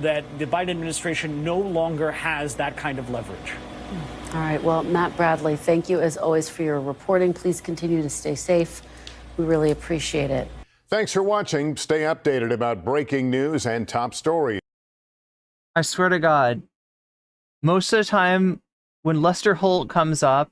that the Biden administration no longer has that kind of leverage. All right. Well, Matt Bradley, thank you as always for your reporting. Please continue to stay safe. We really appreciate it. Thanks for watching. Stay updated about breaking news and top stories. I swear to God, most of the time when Lester Holt comes up,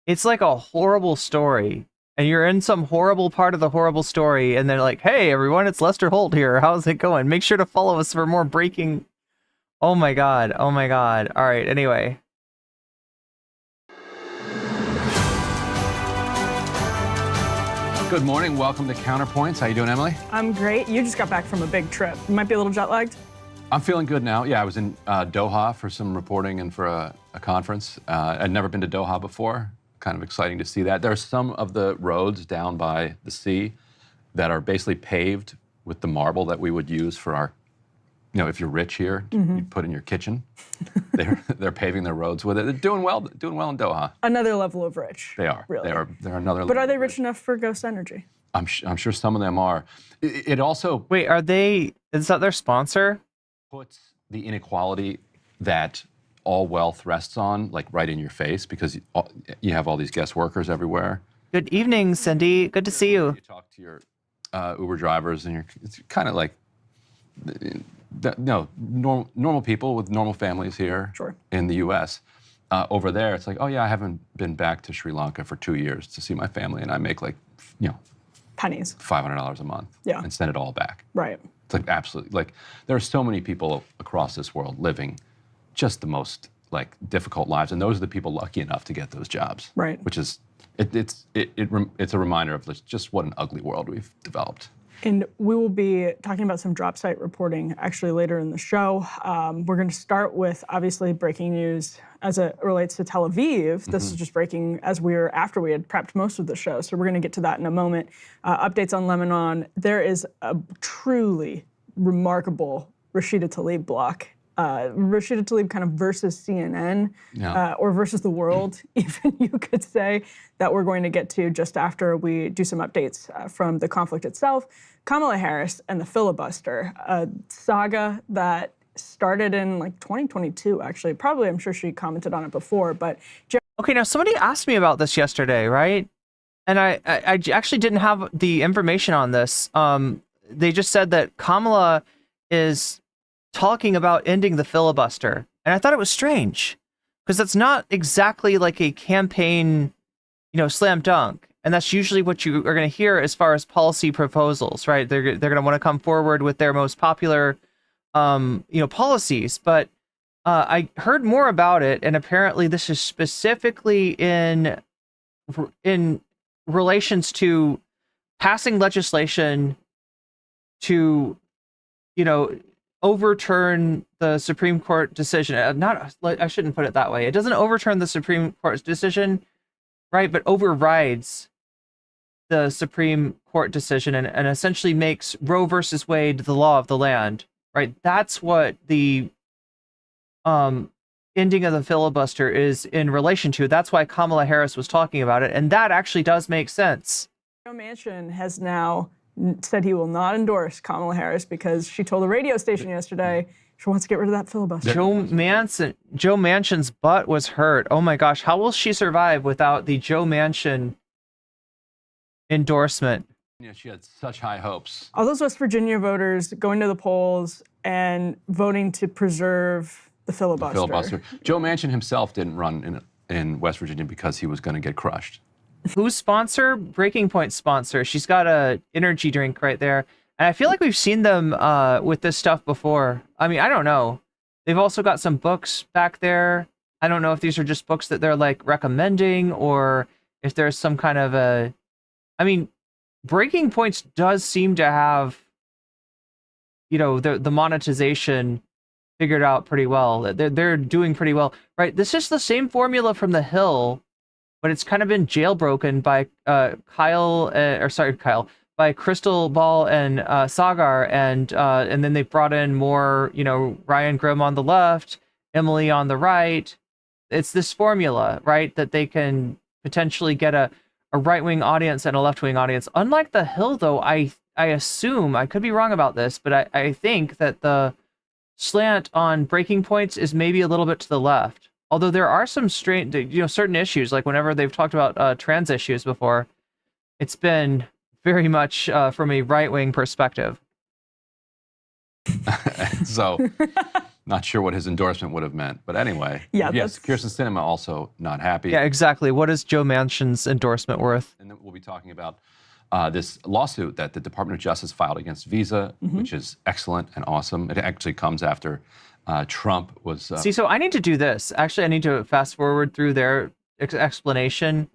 it's like a horrible story. And you're in some horrible part of the horrible story, and they're like, hey, everyone, it's Lester Holt here. How's it going? Make sure to follow us for more breaking. Oh, my God. Oh, my God. All right. Anyway. Good morning. Welcome to Counterpoints. How you doing, Emily? I'm great. You just got back from a big trip. You might be a little jet lagged. I'm feeling good now. Yeah, I was in Doha for some reporting and for a conference. I'd never been to Doha before. Kind of exciting to see that. There are some of the roads down by the sea that are basically paved with the marble that we would use for our, if you're rich here, you put in your kitchen. They're paving their roads with it. They're doing well in Doha. Another level of rich. They are. Really. They're another level. But are they rich enough for Ghost Energy? I'm sure some of them are. It also... Wait, is that their sponsor? Puts the inequality that all wealth rests on, like, right in your face, because you have all these guest workers everywhere. Good evening, Cindy. Good to see you. You talk to your Uber drivers, and it's kind of like, normal people with normal families here in the U.S. Over there, it's like, oh yeah, I haven't been back to Sri Lanka for 2 years to see my family, and I make like, pennies, $500 a month, and send it all back. Right. It's like absolutely, like, there are so many people across this world living just the most like difficult lives, and those are the people lucky enough to get those jobs. Right. Which is, it's a reminder of just what an ugly world we've developed. And we will be talking about some drop site reporting actually later in the show. We're going to start with obviously breaking news as it relates to Tel Aviv. This is just breaking after we had prepped most of the show, so we're going to get to that in a moment. Updates on Lebanon. There is a truly remarkable Rashida Tlaib block. Rashida Tlaib kind of versus CNN, or versus the world, even you could say, that we're going to get to just after we do some updates from the conflict itself. Kamala Harris and the filibuster, a saga that started in like 2022, actually. Probably, I'm sure she commented on it before, but... Okay, now somebody asked me about this yesterday, right? And I actually didn't have the information on this. They just said that Kamala is talking about ending the filibuster. And I thought it was strange, because that's not exactly like a campaign, slam dunk. And that's usually what you are going to hear as far as policy proposals, right? They're going to want to come forward with their most popular, policies. But I heard more about it, and apparently this is specifically in relations to passing legislation to, overturn the Supreme Court decision. I shouldn't put it that way. It doesn't overturn the Supreme Court's decision, right? But overrides the Supreme Court decision and essentially makes Roe versus Wade the law of the land, right? That's what the ending of the filibuster is in relation to. That's why Kamala Harris was talking about it, and that actually does make sense. Joe Manchin has now said he will not endorse Kamala Harris because she told a radio station yesterday she wants to get rid of that filibuster. Joe Manchin's butt was hurt. Oh my gosh, how will she survive without the Joe Manchin endorsement? Yeah, she had such high hopes. All those West Virginia voters going to the polls and voting to preserve the filibuster. Joe Manchin himself didn't run in West Virginia because he was going to get crushed. Who's sponsor? Breaking Point sponsor. She's got a energy drink right there. And I feel like we've seen them with this stuff before. I mean, I don't know. They've also got some books back there. I don't know if these are just books that they're like recommending or if there's some kind of a... I mean, Breaking Points does seem to have, you know, the monetization figured out pretty well. They're doing pretty well, right? This is the same formula from The Hill, but it's kind of been jailbroken by by Crystal Ball and Sagar, and then they brought in more, you know, Ryan Grimm on the left, Emily on the right. It's this formula, right, that they can potentially get a right-wing audience and a left-wing audience. Unlike The Hill, though, I assume, I could be wrong about this, but I think that the slant on breaking points is maybe a little bit to the left. Although there are some certain issues, like whenever they've talked about trans issues before, it's been very much from a right-wing perspective. So, not sure what his endorsement would have meant. But anyway, Yeah, yes, Kirsten Sinema also not happy. Yeah, exactly. What is Joe Manchin's endorsement worth? And then we'll be talking about this lawsuit that the Department of Justice filed against Visa, which is excellent and awesome. It actually comes after Trump was... See, so I need to do this. Actually, I need to fast forward through their explanation.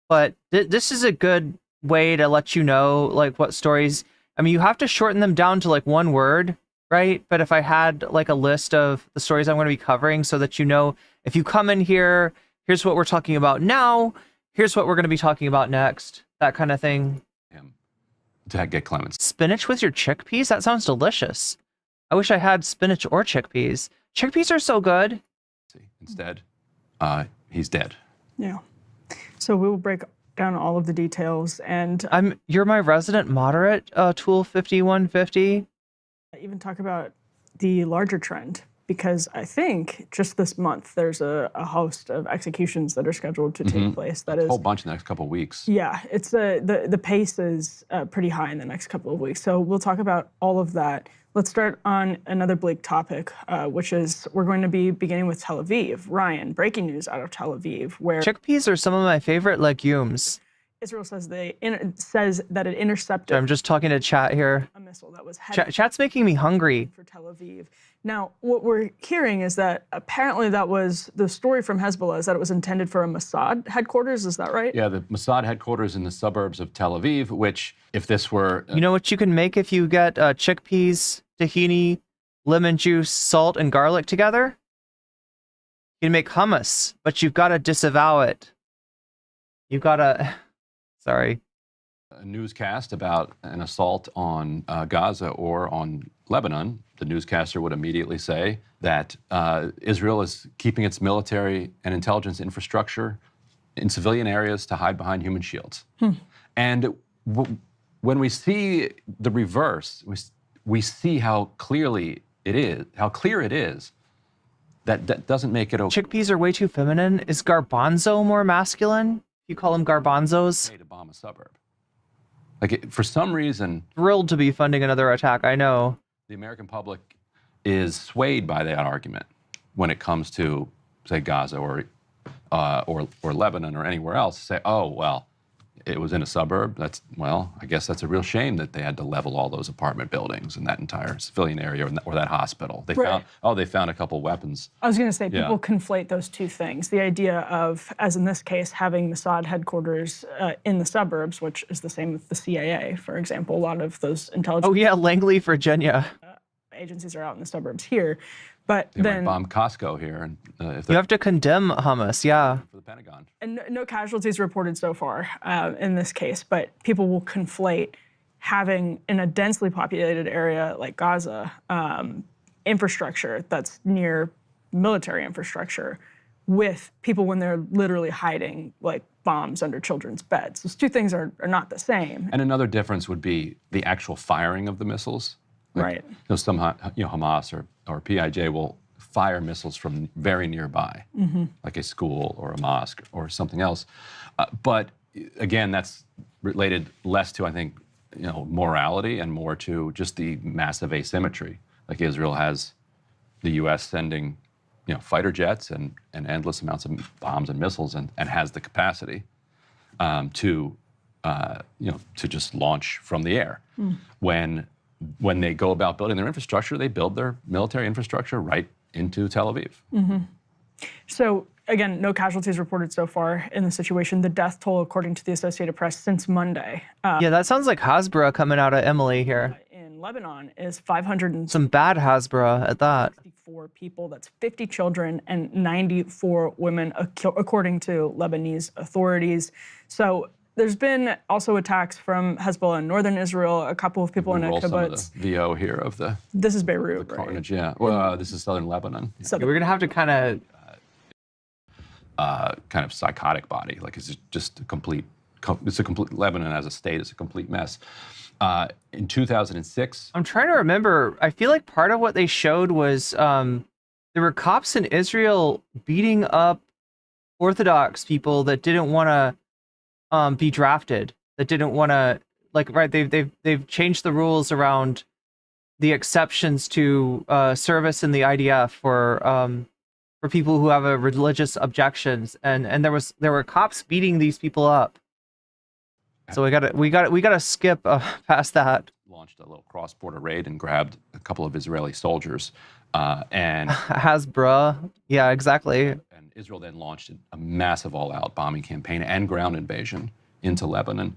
But this is a good way to let you know, like, what stories... I mean, you have to shorten them down to, like, one word, right? But if I had, like, a list of the stories I'm going to be covering so that you know, if you come in here, here's what we're talking about now, here's what we're going to be talking about next, that kind of thing. To get clemency. Spinach with your chickpeas? That sounds delicious. I wish I had spinach or chickpeas. Chickpeas are so good. Instead, he's dead. Yeah. So we will break down all of the details, and You're my resident moderate, Tool 5150. even talk about the larger trend, because I think just this month there's a host of executions that are scheduled to take place. That is A whole bunch in the next couple of weeks. Yeah, it's the pace is pretty high in the next couple of weeks. So we'll talk about all of that. Let's start on another bleak topic, which is we're going to be beginning with Tel Aviv. Ryan, breaking news out of Tel Aviv, where Chickpeas are some of my favorite legumes. Israel says says that it intercepted I'm just talking to chat here. a missile that was headed Chat's making me hungry. for Tel Aviv. Now, what we're hearing is that apparently that was the story from Hezbollah, is that it was intended for a Mossad headquarters. Is that right? Yeah, the Mossad headquarters in the suburbs of Tel Aviv, which, if this were... You know what you can make if you get chickpeas, tahini, lemon juice, salt, and garlic together? You can make hummus, but you've got to disavow it. You've got to... Sorry. A newscast about an assault on Gaza or on Lebanon, the newscaster would immediately say that Israel is keeping its military and intelligence infrastructure in civilian areas to hide behind human shields. And when we see the reverse, we see how clear it is that doesn't make it okay. Chickpeas are way too feminine. Is garbanzo more masculine? You call them garbanzos? To bomb a suburb. Like, for some reason... Thrilled to be funding another attack, I know. The American public is swayed by that argument when it comes to, say, Gaza or Lebanon or anywhere else. Say, oh, well, it was in a suburb. I guess that's a real shame that they had to level all those apartment buildings and that entire civilian area or that hospital. They found a couple weapons. I was going to say, people conflate those two things. The idea of, as in this case, having Mossad headquarters in the suburbs, which is the same with the CIA, for example. A lot of those intelligence... Oh, yeah, Langley, Virginia. Agencies are out in the suburbs here. But they then might bomb Costco here. And, if you have to condemn hummus, yeah. For the Pentagon. And no casualties reported so far in this case, but people will conflate having in a densely populated area like Gaza infrastructure that's near military infrastructure with people when they're literally hiding like bombs under children's beds. Those two things are not the same. And another difference would be the actual firing of the missiles. Right. Some Hamas or PIJ will fire missiles from very nearby, like a school or a mosque or something else. But again, that's related less to, I think, morality and more to just the massive asymmetry. Like Israel has the U.S. sending, fighter jets and endless amounts of bombs and missiles and has the capacity to just launch from the air. When they go about building their infrastructure, they build their military infrastructure right into Tel Aviv. So, again, no casualties reported so far in the situation. The death toll, according to the Associated Press, since Monday. Yeah, that sounds like Hasbro coming out of Emily here. In Lebanon is 500. Some bad Hasbro at that. 64 people, that's 50 children and 94 women, according to Lebanese authorities. So, there's been also attacks from Hezbollah in northern Israel, a couple of people in a kibbutz. Some of the VO here of the... This is Beirut, the carnage, right? yeah. Well, this is southern Lebanon. Yeah, we're going to have to kind of psychotic body. Like, it's just a complete... Lebanon as a state is a complete mess. In 2006, I'm trying to remember. I feel like part of what they showed was there were cops in Israel beating up Orthodox people that didn't want to be drafted, that didn't want to, like, right, they've changed the rules around the exceptions to service in the IDF for people who have a religious objections, and there were cops beating these people up. So we gotta skip past that. Launched a little cross-border raid and grabbed a couple of Israeli soldiers, and Hasbra, yeah, exactly. And Israel then launched a massive all-out bombing campaign and ground invasion into Lebanon,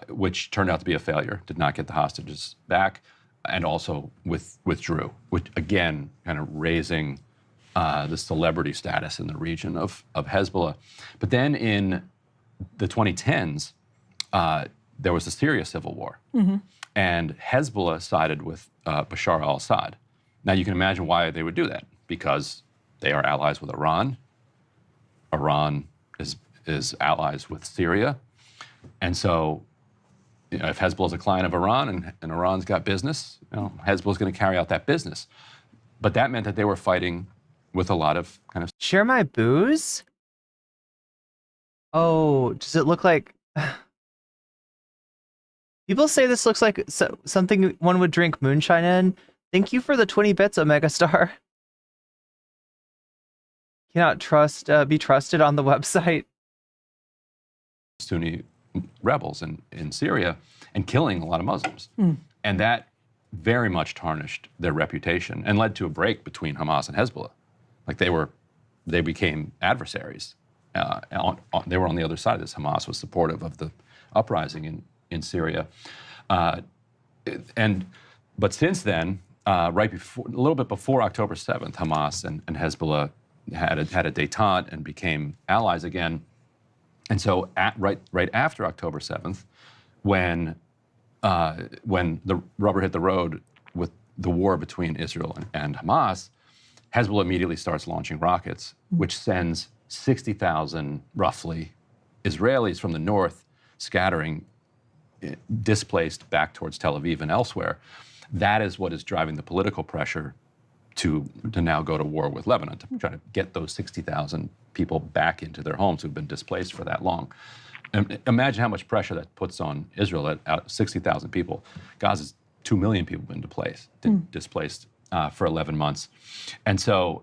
which turned out to be a failure. Did not get the hostages back, and also withdrew, which again kind of raising the celebrity status in the region of Hezbollah. But then in the 2010s, there was the Syria civil war, and Hezbollah sided with Bashar al-Assad. Now you can imagine why they would do that, because they are allies with Iran. Iran is allies with Syria, and so if Hezbollah is a client of Iran and Iran's got business, Hezbollah is going to carry out that business. But that meant that they were fighting with a lot of kind of share my booze. Oh, does it look like? People say this looks like something one would drink moonshine in. Thank you for the 20 bits, Omega Star. Cannot be trusted on the website. Sunni rebels in Syria and killing a lot of Muslims. And that very much tarnished their reputation and led to a break between Hamas and Hezbollah. Like they became adversaries. They were on the other side of this. Hamas was supportive of the uprising in Syria. But since then, a little bit before October 7th, Hamas and Hezbollah had a détente and became allies again. And so right after October 7th, when the rubber hit the road with the war between Israel and Hamas, Hezbollah immediately starts launching rockets, which sends 60,000, roughly, Israelis from the north scattering, displaced back towards Tel Aviv and elsewhere. That is what is driving the political pressure to now go to war with Lebanon, to try to get those 60,000 people back into their homes who've been displaced for that long. And imagine how much pressure that puts on Israel at 60,000 people. Gaza's 2 million people been displaced for 11 months. And so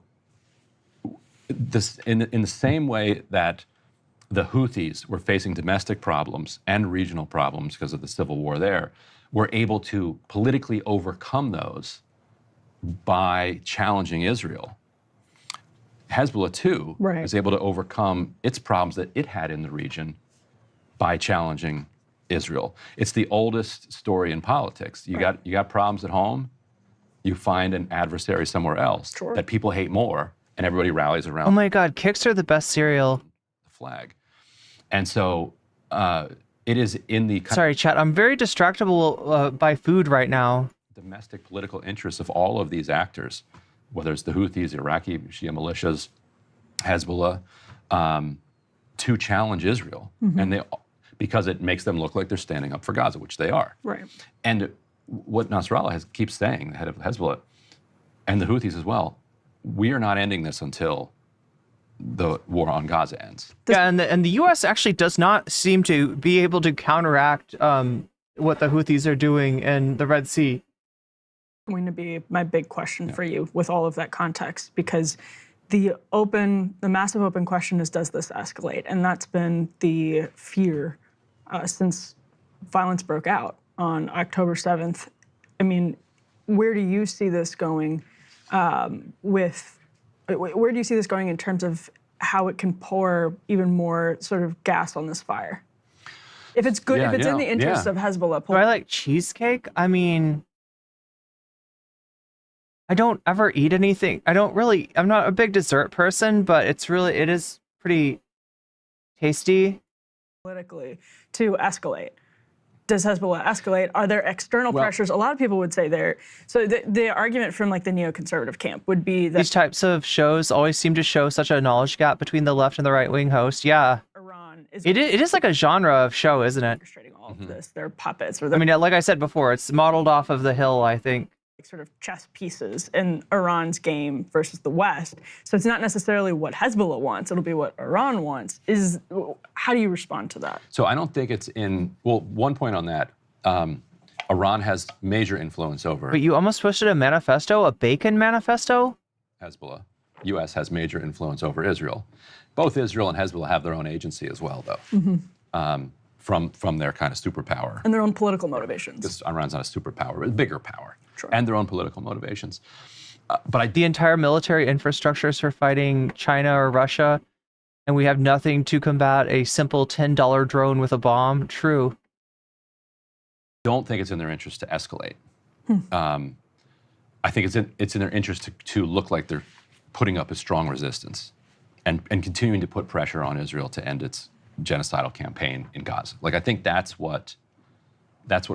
in the same way that the Houthis were facing domestic problems and regional problems because of the civil war there, were able to politically overcome those by challenging Israel. Hezbollah, too, is able to overcome its problems that it had in the region by challenging Israel. It's the oldest story in politics. You got problems at home, you find an adversary somewhere else that people hate more, and everybody rallies around. Oh my God, kicks are the best cereal. The flag. And so it is in the... Sorry, chat, I'm very distractible by food right now. Domestic political interests of all of these actors, whether it's the Houthis, Iraqi Shia militias, Hezbollah, to challenge Israel. And because it makes them look like they're standing up for Gaza, which they are. Right. And what Nasrallah keeps saying, the head of Hezbollah, and the Houthis as well, we are not ending this until the war on Gaza ends. Yeah, and the U.S. actually does not seem to be able to counteract what the Houthis are doing in the Red Sea. Going to be my big question for you with all of that context, because the massive open question is, does this escalate? And that's been the fear since violence broke out on October 7th. I mean, where do you see this going where do you see this going in terms of how it can pour even more sort of gas on this fire? If it's good, if it's in the interest of Hezbollah. Do I like cheesecake? I mean, I don't ever eat anything. I'm not a big dessert person, but it is pretty tasty. Politically, to escalate. Does Hezbollah escalate? Are there external pressures? A lot of people would say there. So the argument from like the neoconservative camp would be that these types of shows always seem to show such a knowledge gap between the left and the right wing host. Yeah. Iran it is like a genre of show, isn't it? Orchestrating all all of this. They're puppets. Or I they're mean, like I said before, it's modeled off of The Hill, I think. sort of chess pieces in Iran's game versus the West. So it's not necessarily what Hezbollah wants. It'll be what Iran wants. How do you respond to that? So I don't think it's well, one point on that. Iran has major influence over But you almost posted a manifesto, a bacon manifesto? Hezbollah. U.S. has major influence over Israel. Both Israel and Hezbollah have their own agency as well, though, from their kind of superpower. And their own political motivations. Because Iran's not a superpower, but a bigger power. Sure. And their own political motivations. The entire military infrastructure is for fighting China or Russia, and we have nothing to combat a simple $10 drone with a bomb. True. Don't think it's in their interest to escalate. I think it's in their interest to look like they're putting up a strong resistance and continuing to put pressure on Israel to end its genocidal campaign in Gaza. Like, I think that's what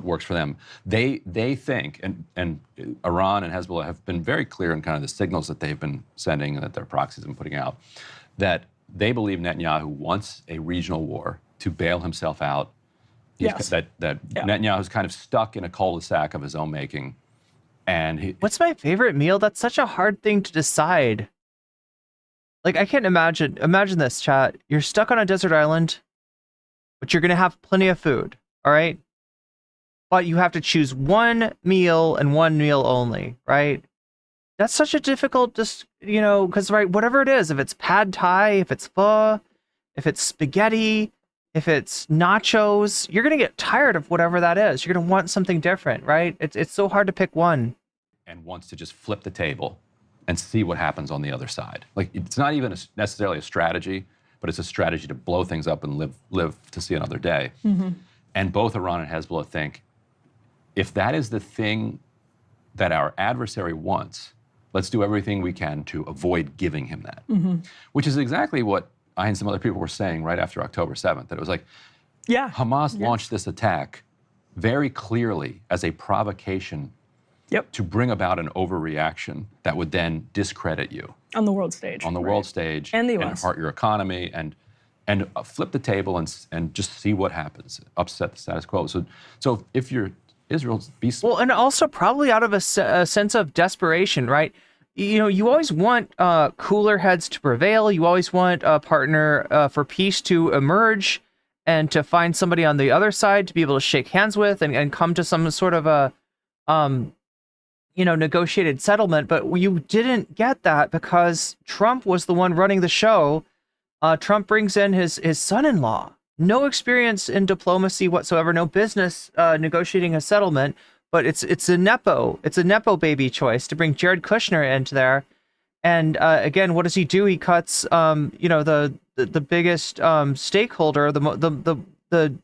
works for them. They think, and Iran and Hezbollah have been very clear in kind of the signals that they've been sending and that their proxies have been putting out, that they believe Netanyahu wants a regional war to bail himself out. Yes. That Netanyahu's kind of stuck in a cul-de-sac of his own making. And what's my favorite meal? That's such a hard thing to decide. Like, I can't imagine this, chat. You're stuck on a desert island, but you're going to have plenty of food, all right? But you have to choose one meal and one meal only, right? That's such a difficult, because, right, whatever it is, if it's pad thai, if it's pho, if it's spaghetti, if it's nachos, you're going to get tired of whatever that is. You're going to want something different, right? It's so hard to pick one. And wants to just flip the table and see what happens on the other side. Like, it's not even necessarily a strategy, but it's a strategy to blow things up and live to see another day. And both Iran and Hezbollah think, if that is the thing that our adversary wants, let's do everything we can to avoid giving him that. Which is exactly what I and some other people were saying right after October 7th, that it was like, Hamas launched this attack very clearly as a provocation to bring about an overreaction that would then discredit you. On the world stage. On the world stage. And the US. And hurt your economy and flip the table and just see what happens, upset the status quo. So if you're Israel's beast. Well, and also probably out of a sense of desperation, right? You always want cooler heads to prevail. You always want a partner for peace to emerge and to find somebody on the other side to be able to shake hands with and come to some sort of a, negotiated settlement. But you didn't get that because Trump was the one running the show. Trump brings in his son-in-law. No experience in diplomacy whatsoever, no business negotiating a settlement, but it's a nepo baby choice to bring Jared Kushner into there. And again, what does he do? He cuts the biggest stakeholder, the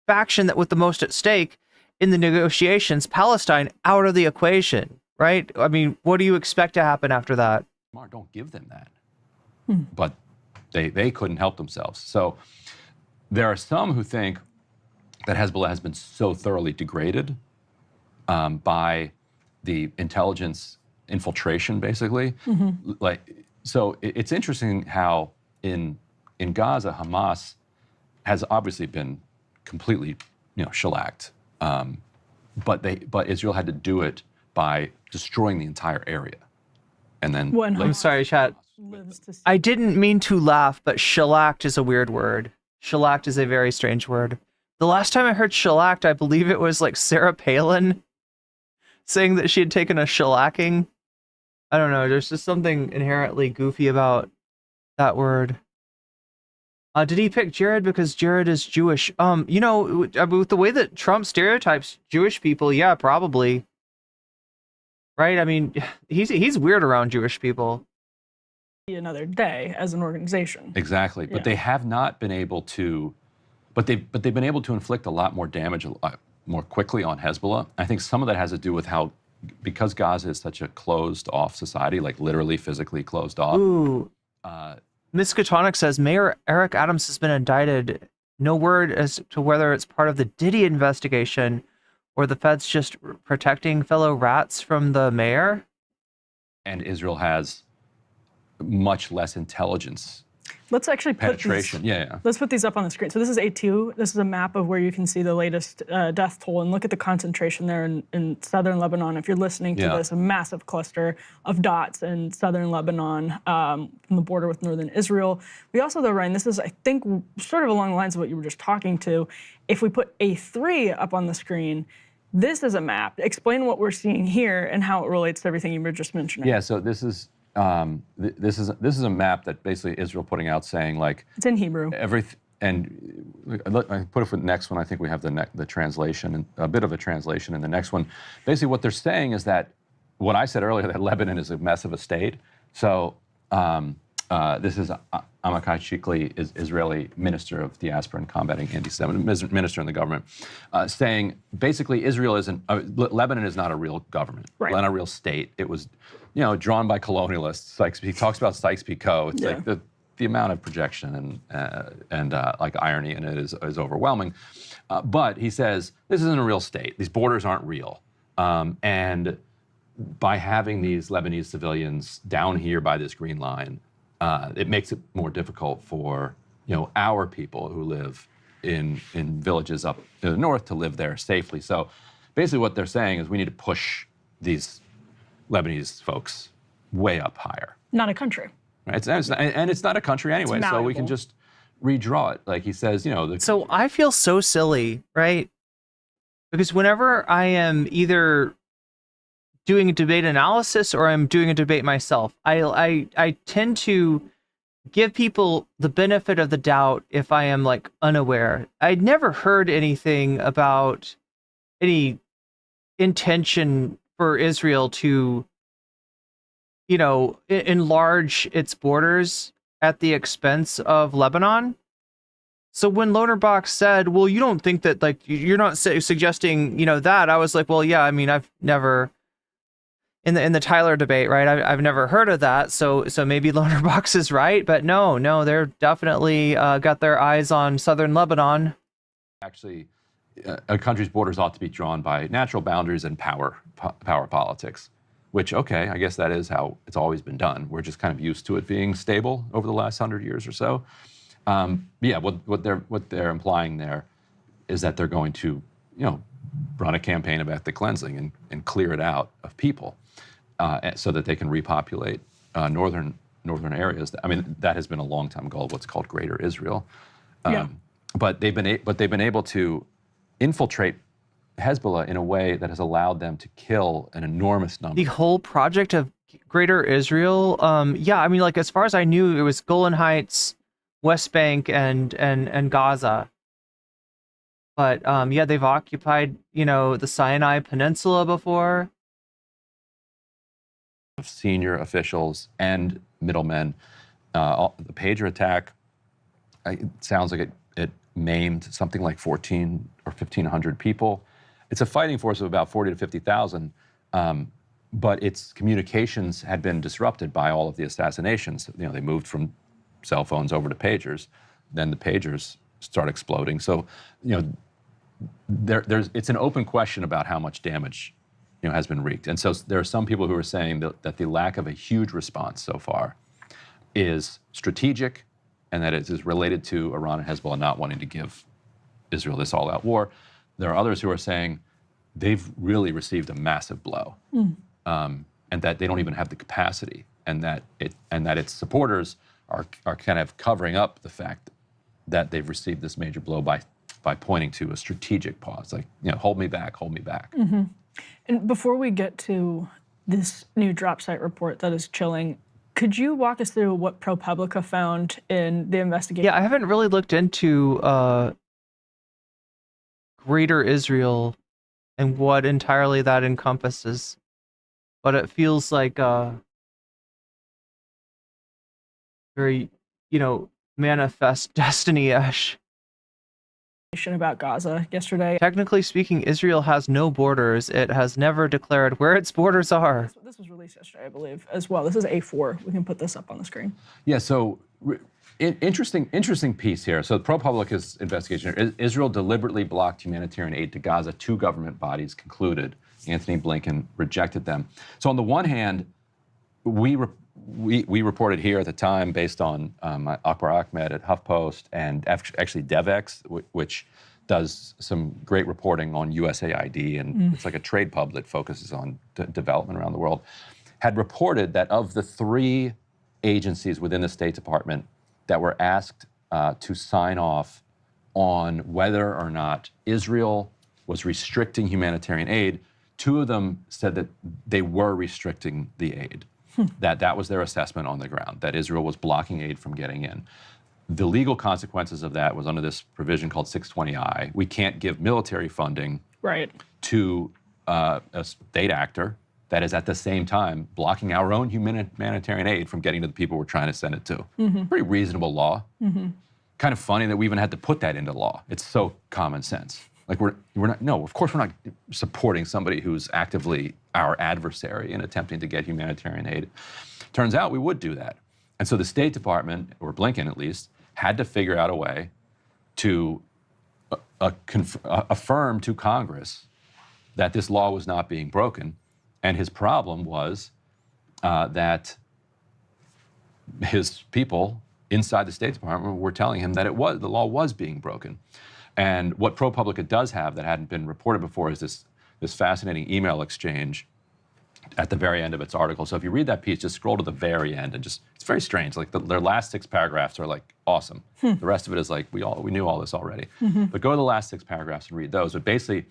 faction that with the most at stake in the negotiations, Palestine, out of the equation, right? I mean, what do you expect to happen after that? Smart, don't give them that. But they couldn't help themselves. So there are some who think that Hezbollah has been so thoroughly degraded by the intelligence infiltration, basically. So it's interesting how in Gaza, Hamas has obviously been completely, shellacked, but Israel had to do it by destroying the entire area, and then. I'm sorry, chat. I didn't mean to laugh, but shellacked is a weird word. Shellacked is a very strange word. The last time I heard shellacked, I believe it was like Sarah Palin saying that she had taken a shellacking. I don't know. There's just something inherently goofy about that word. Did he pick Jared because Jared is Jewish? With the way that Trump stereotypes Jewish people, yeah, probably. Right? I mean, he's weird around Jewish people. Another day as an organization. Exactly, but they have not been able to, but they've been able to inflict a lot more damage a lot more quickly on Hezbollah. I think some of that has to do with how, because Gaza is such a closed-off society, like literally physically closed off. Ooh. Miss Katonic says Mayor Eric Adams has been indicted. No word as to whether it's part of the Diddy investigation or the feds just protecting fellow rats from the mayor. And Israel has much less intelligence Let's actually put penetration. Let's put these up on the screen. So this is A2. This is a map of where you can see the latest death toll, and look at the concentration there in southern Lebanon. If you're listening to this, a massive cluster of dots in southern Lebanon from the border with northern Israel. We also, though, Ryan, this is, I think, sort of along the lines of what you were just talking to. If we put A3 up on the screen, this is a map. Explain what we're seeing here and how it relates to everything you were just mentioning. Yeah, so this is this is a map that basically Israel putting out saying, like, it's in Hebrew. And I put it for the next one. I think we have the translation, and a bit of a translation in the next one. Basically, what they're saying is that what I said earlier, that Lebanon is a mess of a state. So this is Amichai is Israeli Minister of Diaspora and Combating Anti-Semitism, minister in the government, saying basically Lebanon is not a real government, not a real state. It was, drawn by colonialists. He talks about Sykes-Picot. It's like the amount of projection and like irony in it is overwhelming. But he says this isn't a real state. These borders aren't real, and by having these Lebanese civilians down here by this green line, it makes it more difficult for our people who live in villages up to the north to live there safely. So basically what they're saying is we need to push these Lebanese folks way up higher. Not a country. Right? And it's not a country anyway, so we can just redraw it. Like he says, So I feel so silly, right? Because whenever I am either doing a debate analysis or I'm doing a debate myself, I tend to give people the benefit of the doubt if I am like unaware. I'd never heard anything about any intention for Israel to, enlarge its borders at the expense of Lebanon. So when Lonerbox said, well, you don't think that, like, you're not suggesting, that, I was like, well, yeah, I mean, I've never, in the Tyler debate, right, I've never heard of that, so maybe Lonerbox is right, but no, they're definitely got their eyes on southern Lebanon. Actually, a country's borders ought to be drawn by natural boundaries and power politics, which, okay, I guess that is how it's always been done. We're just kind of used to it being stable over the last 100 years or so. What they're implying there is that they're going to, run a campaign of ethnic cleansing and clear it out of people, so that they can repopulate northern areas. I mean, that has been a long time goal of what's called Greater Israel. But they've been able to infiltrate Hezbollah in a way that has allowed them to kill an enormous number. The whole project of Greater Israel, I mean, like, as far as I knew, it was Golan Heights, West Bank, and Gaza. But they've occupied, the Sinai Peninsula before. Senior officials and middlemen. The pager attack, it sounds like it maimed something like 1,400 or 1,500 people. It's a fighting force of about 40 to 50,000, but its communications had been disrupted by all of the assassinations. They moved from cell phones over to pagers. Then the pagers start exploding. So, it's an open question about how much damage, has been wreaked. And so there are some people who are saying that the lack of a huge response so far is strategic, and that it is related to Iran and Hezbollah not wanting to give Israel this all-out war. There are others who are saying they've really received a massive blow, and that they don't even have the capacity, and that its supporters are kind of covering up the fact that they've received this major blow by pointing to a strategic pause, like, hold me back, hold me back. Mm-hmm. And before we get to this new drop site report that is chilling, could you walk us through what ProPublica found in the investigation? Yeah, I haven't really looked into Greater Israel and what entirely that encompasses, but it feels like very, manifest destiny-ish. About Gaza yesterday. Technically speaking, Israel has no borders. It has never declared where its borders are. This was released yesterday, I believe, as well. This is A4. We can put this up on the screen. Yeah, so interesting piece here. So ProPublica's investigation, Israel deliberately blocked humanitarian aid to Gaza. 2 government bodies concluded. Anthony Blinken rejected them. So on the one hand, we we reported here at the time based on Akbar Ahmed at HuffPost and actually DevEx, which does some great reporting on USAID, and it's like a trade pub that focuses on development around the world, had reported that of the 3 agencies within the State Department that were asked to sign off on whether or not Israel was restricting humanitarian aid, 2 of them said that they were restricting the aid, that was their assessment on the ground, that Israel was blocking aid from getting in. The legal consequences of that was under this provision called 620I. We can't give military funding to a state actor that is at the same time blocking our own humanitarian aid from getting to the people we're trying to send it to. Pretty reasonable law. Kind of funny that we even had to put that into law. It's so common sense. Like we're not, no, of course we're not supporting somebody who's actively our adversary in attempting to get humanitarian aid. Turns out we would do that. And so the State Department, or Blinken at least, had to figure out a way to affirm to Congress that this law was not being broken. And his problem was that his people inside the State Department were telling him that the law was being broken. And what ProPublica does have that hadn't been reported before is this fascinating email exchange at the very end of its article. So if you read that piece, just scroll to the very end and it's very strange. Like their last 6 paragraphs are like awesome. The rest of it is like, we knew all this already. But go to the last 6 paragraphs and read those. But basically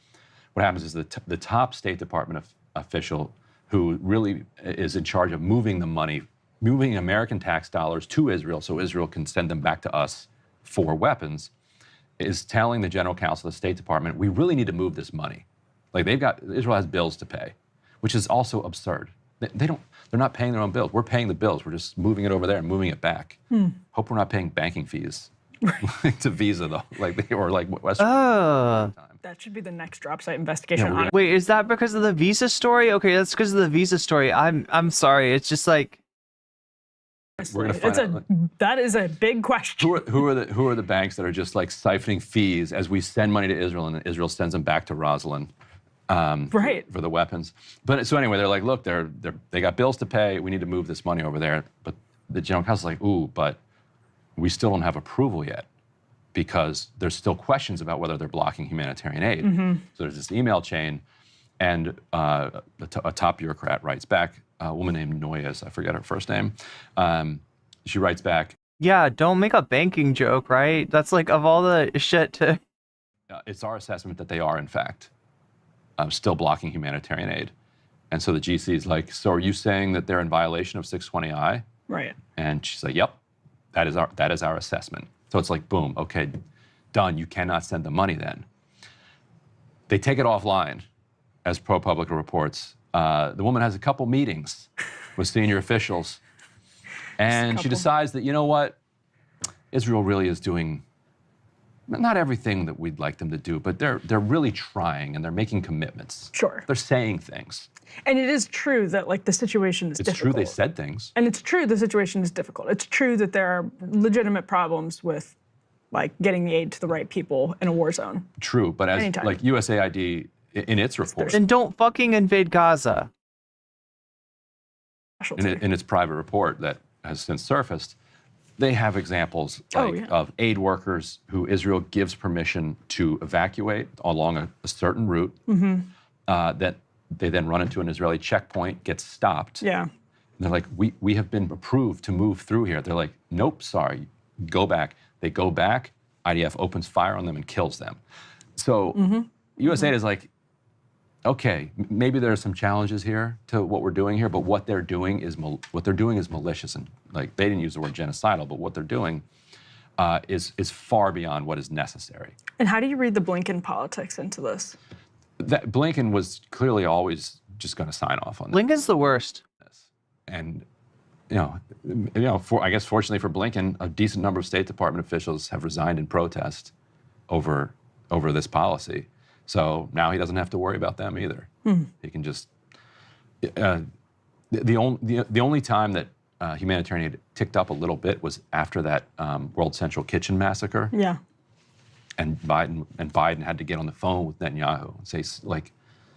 what happens is the top State Department official who really is in charge of moving the money, moving American tax dollars to Israel so Israel can send them back to us for weapons, is telling the general counsel of the State Department, we really need to move this money. Like Israel has bills to pay, which is also absurd. They're not paying their own bills. We're paying the bills. We're just moving it over there and moving it back. Hope we're not paying banking fees to Visa though, or Western. That should be the next drop site investigation. Wait, is that because of the Visa story? Okay, that's because of the Visa story. I'm sorry. It's just like we're gonna find out. That is a big question. Who are the banks that are just like siphoning fees as we send money to Israel and Israel sends them back to Rosalind for the weapons? But so anyway, they're like, look, they got bills to pay. We need to move this money over there. But the general counsel's like, ooh, but we still don't have approval yet because there's still questions about whether they're blocking humanitarian aid. So there's this email chain, and a top bureaucrat writes back. A woman named Noyes, I forget her first name. She writes back, yeah, don't make a banking joke, right? That's like, of all the shit to... it's our assessment that they are, in fact, still blocking humanitarian aid. And so the GC is like, so are you saying that they're in violation of 620I? Right. And she's like, yep, that is our assessment. So it's like, boom, okay, done. You cannot send the money then. They take it offline, as ProPublica reports. The woman has a couple meetings with senior officials, and she decides that, you know what, Israel really is doing not everything that we'd like them to do, but they're really trying and they're making commitments. Sure. They're saying things. And it is true that the situation is difficult. It's true they said things. And it's true the situation is difficult. It's true that there are legitimate problems with getting the aid to the right people in a war zone. True, but as USAID in its report. Then don't fucking invade Gaza. In its private report that has since surfaced, they have examples of aid workers who Israel gives permission to evacuate along a certain route that they then run into an Israeli checkpoint, get stopped. Yeah. And they're like, we have been approved to move through here. They're like, nope, sorry, go back. They go back, IDF opens fire on them and kills them. So USAID is like, okay, maybe there are some challenges here to what we're doing here, but what they're doing is malicious, and they didn't use the word genocidal, but what they're doing is far beyond what is necessary. And how do you read the Blinken politics into this? That Blinken was clearly always just going to sign off on Blinken's the worst. And I guess fortunately for Blinken, a decent number of State Department officials have resigned in protest over this policy. So now he doesn't have to worry about them either. He can just the only time that humanitarian aid ticked up a little bit was after that World Central Kitchen massacre. Yeah. And Biden had to get on the phone with Netanyahu and say,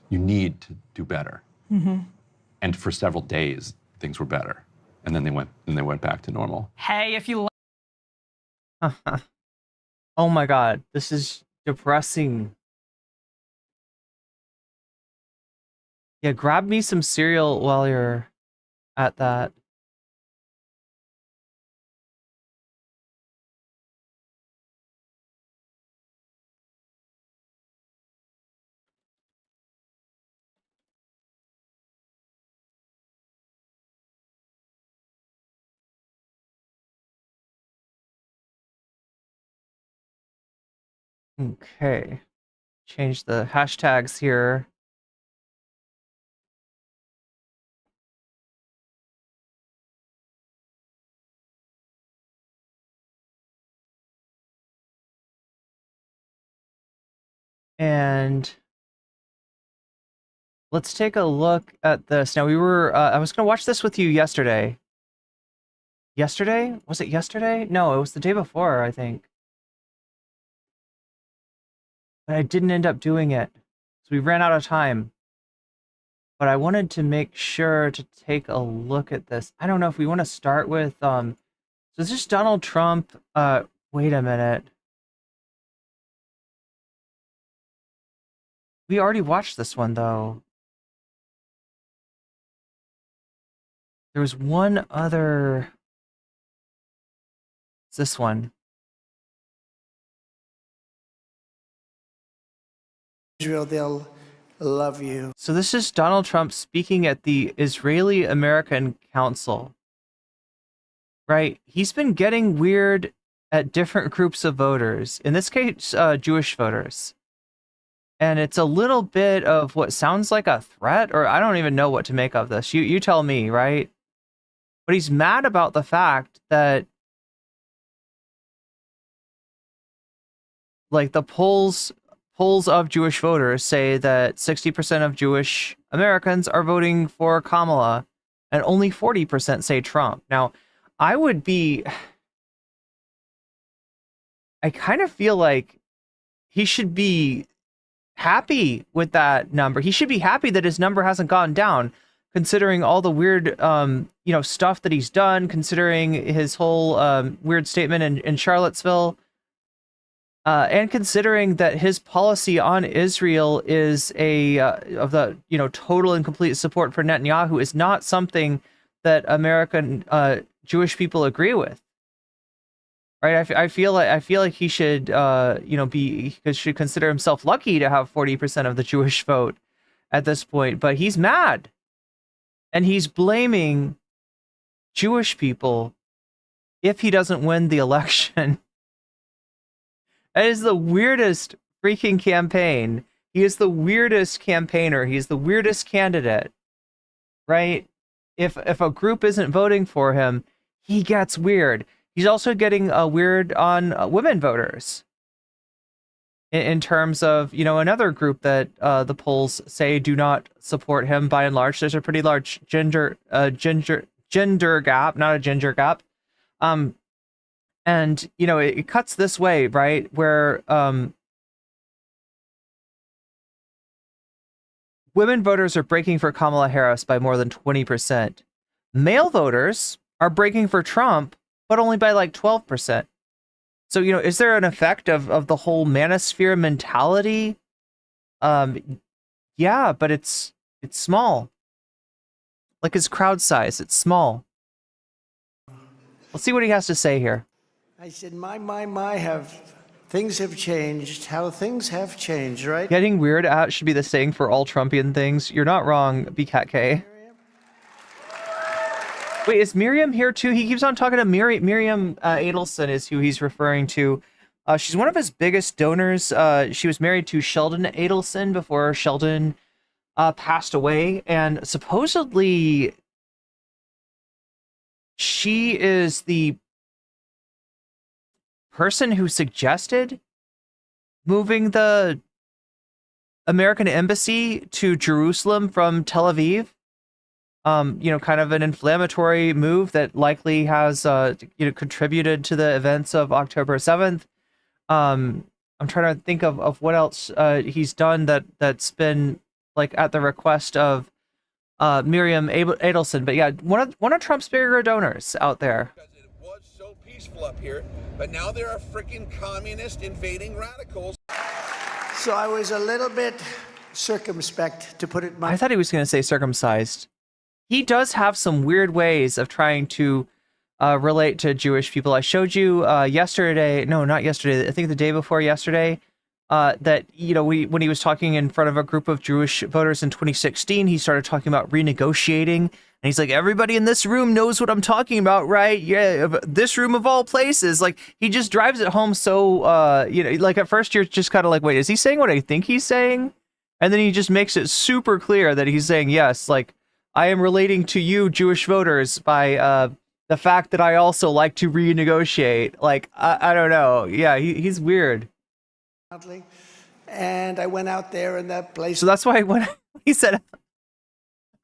you need to do better. And for several days, things were better. and then they went back to normal. Hey, if you Oh my God, this is depressing. Yeah, grab me some cereal while you're at that. Okay, change the hashtags here. And let's take a look at this. Now, I was going to watch this with you yesterday. Yesterday? Was it yesterday? No, it was the day before, I think. But I didn't end up doing it. So we ran out of time. But I wanted to make sure to take a look at this. I don't know if we want to start with, so this is Donald Trump. Wait a minute. We already watched this one, though. There was one other. It's this one. Israel, they'll love you. So this is Donald Trump speaking at the Israeli-American Council. Right? He's been getting weird at different groups of voters. In this case, Jewish voters. And it's a little bit of what sounds like a threat, or I don't even know what to make of this. You tell me, right? But he's mad about the fact that, like, the polls of Jewish voters say that 60% of Jewish Americans are voting for Kamala, and only 40% say Trump. Now, I kind of feel like he should be happy with that number. He should be happy that his number hasn't gone down, considering all the weird, stuff that he's done, considering his whole weird statement in Charlottesville. And considering that his policy on Israel is of the total and complete support for Netanyahu is not something that American Jewish people agree with, right? I feel like he should should consider himself lucky to have 40% of the Jewish vote at this point, but he's mad, and he's blaming Jewish people if he doesn't win the election. That is the weirdest freaking campaign. He is the weirdest campaigner. He's the weirdest candidate, right? If a group isn't voting for him, he gets weird. He's also getting weird on women voters. In terms of, another group that the polls say do not support him by and large. There's a pretty large gender gap, not a ginger gap. And, it cuts this way, right, where women voters are breaking for Kamala Harris by more than 20%. Male voters are breaking for Trump, but only by like 12%. So, is there an effect of the whole manosphere mentality? Yeah, but it's small. Like his crowd size, it's small. Let's see what he has to say here. I said, things have changed. How things have changed, right? Getting weird at should be the saying for all Trumpian things. You're not wrong, BCat K. Wait, is Miriam here too? He keeps on talking to Miriam Adelson is who he's referring to. She's one of his biggest donors. She was married to Sheldon Adelson before Sheldon passed away. And supposedly she is the person who suggested moving the American embassy to Jerusalem from Tel Aviv. Kind of an inflammatory move that likely has, contributed to the events of October 7th. I'm trying to think of what else he's done that's been like at the request of Miriam Adelson. But yeah, one of Trump's bigger donors out there. Because it was so peaceful up here, but now there are freaking communist invading radicals. So I was a little bit circumspect, to put it mildly. I thought he was going to say circumcised. He does have some weird ways of trying to relate to Jewish people. I showed you yesterday, no, not yesterday, I think the day before yesterday, that, you know, when he was talking in front of a group of Jewish voters in 2016, he started talking about renegotiating. And he's like, everybody in this room knows what I'm talking about, right? Yeah, this room of all places. Like, he just drives it home so, you know, like at first you're just kind of like, wait, is he saying what I think he's saying? And then he just makes it super clear that he's saying, yes, like, I am relating to you, Jewish voters, by the fact that I also like to renegotiate. Like, I don't know. Yeah, he's weird. And I went out there in that place. So that's why when he said,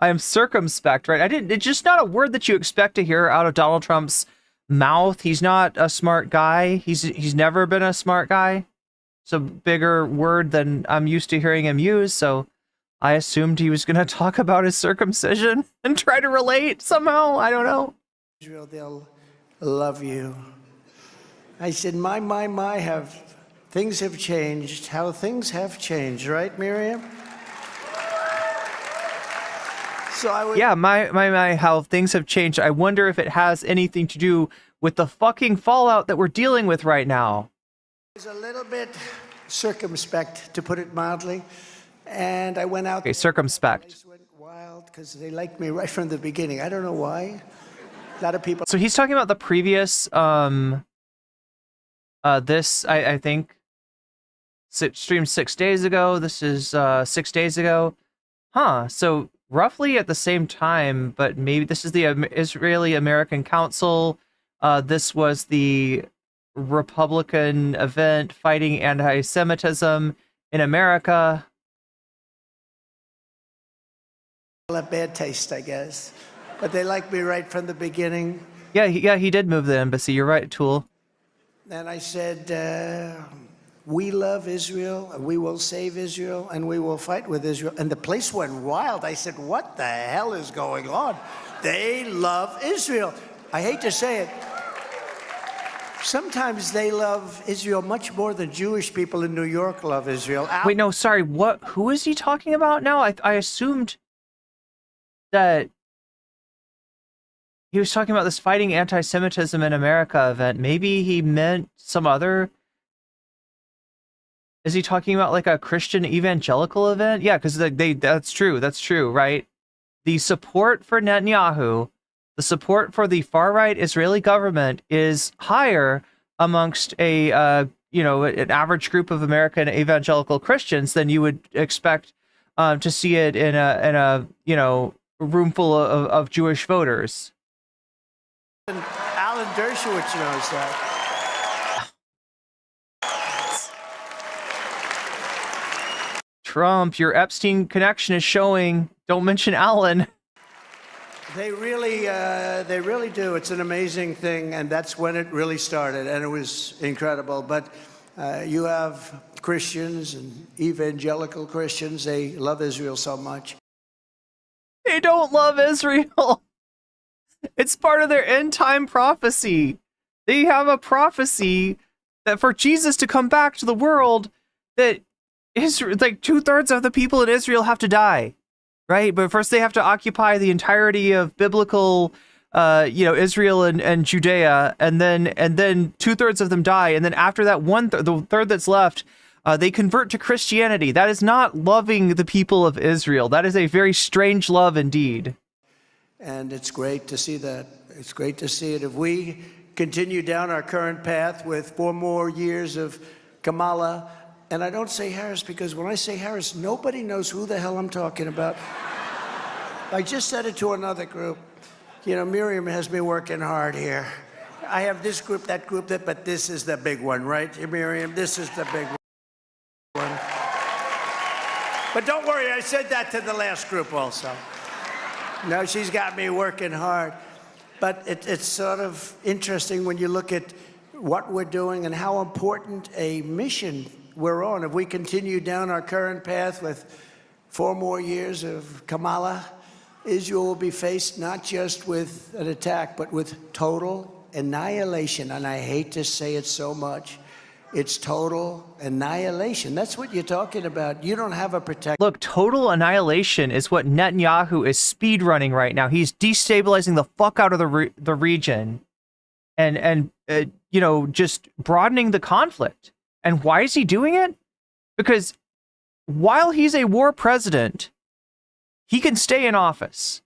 I am circumspect, right? It's just not a word that you expect to hear out of Donald Trump's mouth. He's not a smart guy. He's never been a smart guy. It's a bigger word than I'm used to hearing him use. So I assumed he was going to talk about his circumcision and try to relate somehow. I don't know. Israel, they'll love you. I said, my, things have changed. How things have changed, right, Miriam? So I would... Yeah, my, how things have changed. I wonder if it has anything to do with the fucking fallout that we're dealing with right now. I was a little bit circumspect, to put it mildly. And I went out. Okay, circumspect. Went wild because they liked me right from the beginning. I don't know why. A lot of people. So he's talking about the previous, this, I think, streamed 6 days ago. This is 6 days ago. Huh. So roughly at the same time, but maybe this is the Israeli-American Council. This was the Republican event fighting anti-Semitism in America. A bad taste, I guess. But they liked me right from the beginning. Yeah, he did move the embassy. You're right, Tool. And I said, we love Israel, and we will save Israel, and we will fight with Israel. And the place went wild. I said, what the hell is going on? They love Israel. I hate to say it. Sometimes they love Israel much more than Jewish people in New York love Israel. Wait, no, sorry. What? Who is he talking about now? I assumed that he was talking about this fighting anti-Semitism in America event. Maybe he meant some other. Is he talking about like a Christian evangelical event? Yeah, because that's true, right? The support for Netanyahu, the support for the far-right Israeli government is higher amongst a an average group of American evangelical Christians than you would expect to see it in a room full of Jewish voters. And Alan Dershowitz knows that. Trump, your Epstein connection is showing. Don't mention Alan. They really do. It's an amazing thing, and that's when it really started, and it was incredible. But you have Christians and evangelical Christians. They love Israel so much. They don't love Israel. It's part of their end time prophecy. They have a prophecy that for Jesus to come back to the world, that Israel, like 2/3 of the people in Israel have to die, right? But first they have to occupy the entirety of biblical, Israel and Judea, and then 2/3 of them die, and then after that, the third that's left, they convert to Christianity. That is not loving the people of Israel. That is a very strange love indeed. And it's great to see that. It's great to see it. If we continue down our current path with 4 more years of Kamala, and I don't say Harris because when I say Harris, nobody knows who the hell I'm talking about. I just said it to another group. You know, Miriam has me working hard here. I have this group, that group, but this is the big one, right, Miriam? This is the big one. But don't worry, I said that to the last group also. No, she's got me working hard. But it's sort of interesting when you look at what we're doing and how important a mission we're on. If we continue down our current path with 4 more years of Kamala, Israel will be faced not just with an attack, but with total annihilation. And I hate to say it so much. It's total annihilation. That's what you're talking about. You don't have a protector. Look, total annihilation is what Netanyahu is speedrunning right now. He's destabilizing the fuck out of the region and you know, just broadening the conflict. And why is he doing it? Because while he's a war president, he can stay in office.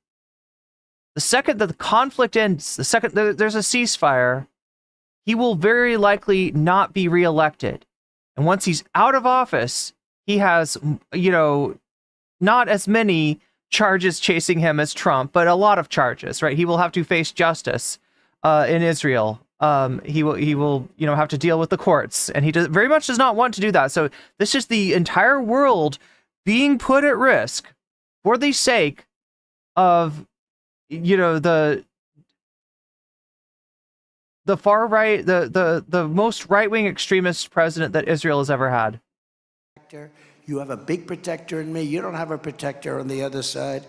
The second that the conflict ends, the second there's a ceasefire, he will very likely not be reelected. And once he's out of office, he has, you know, not as many charges chasing him as Trump, but a lot of charges, right? He will have to face justice in Israel. He will, you know, have to deal with the courts, and he very much does not want to do that. So this is the entire world being put at risk for the sake of, you know, the far right, the most right-wing extremist president that Israel has ever had. You have a big protector in me. You don't have a protector on the other side.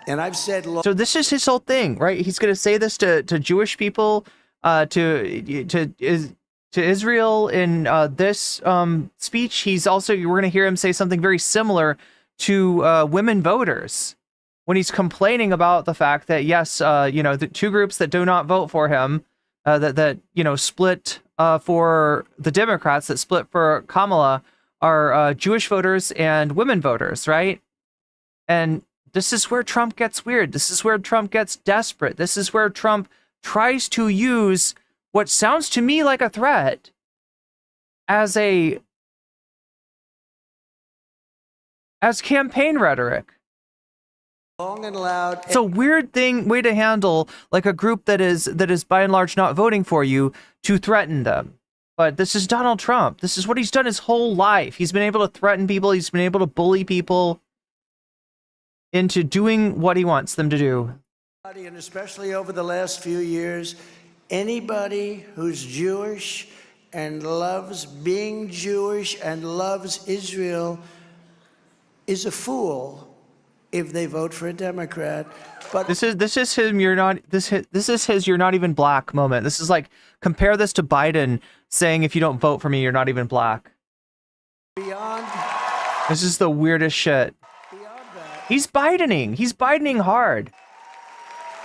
And I've said... So this is his whole thing, right? He's going to say this to Jewish people, to Israel in this speech. He's also, we're going to hear him say something very similar to women voters when he's complaining about the fact that, yes, you know, the two groups that do not vote for him, that you know, split for the Democrats, that split for Kamala, are Jewish voters and women voters, right? And this is where Trump gets weird. This is where Trump gets desperate. This is where Trump tries to use what sounds to me like a threat as campaign rhetoric. Long and loud. It's a weird way to handle like a group that is by and large not voting for you, to threaten them. But this is Donald Trump. This is what he's done his whole life. He's been able to threaten people. He's been able to bully people into doing what he wants them to do. And especially over the last few years, anybody who's Jewish and loves being Jewish and loves Israel is a fool if they vote for a Democrat. But this is him. This is his "you're not even black" moment. This is like, compare this to Biden saying, "If you don't vote for me, you're not even black." Beyond. This is the weirdest shit. Beyond that. He's Bidening. He's Bidening hard.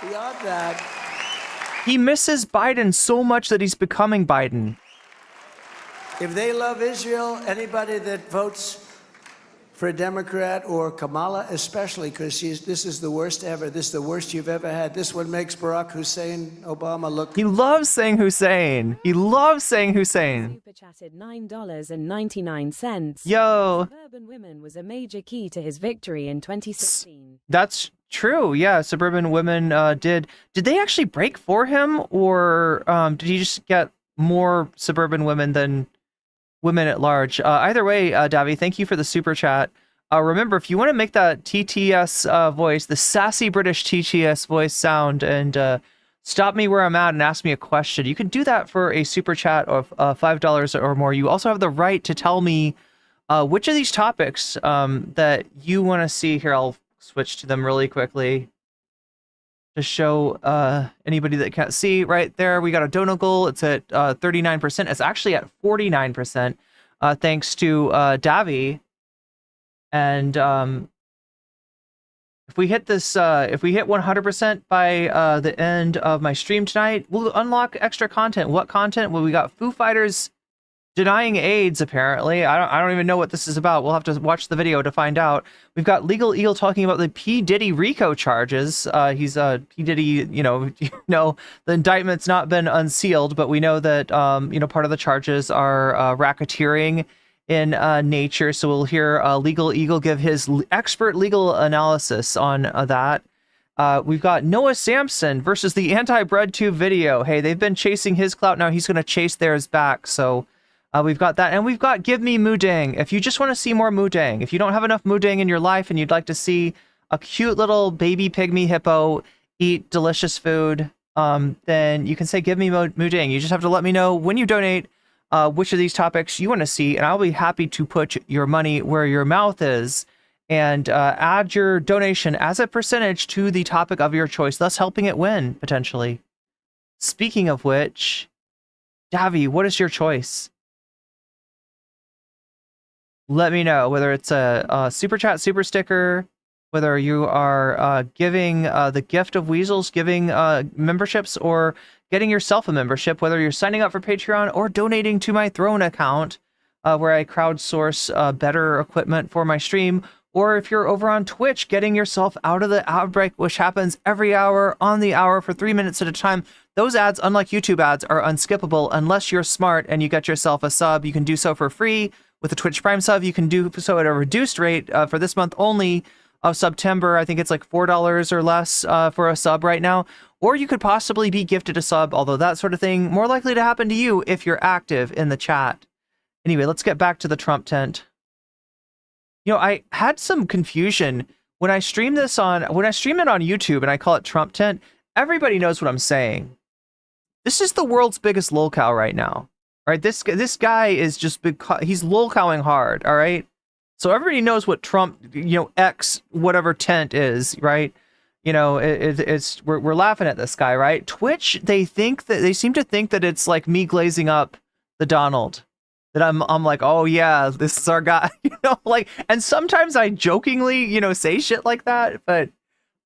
Beyond that. He misses Biden so much that he's becoming Biden. If they love Israel, anybody that votes for a Democrat or Kamala, especially, because this is the worst ever. This is the worst you've ever had. This one makes Barack Hussein Obama look. He loves saying Hussein. He loves saying Hussein. Super chatted $9.99. Yo. Suburban women was a major key to his victory in 2016. That's true. Yeah, suburban women did. Did they actually break for him, or did he just get more suburban women than women at large? Either way, Davi, thank you for the super chat. Remember, if you want to make that TTS voice, the sassy British TTS voice sound, and stop me where I'm at and ask me a question, you can do that for a super chat of $5 or more. You also have the right to tell me which of these topics that you want to see. Here, I'll switch to them really quickly to show anybody that can't see. Right there, we got a donut goal. It's at 39%. It's actually at 49%, thanks to Davi. And if we hit this, if we hit 100% by the end of my stream tonight, we'll unlock extra content. What content? Well, we got Foo Fighters denying AIDS, apparently. I don't even know what this is about. We'll have to watch the video to find out. We've got Legal Eagle talking about the P. Diddy RICO charges. He's P. Diddy, you know, the indictment's not been unsealed, but we know that, you know, part of the charges are racketeering in nature. So we'll hear Legal Eagle give his expert legal analysis on that. We've got Noah Sampson versus the anti-breadtube video. Hey, they've been chasing his clout. Now he's going to chase theirs back. So we've got that, and we've got Give Me Moodang. If you just want to see more Moodang, if you don't have enough Moodang in your life and you'd like to see a cute little baby pygmy hippo eat delicious food, then you can say Give Me Moodang. You just have to let me know when you donate which of these topics you want to see, and I'll be happy to put your money where your mouth is and add your donation as a percentage to the topic of your choice, thus helping it win, potentially. Speaking of which, Davi, what is your choice? Let me know, whether it's a super chat, super sticker, whether you are giving the gift of weasels, giving memberships, or getting yourself a membership, whether you're signing up for Patreon or donating to my Throne account, where I crowdsource better equipment for my stream, or if you're over on Twitch, getting yourself out of the outbreak, which happens every hour on the hour for 3 minutes at a time. Those ads, unlike YouTube ads, are unskippable unless you're smart and you get yourself a sub. You can do so for free with a Twitch Prime sub. You can do so at a reduced rate for this month only of September. I think it's like $4 or less for a sub right now. Or you could possibly be gifted a sub, although that sort of thing more likely to happen to you if you're active in the chat. Anyway, let's get back to the Trump tent. You know, I had some confusion when I stream it on YouTube and I call it Trump tent. Everybody knows what I'm saying. This is the world's biggest lolcow right now, right? This guy is just he's lolcowing hard, all right? So everybody knows what Trump, X whatever tent is, right? We're laughing at this guy, right? Twitch, they seem to think that it's like me glazing up the Donald. That I'm like, oh yeah, this is our guy, and sometimes I jokingly, say shit like that, but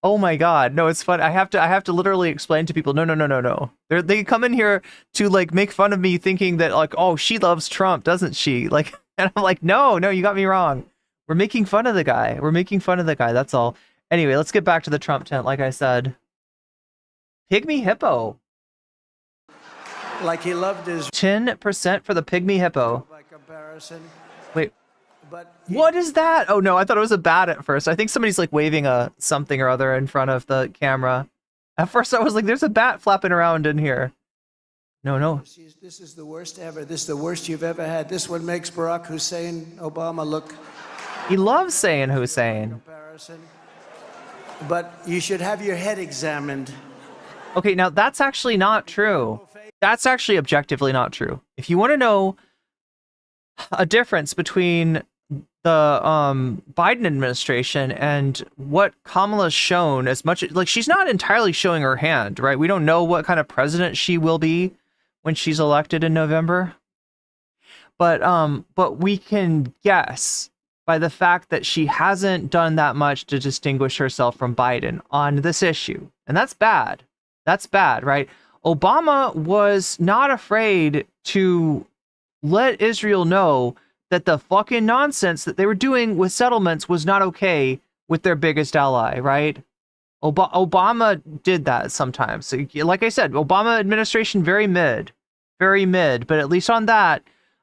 oh my God, no, it's fun. I have to literally explain to people, no. They come in here to like make fun of me thinking that like, oh, she loves Trump, doesn't she? Like, and I'm like, no, you got me wrong. We're making fun of the guy. That's all. Anyway, let's get back to the Trump tent. Like I said, Pygmy Hippo. Like he loved his 10% for the Pygmy Hippo. by comparison. Wait, But what is that? Oh no, I thought it was a bat at first. I think somebody's like waving a something or other in front of the camera. At first I was like, there's a bat flapping around in here. No. This is the worst ever. This is the worst you've ever had. This one makes Barack Hussein Obama look. He loves saying Hussein. Comparison. But you should have your head examined. Okay, now that's actually not true. That's actually objectively not true. If you want to know a difference between the Biden administration and what Kamala's shown, as much like she's not entirely showing her hand, right? We don't know what kind of president she will be when she's elected in November. But we can guess by the fact that she hasn't done that much to distinguish herself from Biden on this issue. And that's bad. That's bad, right? Obama was not afraid to let Israel know that the fucking nonsense that they were doing with settlements was not okay with their biggest ally, right? Obama did that sometimes. So, like I said, Obama administration, very mid, but at least on that,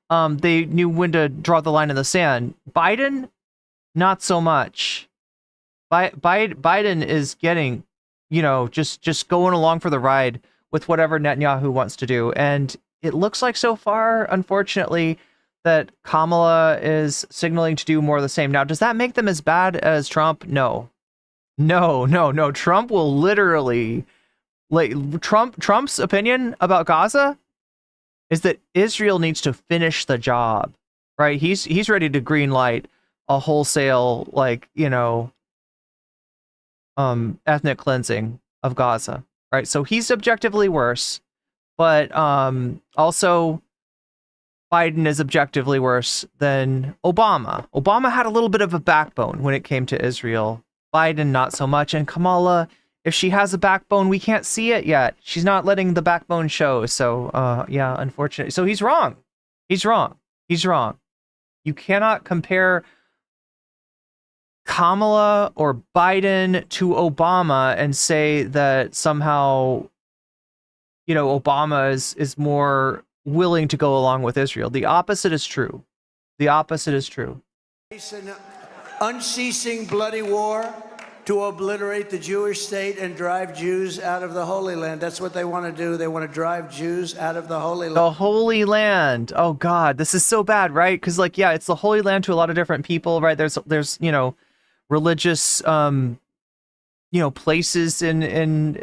they knew when to draw the line in the sand. Biden, not so much. Biden is getting, just going along for the ride with whatever Netanyahu wants to do. And it looks like so far, unfortunately, that Kamala is signaling to do more of the same. Now, does that make them as bad as Trump? No. Trump will literally, Trump's opinion about Gaza is that Israel needs to finish the job, right? He's ready to green light a wholesale, ethnic cleansing of Gaza, right? So he's objectively worse, but also Biden is objectively worse than Obama. Obama had a little bit of a backbone when it came to Israel. Biden, not so much. And Kamala, if she has a backbone, we can't see it yet. She's not letting the backbone show. So, yeah, unfortunately. So he's wrong. He's wrong. You cannot compare Kamala or Biden to Obama and say that somehow, Obama is more willing to go along with Israel. The opposite is true. It's an unceasing bloody war to obliterate the Jewish state and drive Jews out of the Holy Land. That's what they want to do. They want to drive Jews out of the Holy Land. The Holy Land. Oh God, this is so bad, right? Because it's the Holy Land to a lot of different people, right? There's religious places in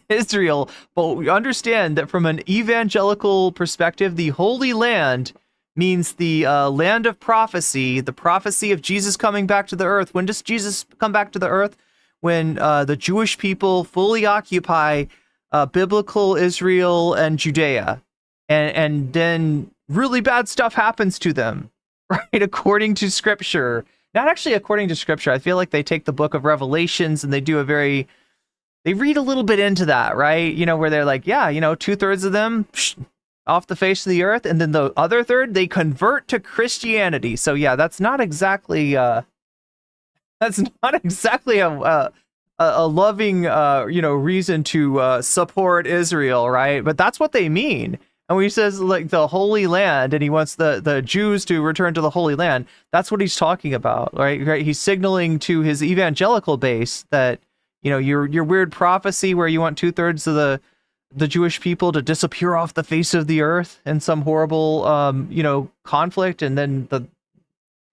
Israel, but we understand that from an evangelical perspective, the Holy Land means the land of prophecy, the prophecy of Jesus coming back to the earth. When does Jesus come back to the earth? When the Jewish people fully occupy biblical Israel and Judea, and then really bad stuff happens to them, right? According to Scripture. Not actually according to Scripture. I feel like they take the book of Revelations and they read a little bit into that, right? You know, where they're like, yeah, you know, 2/3 of them off the face of the earth, and then the other third, they convert to Christianity. So yeah, that's not exactly a loving, reason to support Israel, right? But that's what they mean. And when he says like the Holy Land, and he wants the Jews to return to the Holy Land, that's what he's talking about, right? He's signaling to his evangelical base that, you know, your weird prophecy where you want 2/3 of the Jewish people to disappear off the face of the earth in some horrible, conflict, and then the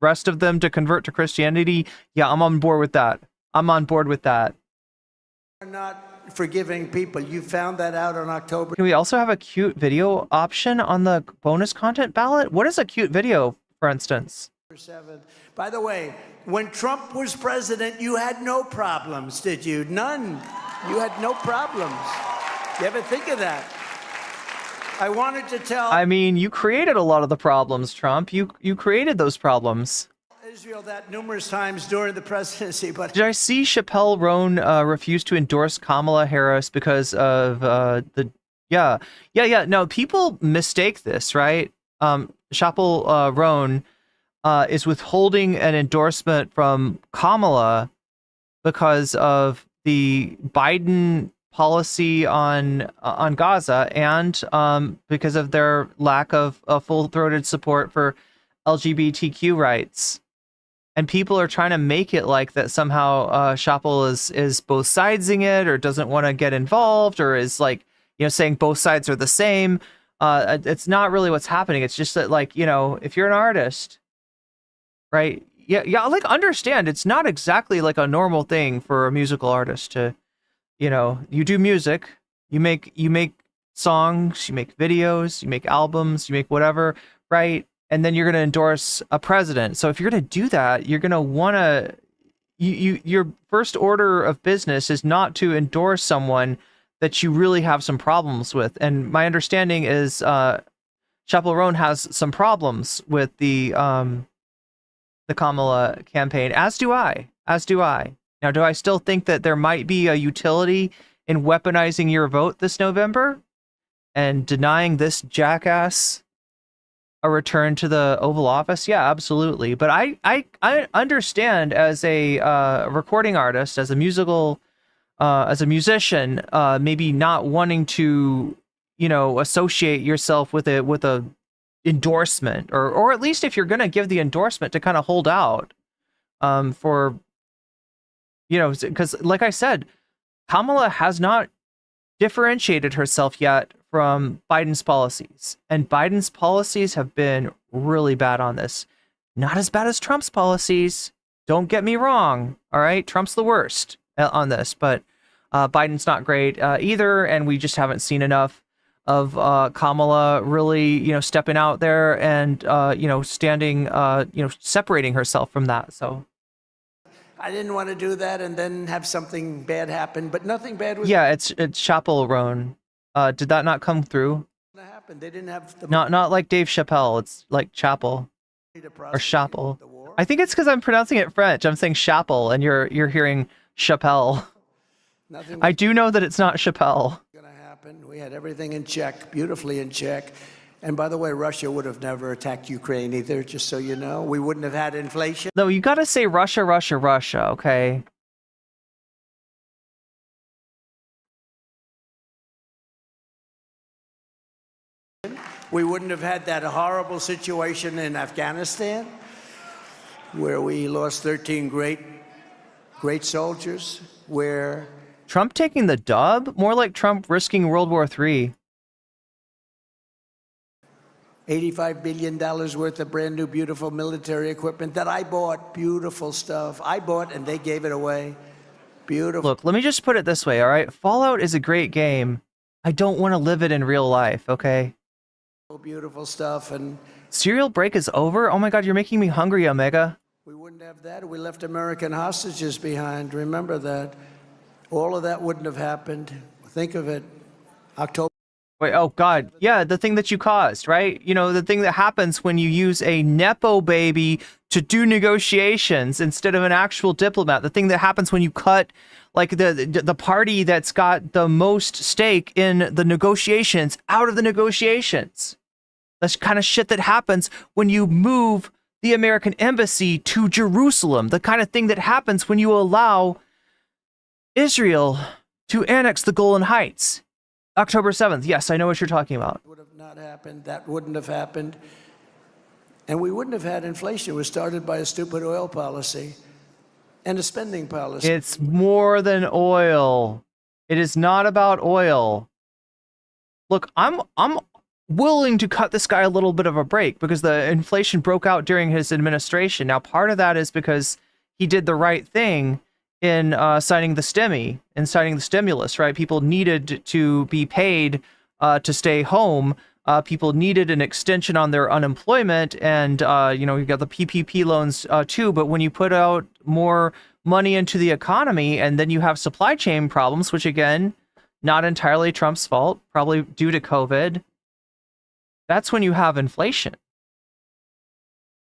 rest of them to convert to Christianity. Yeah, I'm on board with that. Are not forgiving people. You found that out on October. Can we also have a cute video option on the bonus content ballot? What is a cute video, for instance? 7th. By the way, when Trump was president, you had no problems, did you? None. You had no problems. You ever think of that? I wanted to tell... I mean, you created a lot of the problems, Trump. You created those problems. Israel that numerous times during the presidency, but... Did I see Chappelle Roan refuse to endorse Kamala Harris because of Yeah. No, people mistake this, right? Chappelle Roan is withholding an endorsement from Kamala because of the Biden policy on Gaza, and because of their lack of full-throated support for LGBTQ rights. And people are trying to make it like that somehow Chappelle is both sidesing it, or doesn't want to get involved, or is like, saying both sides are the same. It's not really what's happening. It's just that, like, if you're an artist, right? Yeah, like, understand it's not exactly like a normal thing for a musical artist to, you do music, you make songs, you make videos, you make albums, you make whatever, right? And then you're going to endorse a president. So if you're going to do that, you're going to want to, your first order of business is not to endorse someone that you really have some problems with. And my understanding is Chappelle Roan has some problems with the Kamala campaign, as do I. Now, do I still think that there might be a utility in weaponizing your vote this November and denying this jackass a return to the Oval Office? Yeah, absolutely. But I understand, as a recording artist, as a musician, maybe not wanting to, associate yourself with a endorsement, or at least if you're going to give the endorsement, to kind of hold out for, because like I said, Kamala has not differentiated herself yet from Biden's policies, and Biden's policies have been really bad on this. Not as bad as Trump's policies, don't get me wrong, all right? Trump's the worst on this, but Biden's not great either, and we just haven't seen enough of Kamala really, stepping out there and, standing, separating herself from that, so... I didn't want to do that and then have something bad happen, but nothing bad was... Yeah, it's Chappelle Roan. Did that not come through? Happened. They didn't have the... Not like Dave Chappelle. It's like Chapel or Chappelle. I think it's because I'm pronouncing it French. I'm saying Chapel, and you're hearing Chappelle. I do know that it's not Chappelle. Going to happen. We had everything in check, beautifully in check. And by the way, Russia would have never attacked Ukraine either, just so you know. We wouldn't have had inflation. No, you got to say Russia, okay? We wouldn't have had that horrible situation in Afghanistan, where we lost 13 great soldiers, where... Trump taking the dub? More like Trump risking World War III. $85 billion worth of brand new, beautiful military equipment that I bought. Beautiful stuff. I bought, and they gave it away. Beautiful. Look, let me just put it this way, all right? Fallout is a great game. I don't want to live it in real life, okay? Beautiful stuff. And Cereal break is over? Oh my God, you're making me hungry, Omega. We wouldn't have that. We left American hostages behind. Remember that. All of that wouldn't have happened. Think of it. October. Wait, oh God, yeah, the thing that you caused, right? You know, the thing that happens when you use a Nepo baby to do negotiations instead of an actual diplomat. The thing that happens when you cut, like, the party that's got the most stake in the negotiations out of the negotiations. That's kind of shit that happens when you move the American embassy to Jerusalem. The kind of thing that happens when you allow Israel to annex the Golan Heights. October 7th. Yes, I know what you're talking about. Would have not happened. That wouldn't have happened. And we wouldn't have had inflation. It was started by a stupid oil policy and a spending policy. It's more than oil. It is not about oil. Look, I'm willing to cut this guy a little bit of a break because the inflation broke out during his administration. Now, part of that is because he did the right thing in signing the stimulus, right? People needed to be paid to stay home. People needed an extension on their unemployment, and you got the PPP loans too. But when you put out more money into the economy, and then you have supply chain problems, which again, not entirely Trump's fault, probably due to COVID. That's when you have inflation.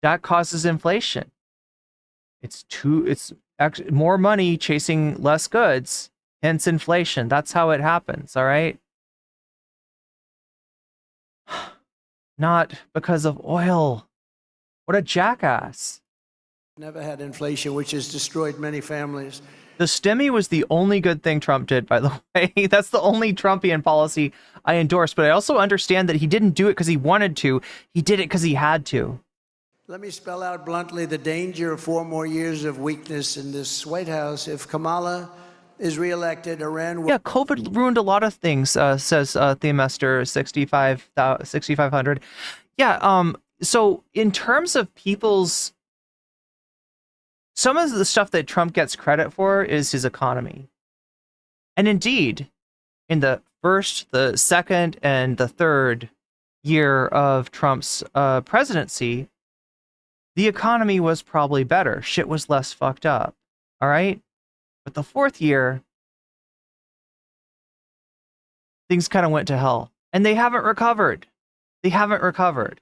That causes inflation. It's more money chasing less goods, hence inflation. That's how it happens, all right? Not because of oil. What a jackass. Never had inflation, which has destroyed many families. The stimmy was the only good thing Trump did, by the way. That's the only Trumpian policy I endorse, but I also understand that he didn't do it because he wanted to. He did it because he had to. Let me spell out bluntly the danger of 4 more years of weakness in this White House. If Kamala is reelected, Iran will... Yeah, COVID ruined a lot of things, says Theomester 6500. Yeah, so in terms of people's... Some of the stuff that Trump gets credit for is his economy. And indeed, in the first, the second, and the third year of Trump's presidency, the economy was probably better. Shit was less fucked up. All right? But the fourth year, things kind of went to hell. And they haven't recovered. They haven't recovered.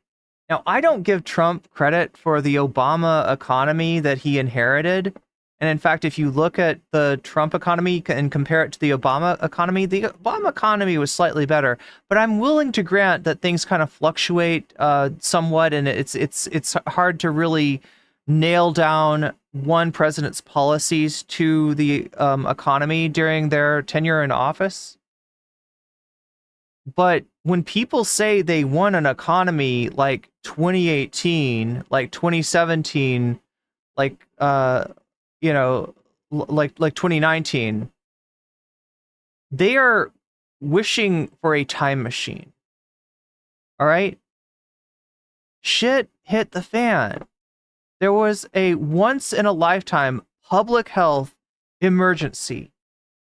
Now, I don't give Trump credit for the Obama economy that he inherited. And in fact, if you look at the Trump economy and compare it to the Obama economy was slightly better. But I'm willing to grant that things kind of fluctuate somewhat, and it's hard to really nail down one president's policies to the economy during their tenure in office. But when people say they want an economy like 2018, like 2017, like like 2019, they are wishing for a time machine. All right? Shit hit the fan. There was a once in a lifetime public health emergency,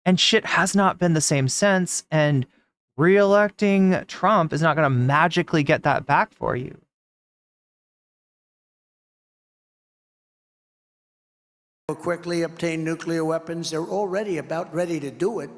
and shit has not been the same since, and re-electing Trump is not going to magically get that back for you. Will quickly obtain nuclear weapons. They're already about ready to do it.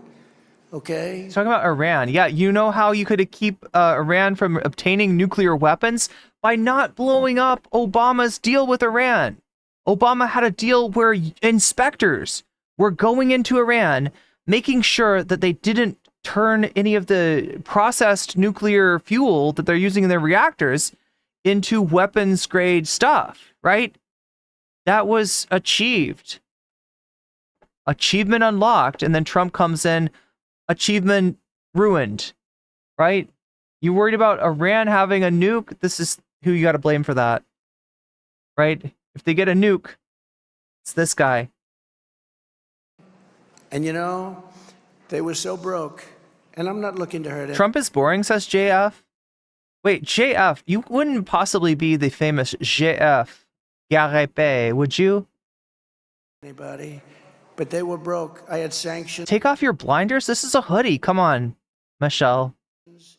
Okay? Talking about Iran. Yeah, you know how you could keep Iran from obtaining nuclear weapons? By not blowing up Obama's deal with Iran. Obama had a deal where inspectors were going into Iran, making sure that they didn't turn any of the processed nuclear fuel that they're using in their reactors into weapons grade stuff, right? That was achieved. Achievement unlocked, and then Trump comes in, achievement ruined, right? You worried about Iran having a nuke? This is who you got to blame for that, right? If they get a nuke, it's this guy. And you know, they were so broke, and I'm not looking to hurt it. Trump is boring, says JF. Wait, JF, you wouldn't possibly be the famous JF Garepe, would you? Anybody, but they were broke. I had sanctions. Take off your blinders. This is a hoodie. Come on, Michelle.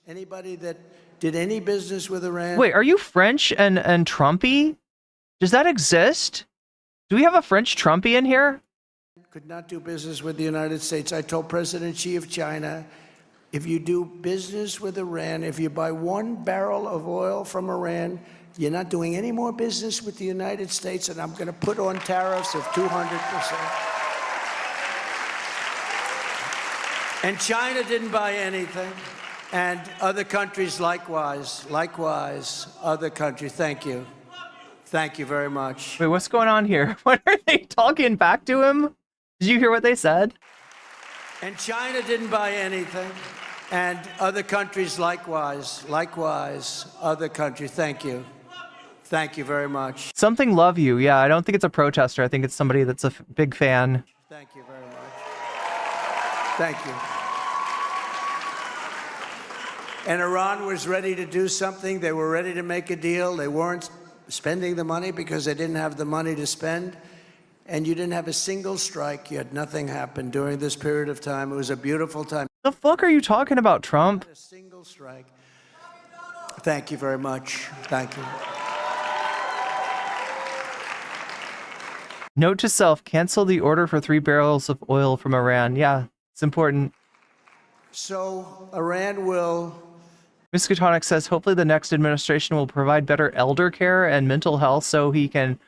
Anybody that did any business with Iran. Wait, are you French and Trumpy? Does that exist? Do we have a French Trumpy in here? Could not do business with the United States. I told President Xi of China, if you do business with Iran, if you buy 1 barrel of oil from Iran, you're not doing any more business with the United States, and I'm going to put on tariffs of 200%. And China didn't buy anything. And other countries likewise. Likewise, other countries. Thank you. Thank you very much. Wait, what's going on here? What are they talking back to him? Did you hear what they said? And China didn't buy anything. And other countries likewise. Likewise, other countries. Thank you. Thank you very much. Something love you. Yeah, I don't think it's a protester. I think it's somebody that's a big fan. Thank you very much. Thank you. And Iran was ready to do something. They were ready to make a deal. They weren't spending the money because they didn't have the money to spend. And you didn't have a single strike. You had nothing happen during this period of time. It was a beautiful time. The fuck are you talking about, Trump? Not a single strike. Thank you very much. Thank you. Note to self, cancel the order for 3 barrels of oil from Iran. Yeah, it's important. So Iran will... Miskatonic says, hopefully the next administration will provide better elder care and mental health so he can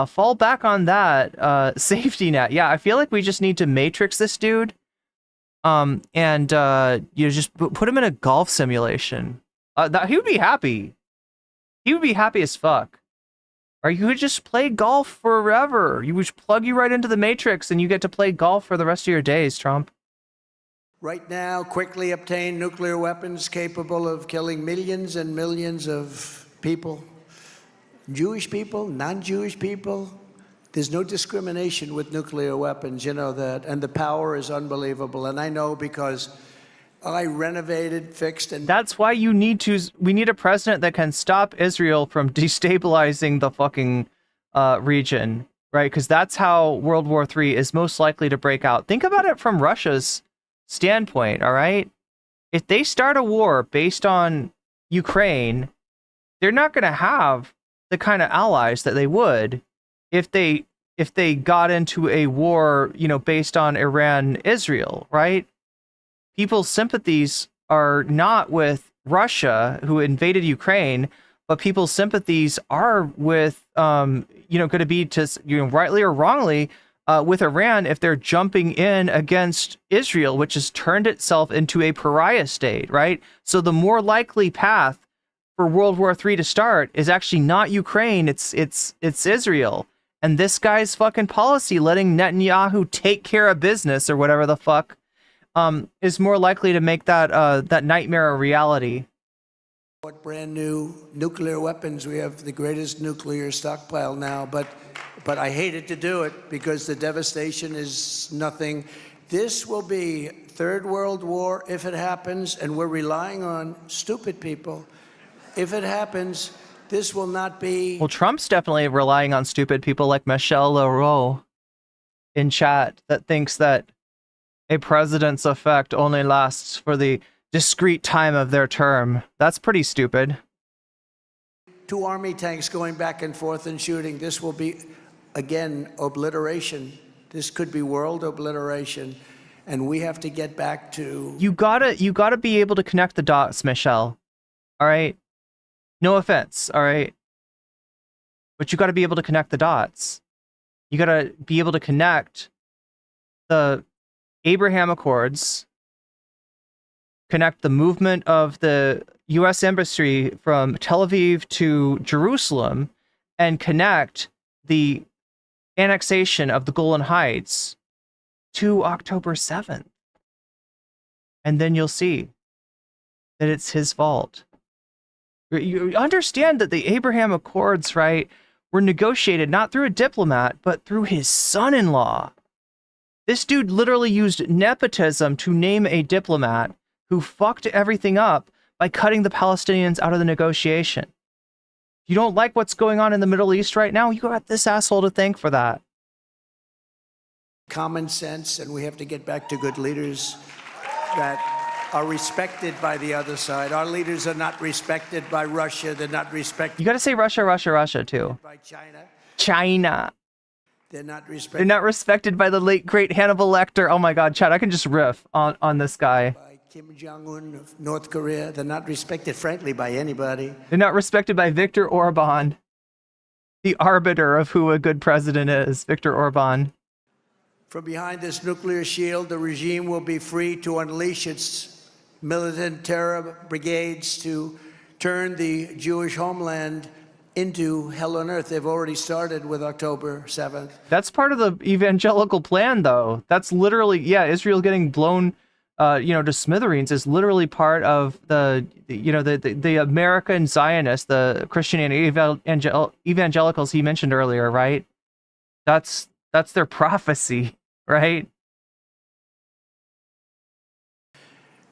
fall back on that safety net. Yeah, I feel like we just need to matrix this dude and you just put him in a golf simulation. He would be happy. He would be happy as fuck. Or you could just play golf forever. You would plug you right into the matrix and you get to play golf for the rest of your days, Trump. Right now, quickly obtain nuclear weapons capable of killing millions and millions of people. Jewish people, non-Jewish people. There's no discrimination with nuclear weapons, you know that. And the power is unbelievable. And I know because I renovated, fixed, and... That's why we need a president that can stop Israel from destabilizing the fucking region, right? Because that's how World War III is most likely to break out. Think about it from Russia's standpoint, all right? If they start a war based on Ukraine, they're not going to have the kind of allies that they would if they got into a war, you know, based on Iran-Israel, right? People's sympathies are not with Russia, who invaded Ukraine, but people's sympathies are with, going to be, rightly or wrongly, with Iran if they're jumping in against Israel, which has turned itself into a pariah state, right? So the more likely path for World War III to start is actually not Ukraine, it's Israel. And this guy's fucking policy, letting Netanyahu take care of business or whatever the fuck, is more likely to make that nightmare a reality. What brand new nuclear weapons? We have the greatest nuclear stockpile now, but I hated to do it because the devastation is nothing. This will be Third World War if it happens, and we're relying on stupid people. If it happens, this will not be... Well, Trump's definitely relying on stupid people like Michelle Leroux in chat that thinks that a president's effect only lasts for the discrete time of their term. That's pretty stupid. 2 army tanks going back and forth and shooting. This will be, again, obliteration. This could be world obliteration. And we have to get back to... You gotta be able to connect the dots, Michelle. All right? No offense, all right? But you gotta be able to connect the dots. You gotta be able to connect the Abraham Accords, connect the movement of the U.S. Embassy from Tel Aviv to Jerusalem, and connect the annexation of the Golan Heights to October 7th. And then you'll see that it's his fault. You understand that the Abraham Accords, right, were negotiated not through a diplomat, but through his son-in-law. This dude literally used nepotism to name a diplomat who fucked everything up by cutting the Palestinians out of the negotiation. If you don't like what's going on in the Middle East right now, you got this asshole to thank for that. Common sense, and we have to get back to good leaders that are respected by the other side. Our leaders are not respected by Russia. They're not respected. You got to say Russia, Russia, Russia too. By China. China. They're not respected. They're not respected by the late great Hannibal Lecter. Oh my God, Chad, I can just riff on this guy. By Kim Jong-un of North Korea. They're not respected, frankly, by anybody. They're not respected by Viktor Orban, the arbiter of who a good president is. Viktor Orban. From behind this nuclear shield, the regime will be free to unleash its militant terror brigades to turn the Jewish homeland into hell on earth. They've already started with October 7th. That's part of the evangelical plan, though. That's literally, yeah, Israel getting blown, to smithereens is literally part of the American Zionists, the Christian and evangelicals he mentioned earlier, right? That's their prophecy, right?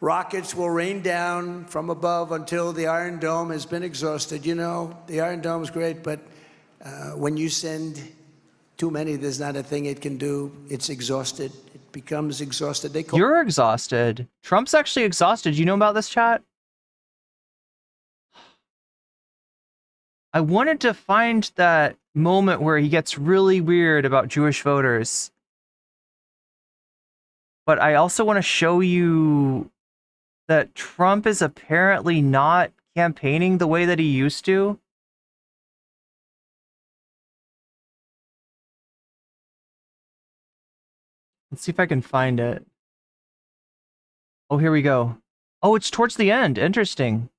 Rockets will rain down from above until the Iron Dome has been exhausted. You know, the Iron Dome is great, but when you send too many, there's not a thing it can do. It's exhausted. It becomes exhausted. You're exhausted. Trump's actually exhausted. You know about this, chat? I wanted to find that moment where he gets really weird about Jewish voters. But I also want to show you that Trump is apparently not campaigning the way that he used to. Let's see if I can find it. Oh, here we go. Oh, it's towards the end. Interesting.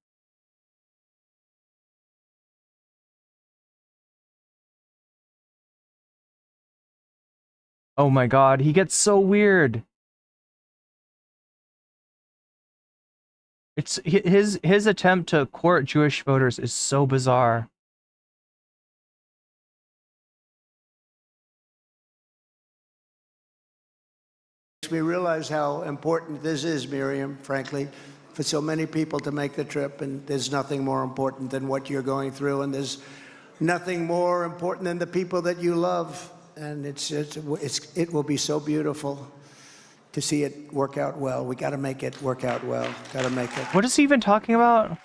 Oh my God, he gets so weird. It's his attempt to court Jewish voters is so bizarre. Makes me realize how important this is, Miriam, frankly, for so many people to make the trip, and there's nothing more important than what you're going through, and there's nothing more important than the people that you love, and it will be so beautiful to see it work out well. We got to make it work out well. Got to make it. What is he even talking about?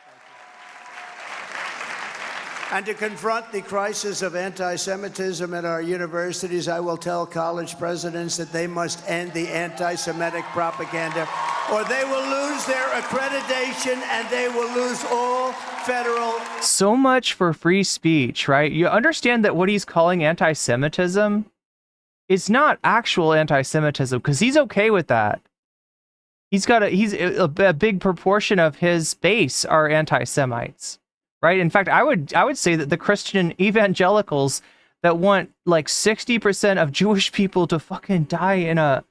And to confront the crisis of anti-Semitism at our universities, I will tell college presidents that they must end the anti-Semitic propaganda, or they will lose their accreditation and they will lose all federal. So much for free speech, right? You understand that what he's calling anti-Semitism is not actual anti-Semitism, because he's okay with that. He's a big proportion of his base are anti-Semites, right? In fact, I would say that the Christian evangelicals that want like 60% of Jewish people to fucking die in a,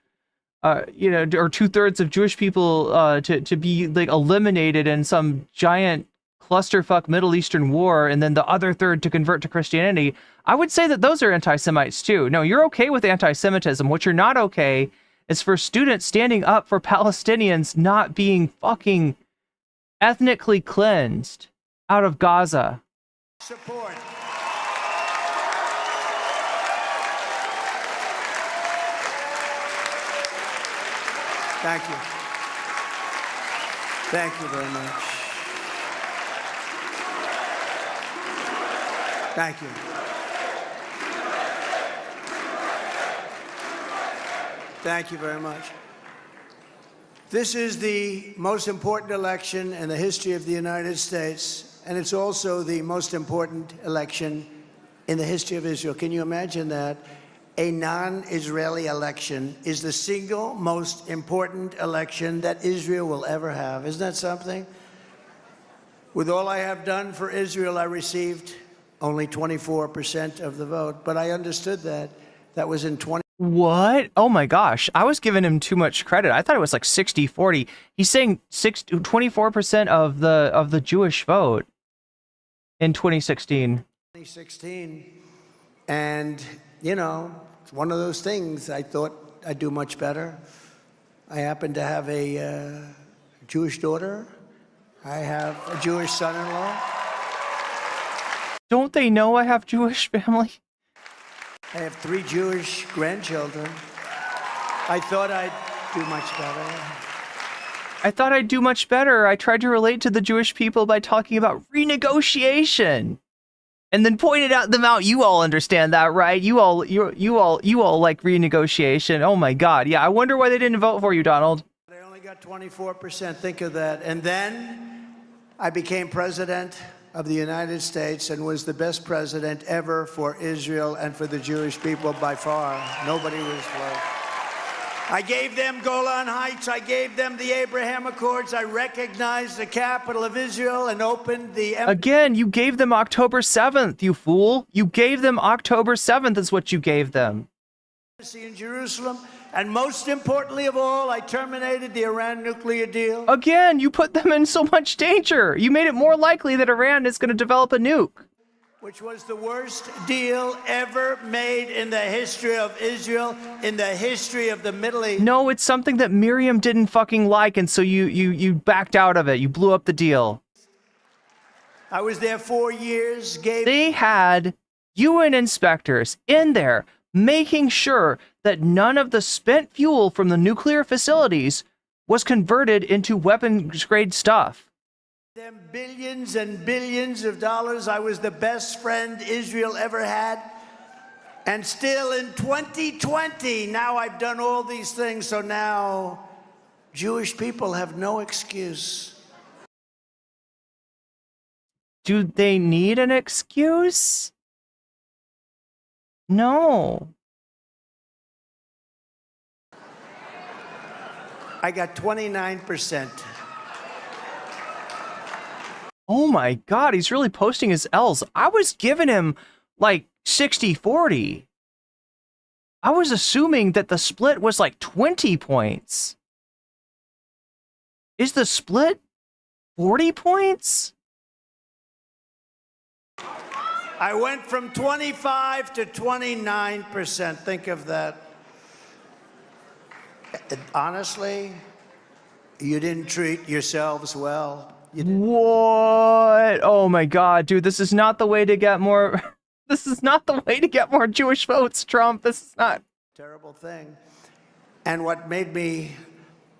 or 2/3 of Jewish people to be like eliminated in some giant clusterfuck Middle Eastern war, and then the other third to convert to Christianity, I would say that those are anti-Semites too. No, you're okay with anti-Semitism. What you're not okay is for students standing up for Palestinians not being fucking ethnically cleansed out of Gaza. Support. Thank you. Thank you very much. Thank you. Thank you very much. This is the most important election in the history of the United States, and it's also the most important election in the history of Israel. Can you imagine that? A non-Israeli election is the single most important election that Israel will ever have. Isn't that something? With all I have done for Israel, I received only 24% of the vote, but I understood that. That was in 20. What? Oh my gosh. I was giving him too much credit. I thought it was like 60-40. He's saying 24% of the Jewish vote in 2016. 2016. And, it's one of those things. I thought I'd do much better. I happen to have a Jewish daughter. I have a Jewish son-in-law. Don't they know I have Jewish family? I have 3 Jewish grandchildren. I thought I'd do much better. I thought I'd do much better. I tried to relate to the Jewish people by talking about renegotiation. And then pointed them out. You all understand that, right? You all like renegotiation. Oh my God. Yeah, I wonder why they didn't vote for you, Donald. They only got 24%. Think of that. And then I became president of the United States and was the best president ever for Israel and for the Jewish people by far. Nobody was close. I gave them Golan Heights. I gave them the Abraham Accords. I recognized the capital of Israel and opened the... Again, you gave them October 7th, you fool. You gave them October 7th is what you gave them. ...in Jerusalem. And most importantly of all, I terminated the Iran nuclear deal. Again, you put them in so much danger. You made it more likely that Iran is going to develop a nuke. Which was the worst deal ever made in the history of Israel, in the history of the Middle East. No, it's something that Miriam didn't fucking like, and so you backed out of it. You blew up the deal. I was there 4 years. They had UN inspectors in there making sure that none of the spent fuel from the nuclear facilities was converted into weapons-grade stuff. Them billions and billions of dollars. I was the best friend Israel ever had. And still in 2020, now I've done all these things, so now Jewish people have no excuse. Do they need an excuse? No. I got 29%. Oh my God, he's really posting his L's. I was giving him like 60-40. I was assuming that the split was like 20 points. Is the split 40 points? I went from 25 to 29%. Think of that. Honestly, you didn't treat yourselves well. What? Oh my God, dude, this is not the way to get more. This is not the way to get more Jewish votes, Trump. This is not. Terrible thing. And what made me.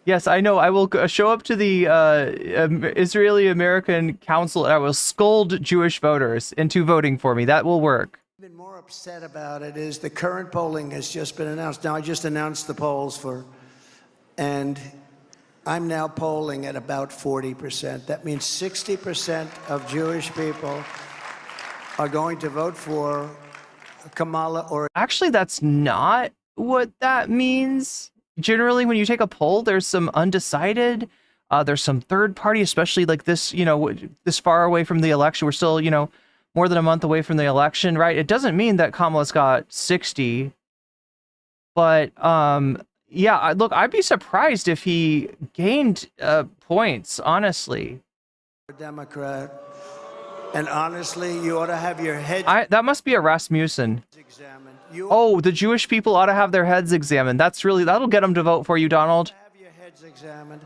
Yes, I know. I will show up to the Israeli-American Council and I will scold Jewish voters into voting for me. That will work. Been more upset about it is the current polling has just been announced. Now, I just announced the polls and I'm now polling at about 40%. That means 60% of Jewish people are going to vote for Kamala or... Actually, that's not what that means. Generally, when you take a poll, there's some undecided, there's some third party, especially like this, this far away from the election. We're still, more than a month away from the election, right? It doesn't mean that Kamala's got 60, but, yeah, look, I'd be surprised if he gained points, honestly. Democrat. And honestly, you ought to have your head... That must be a Rasmussen. Oh, the Jewish people ought to have their heads examined. That'll get them to vote for you, Donald. Have your heads examined.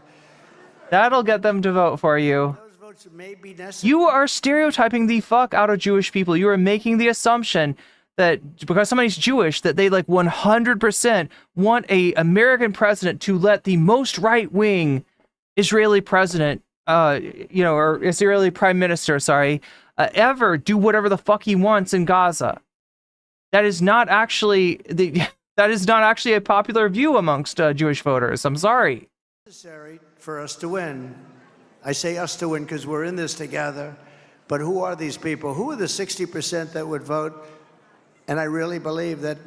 That'll get them to vote for you. Those votes may be necessary. You are stereotyping the fuck out of Jewish people. You are making the assumption that because somebody's Jewish, that they like 100% want a American president to let the most right-wing Israeli president, or Israeli prime minister, ever do whatever the fuck he wants in Gaza. That is not actually a popular view amongst Jewish voters. I'm sorry. Necessary for us to win. I say us to win because we're in this together. But who are these people? Who are the 60% that would vote? And I really believe that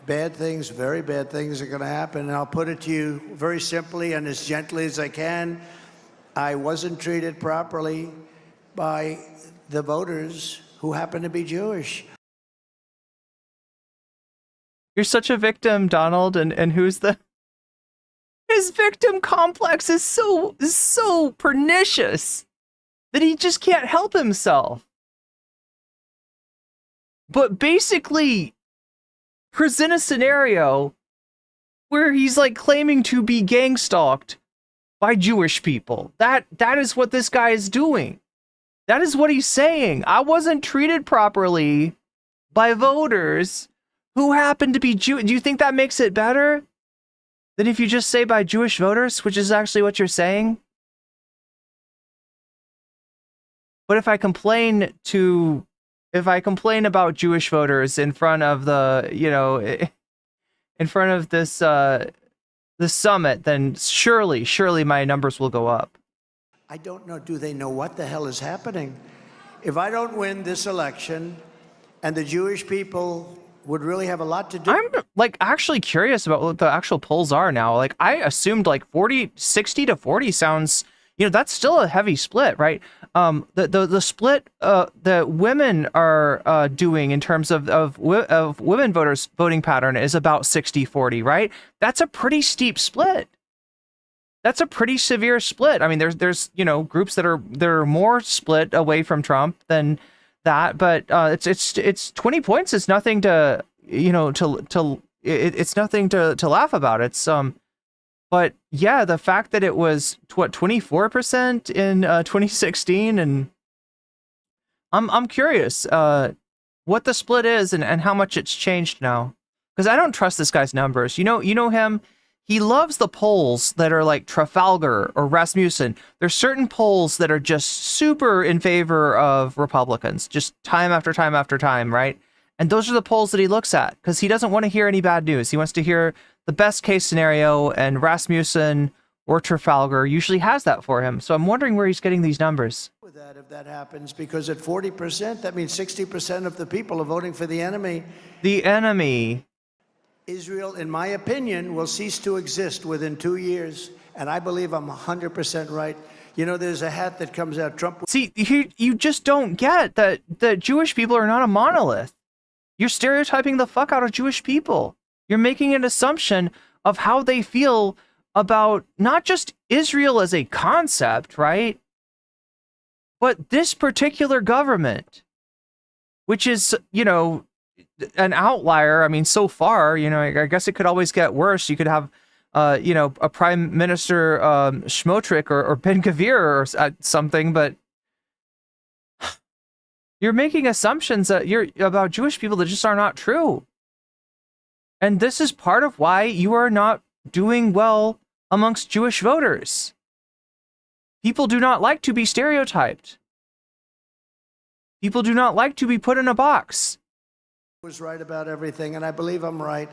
bad things, very bad things are going to happen. And I'll put it to you very simply and as gently as I can. I wasn't treated properly by the voters who happen to be Jewish. You're such a victim, Donald, and his victim complex is so pernicious that he just can't help himself. But basically present a scenario where he's like claiming to be gang stalked by Jewish people. That is what this guy is doing. That is what he's saying. I wasn't treated properly by voters who happen to be Jewish. Do you think that makes it better than if you just say by Jewish voters, which is actually what you're saying? But if I complain about Jewish voters in front of the, in front of this the summit, then surely my numbers will go up. I don't know. Do they know what the hell is happening? If I don't win this election, and the Jewish people would really have a lot to do. I'm like actually curious about what the actual polls are now. Like I assumed like 60 to 40 sounds, that's still a heavy split, right? The split that women are doing in terms of women voters voting pattern is about 60-40, right? That's a pretty steep split. That's a pretty severe split. I mean, there's groups that are more split away from Trump than that, but it's 20 points is nothing to it's nothing to laugh about. It's but yeah, the fact that it was 24% in 2016, and I'm curious what the split is and how much it's changed now, because I don't trust this guy's numbers. You know him. He loves the polls that are like Trafalgar or Rasmussen. There's certain polls that are just super in favor of Republicans, just time after time after time, right? And those are the polls that he looks at because he doesn't want to hear any bad news. He wants to hear the best case scenario, and Rasmussen or Trafalgar usually has that for him. So I'm wondering where he's getting these numbers. With that, if that happens, because at 40%, that means 60% of the people are voting for the enemy. The enemy. Israel, in my opinion, will cease to exist within 2 years, and I believe I'm 100% right. There's a hat that comes out, Trump. See, you just don't get that Jewish people are not a monolith. You're stereotyping the fuck out of Jewish people. You're making an assumption of how they feel about not just Israel as a concept, right? But this particular government, which is, an outlier. I mean, so far, I guess it could always get worse. You could have, a Prime Minister Schmotrick or Ben-Gvir or something, but you're making assumptions that about Jewish people that just are not true. And this is part of why you are not doing well amongst Jewish voters. People do not like to be stereotyped. People do not like to be put in a box. Was right about everything, and I believe I'm right.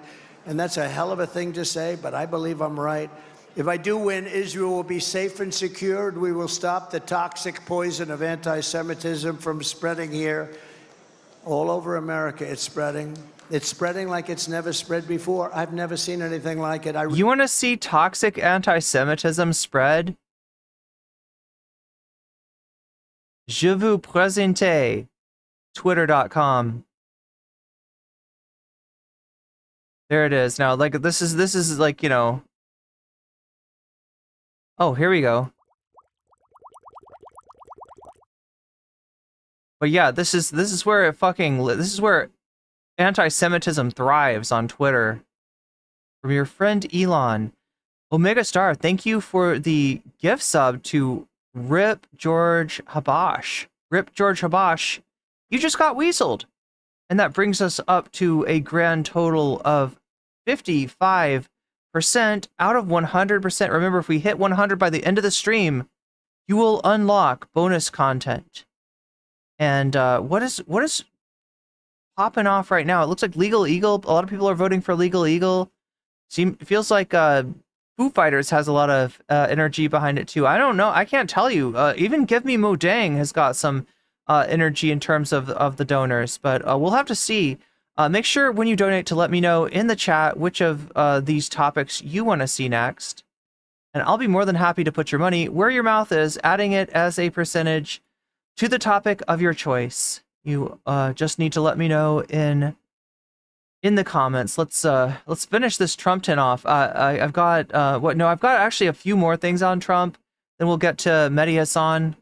And that's a hell of a thing to say, but I believe I'm right. If I do win, Israel will be safe and secure, and we will stop the toxic poison of anti-Semitism from spreading here. All over America, it's spreading. It's spreading like it's never spread before. I've never seen anything like it. You want to see toxic anti-Semitism spread? Je vous présente Twitter.com. There it is. Now, like this is like, oh, here we go. But yeah, this is where anti-Semitism thrives on Twitter. From your friend Elon. Omega Star, thank you for the gift sub to Rip George Habash. Rip George Habash, you just got weaseled. And that brings us up to a grand total of 55% out of 100%. Remember, if we hit 100 by the end of the stream, you will unlock bonus content. And what is popping off right now? It looks like Legal Eagle. A lot of people are voting for Legal Eagle. It feels like Foo Fighters has a lot of energy behind it too. I don't know. I can't tell you. Even Give Me Modang has got some energy in terms of the donors, but we'll have to see. Make sure when you donate to let me know in the chat which of these topics you want to see next. And I'll be more than happy to put your money where your mouth is, adding it as a percentage to the topic of your choice. You just need to let me know in the comments. Let's finish this Trump tin off. I've got I've got actually a few more things on Trump. Then we'll get to Mehdi Hassan.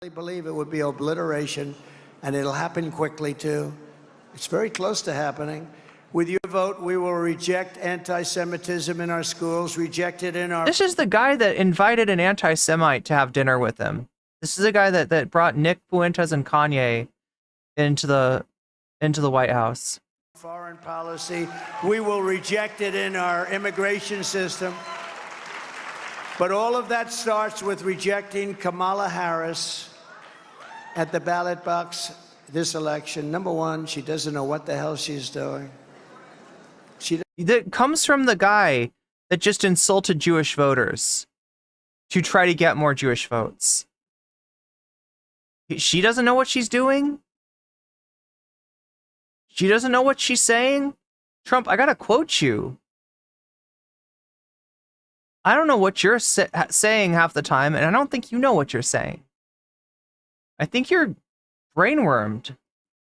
I believe it would be obliteration, and it'll happen quickly too. It's very close to happening. With your vote, we will reject anti-Semitism in our schools, reject it in our... This is the guy that invited an anti-Semite to have dinner with him. This is the guy that brought Nick Fuentes and Kanye into the White House. Foreign policy, we will reject it in our immigration system. But all of that starts with rejecting Kamala Harris at the ballot box this election. Number one, she doesn't know what the hell she's doing. That comes from the guy that just insulted Jewish voters to try to get more Jewish votes. She doesn't know what she's doing. She doesn't know what she's saying. Trump, I gotta quote you. I don't know what you're saying half the time, and I don't think you know what you're saying. I think you're brainwormed. She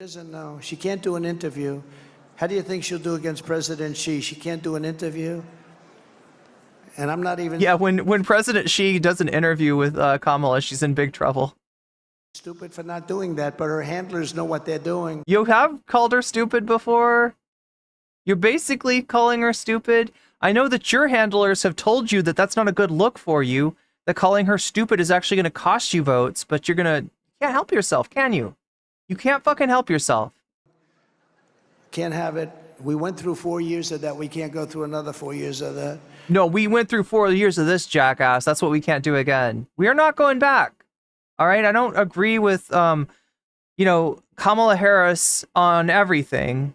doesn't know. She can't do an interview. How do you think she'll do against President Xi? She can't do an interview. And I'm not even... Yeah, when President Xi does an interview with Kamala, she's in big trouble. Stupid for not doing that, but her handlers know what they're doing. You have called her stupid before. You're basically calling her stupid. I know that your handlers have told you that that's not a good look for you, that calling her stupid is actually going to cost you votes, but you can't help yourself, can you? You can't fucking help yourself. Can't have it. We went through 4 years of that. We can't go through another 4 years of that. No, we went through 4 years of this, jackass. That's what we can't do again. We are not going back. All right? I don't agree with, Kamala Harris on everything,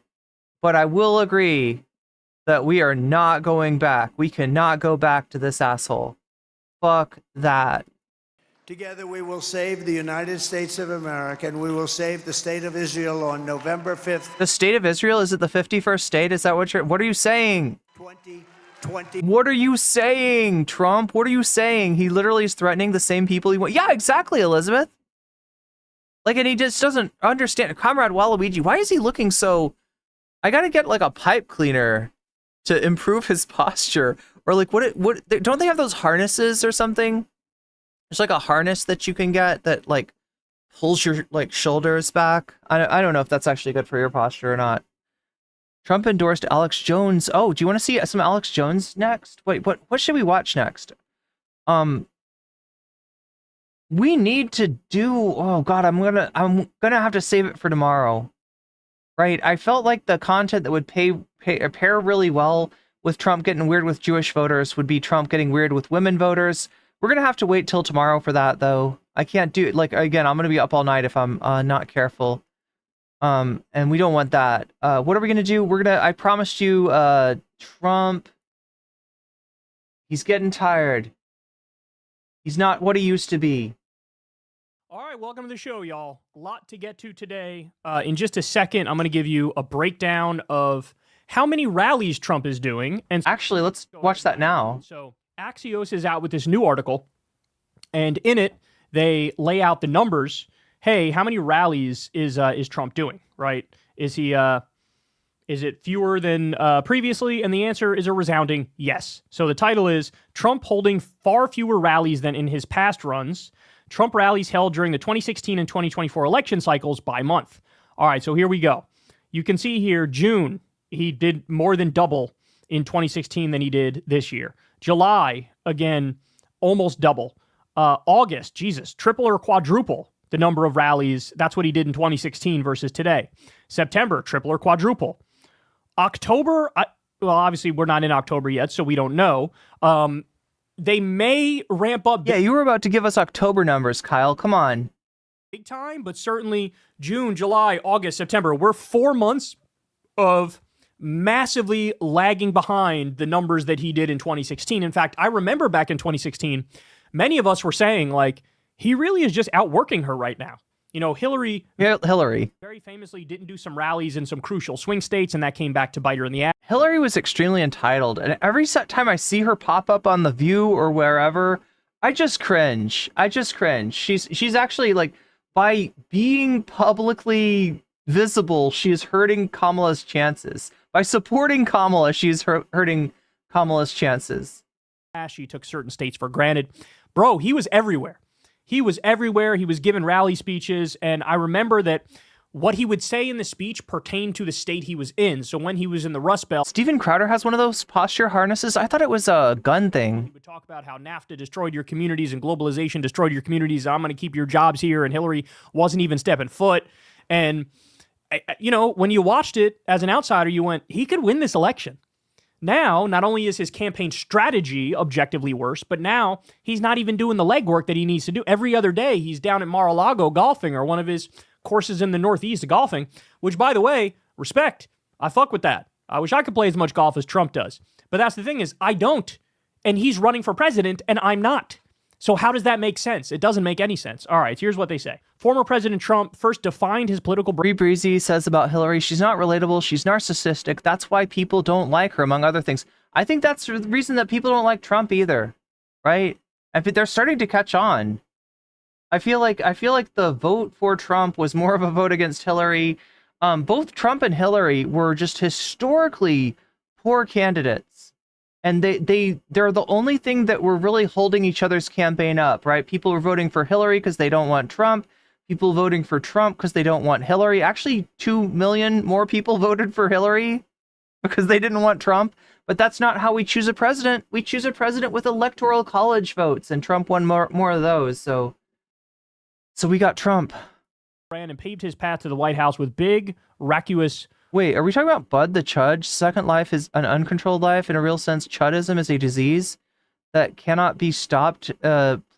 but I will agree that we are not going back. We cannot go back to this asshole. Fuck that. Together we will save the United States of America, and we will save the state of Israel on November 5th. The state of Israel? Is it the 51st state? Is that what are you saying? 2020. What are you saying, Trump? What are you saying? He literally is threatening the same people he wants. Yeah, exactly, Elizabeth. Like, and he just doesn't understand. Comrade Waluigi, why is he looking so... I gotta get, like, a pipe cleaner to improve his posture. Or, like, what don't they have those harnesses or something? There's like a harness that you can get that like pulls your like shoulders back. I don't know if that's actually good for your posture or not. Trump endorsed Alex Jones. Oh, do you want to see some Alex Jones next? Wait, what should we watch next? We need to do. Oh God, I'm gonna have to save it for tomorrow. Right? I felt like the content that would pair really well with Trump getting weird with Jewish voters would be Trump getting weird with women voters. We're going to have to wait till tomorrow for that, though. I can't do it. Like, again, I'm going to be up all night if I'm not careful. And we don't want that. What are we going to do? I promised you, Trump. He's getting tired. He's not what he used to be. All right, welcome to the show, y'all. A lot to get to today. In just a second, I'm going to give you a breakdown of how many rallies Trump is doing. And actually, let's watch that now. So Axios is out with this new article, and in it, they lay out the numbers. Hey, how many rallies is Trump doing, right? Is it fewer than previously? And the answer is a resounding yes. So the title is, Trump holding far fewer rallies than in his past runs. Trump rallies held during the 2016 and 2024 election cycles by month. All right, so here we go. You can see here, June, he did more than double in 2016 than he did this year. July, again, almost double. August, Jesus, triple or quadruple the number of rallies. That's what he did in 2016 versus today. September, triple or quadruple. October, well, obviously we're not in October yet, so we don't know. They may ramp up. Yeah, you were about to give us October numbers, Kyle. Come on. Big time, but certainly June, July, August, September. We're 4 months of massively lagging behind the numbers that he did in 2016. In fact, I remember back in 2016, many of us were saying, like, he really is just outworking her right now. You know, Hillary very famously didn't do some rallies in some crucial swing states, and that came back to bite her in the ass. Hillary was extremely entitled, and every time I see her pop up on The View or wherever, I just cringe. She's actually, like, by being publicly visible, she is hurting Kamala's chances. By supporting Kamala, she's hurting Kamala's chances. She took certain states for granted. Bro, he was everywhere. He was everywhere. He was giving rally speeches. And I remember that what he would say in the speech pertained to the state he was in. So when he was in the Rust Belt... Steven Crowder has one of those posture harnesses. I thought it was a gun thing. He would talk about how NAFTA destroyed your communities and globalization destroyed your communities. I'm going to keep your jobs here. And Hillary wasn't even stepping foot. And, you know, when you watched it as an outsider, you went, he could win this election. Now, not only is his campaign strategy objectively worse, but now he's not even doing the legwork that he needs to do. Every other day, he's down at Mar-a-Lago golfing, or one of his courses in the Northeast golfing, which, by the way, respect. I fuck with that. I wish I could play as much golf as Trump does. But that's the thing is, I don't. And he's running for president, and I'm not. So how does that make sense? It doesn't make any sense. All right, here's what they say. Former President Trump first defined his political... Bree Breezy says about Hillary, she's not relatable, she's narcissistic, that's why people don't like her, among other things. I think that's the reason that people don't like Trump either, right? They're starting to catch on. I feel like the vote for Trump was more of a vote against Hillary. Both Trump and Hillary were just historically poor candidates. And they're the only thing that were really holding each other's campaign up, right? People were voting for Hillary because they don't want Trump. People voting for Trump because they don't want Hillary. Actually, 2 million more people voted for Hillary because they didn't want Trump. But that's not how we choose a president. We choose a president with electoral college votes, and Trump won more of those. So we got Trump. Ran and paved his path to the White House with big, vacuous... Wait, are we talking about Bud the Chudge? Second Life is an uncontrolled life. In a real sense, Chuddism is a disease that cannot be stopped.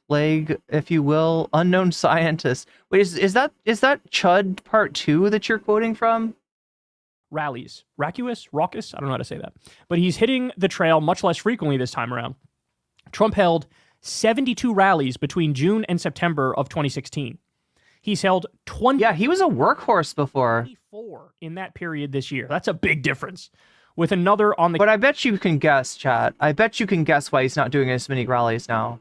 Plague, if you will. Unknown scientist. Wait, is that Chud Part 2 that you're quoting from? Rallies. Raucous? I don't know how to say that. But he's hitting the trail much less frequently this time around. Trump held 72 rallies between June and September of 2016. He's held 20... Yeah, he was a workhorse before. 24 in that period this year. That's a big difference. With another on the... But I bet you can guess, chat. I bet you can guess why he's not doing as many rallies now.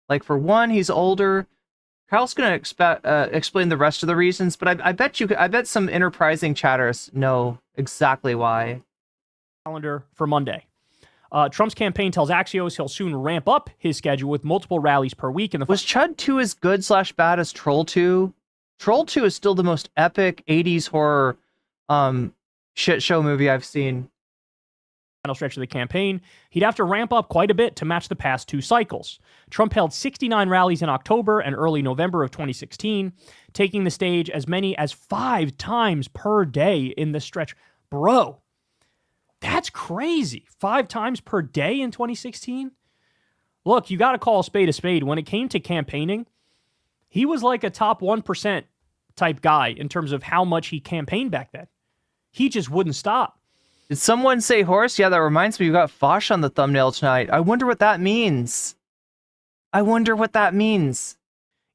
Like, for one, he's older. Kyle's going to explain the rest of the reasons, but I bet some enterprising chatters know exactly why. Calendar for Monday. Trump's campaign tells Axios he'll soon ramp up his schedule with multiple rallies per week. Was Chud 2 as good/bad as Troll 2? Troll 2 is still the most epic 80s horror shit show movie I've seen. Final stretch of the campaign, he'd have to ramp up quite a bit to match the past two cycles. Trump held 69 rallies in October and early November of 2016, taking the stage as many as 5 times per day in the stretch. Bro, that's crazy. 5 times per day in 2016? Look, you got to call a spade a spade. When it came to campaigning, he was like a top 1% type guy in terms of how much he campaigned back then. He just wouldn't stop. Did someone say horse? Yeah, that reminds me, we got Fosh on the thumbnail tonight. I wonder what that means.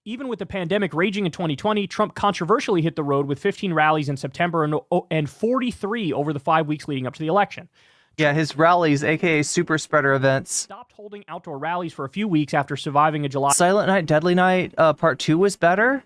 Even with the pandemic raging in 2020, Trump controversially hit the road with 15 rallies in September and 43 over the 5 weeks leading up to the election. Yeah, his rallies, aka super spreader events. Stopped holding outdoor rallies for a few weeks after surviving a July... Silent Night, Deadly Night, part 2 was better?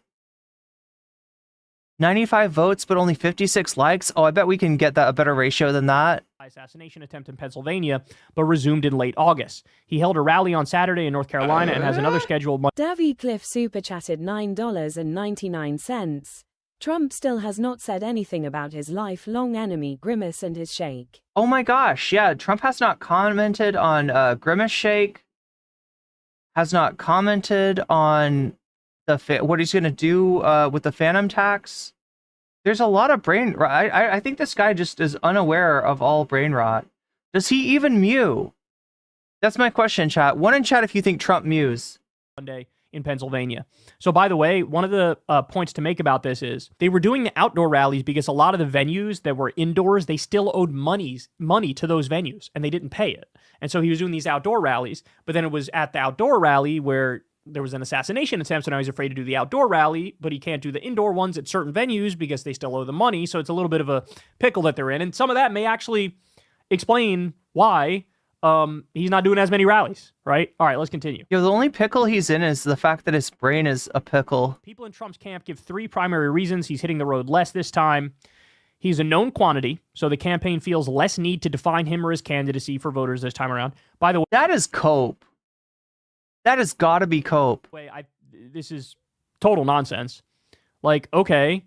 95 votes, but only 56 likes? Oh, I bet we can get a better ratio than that. Assassination attempt in Pennsylvania, but resumed in late August. He held a rally on Saturday in North Carolina and has another scheduled... Davy Cliff super chatted $9.99. Trump still has not said anything about his lifelong enemy Grimace and his shake. Oh my gosh, yeah, Trump has not commented on Grimace Shake, has not commented on what he's going to do with the Phantom tax. There's a lot of brain rot. I think this guy just is unaware of all brain rot. Does he even mew? That's my question, chat. One in chat if you think Trump mews. Monday in Pennsylvania. So, by the way, one of the points to make about this is they were doing the outdoor rallies because a lot of the venues that were indoors, they still owed money to those venues, and they didn't pay it. And so he was doing these outdoor rallies, but then it was at the outdoor rally where there was an assassination attempt, so now he's afraid to do the outdoor rally, but he can't do the indoor ones at certain venues because they still owe the money, so it's a little bit of a pickle that they're in, and some of that may actually explain why he's not doing as many rallies, right? All right, let's continue. Yo, the only pickle he's in is the fact that his brain is a pickle. People in Trump's camp give 3 primary reasons he's hitting the road less this time. He's a known quantity, so the campaign feels less need to define him or his candidacy for voters this time around. By the way... That is cope. That has got to be cope. This is total nonsense. Like, okay,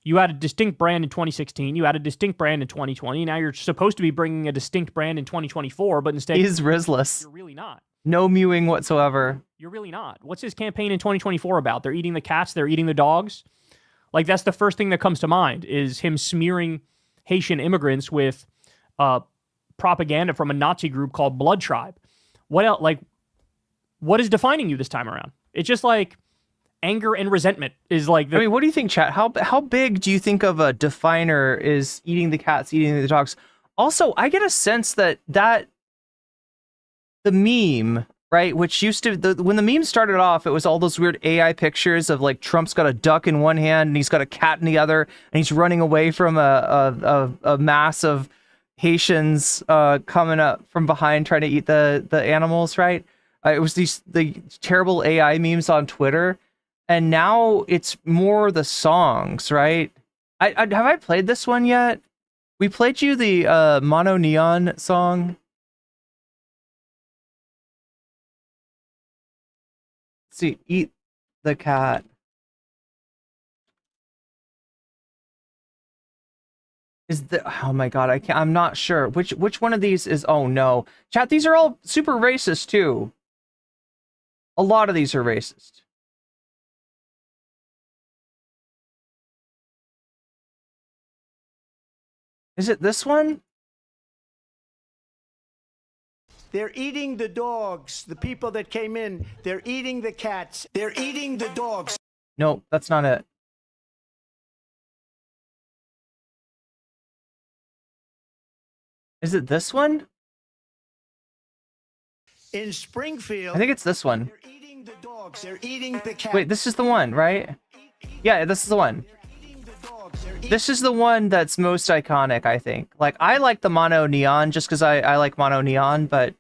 you had a distinct brand in 2016. You had a distinct brand in 2020. Now you're supposed to be bringing a distinct brand in 2024, but instead... He's Rizless. You're really not. No mewing whatsoever. You're really not. What's his campaign in 2024 about? They're eating the cats. They're eating the dogs. Like, that's the first thing that comes to mind is him smearing Haitian immigrants with propaganda from a Nazi group called Blood Tribe. What else? Like, what is defining you this time around? It's just like anger and resentment is like. I mean, what do you think, chat? How big do you think of a definer is eating the cats, eating the dogs? Also, I get a sense that the meme, right, which used to when the meme started off, it was all those weird AI pictures of like Trump's got a duck in one hand and he's got a cat in the other, and he's running away from a mass of Haitians coming up from behind trying to eat the animals, right? It was the terrible AI memes on Twitter, and now it's more the songs, right? Have I played this one yet? We played you the Mono Neon song. Let's see, eat the cat. Oh my god, I'm not sure which one of these is. Oh no, chat, these are all super racist too. A lot of these are racist. Is it this one? They're eating the dogs. The people that came in, they're eating the cats. They're eating the dogs. No, that's not it. Is it this one? In Springfield, I think it's this one. they're eating the dogs. They're eating the cats. Wait, this is the one, right? Yeah, this is the one. This is the one that's most iconic, I think. Like, I like the Mono Neon just because I like Mono Neon, but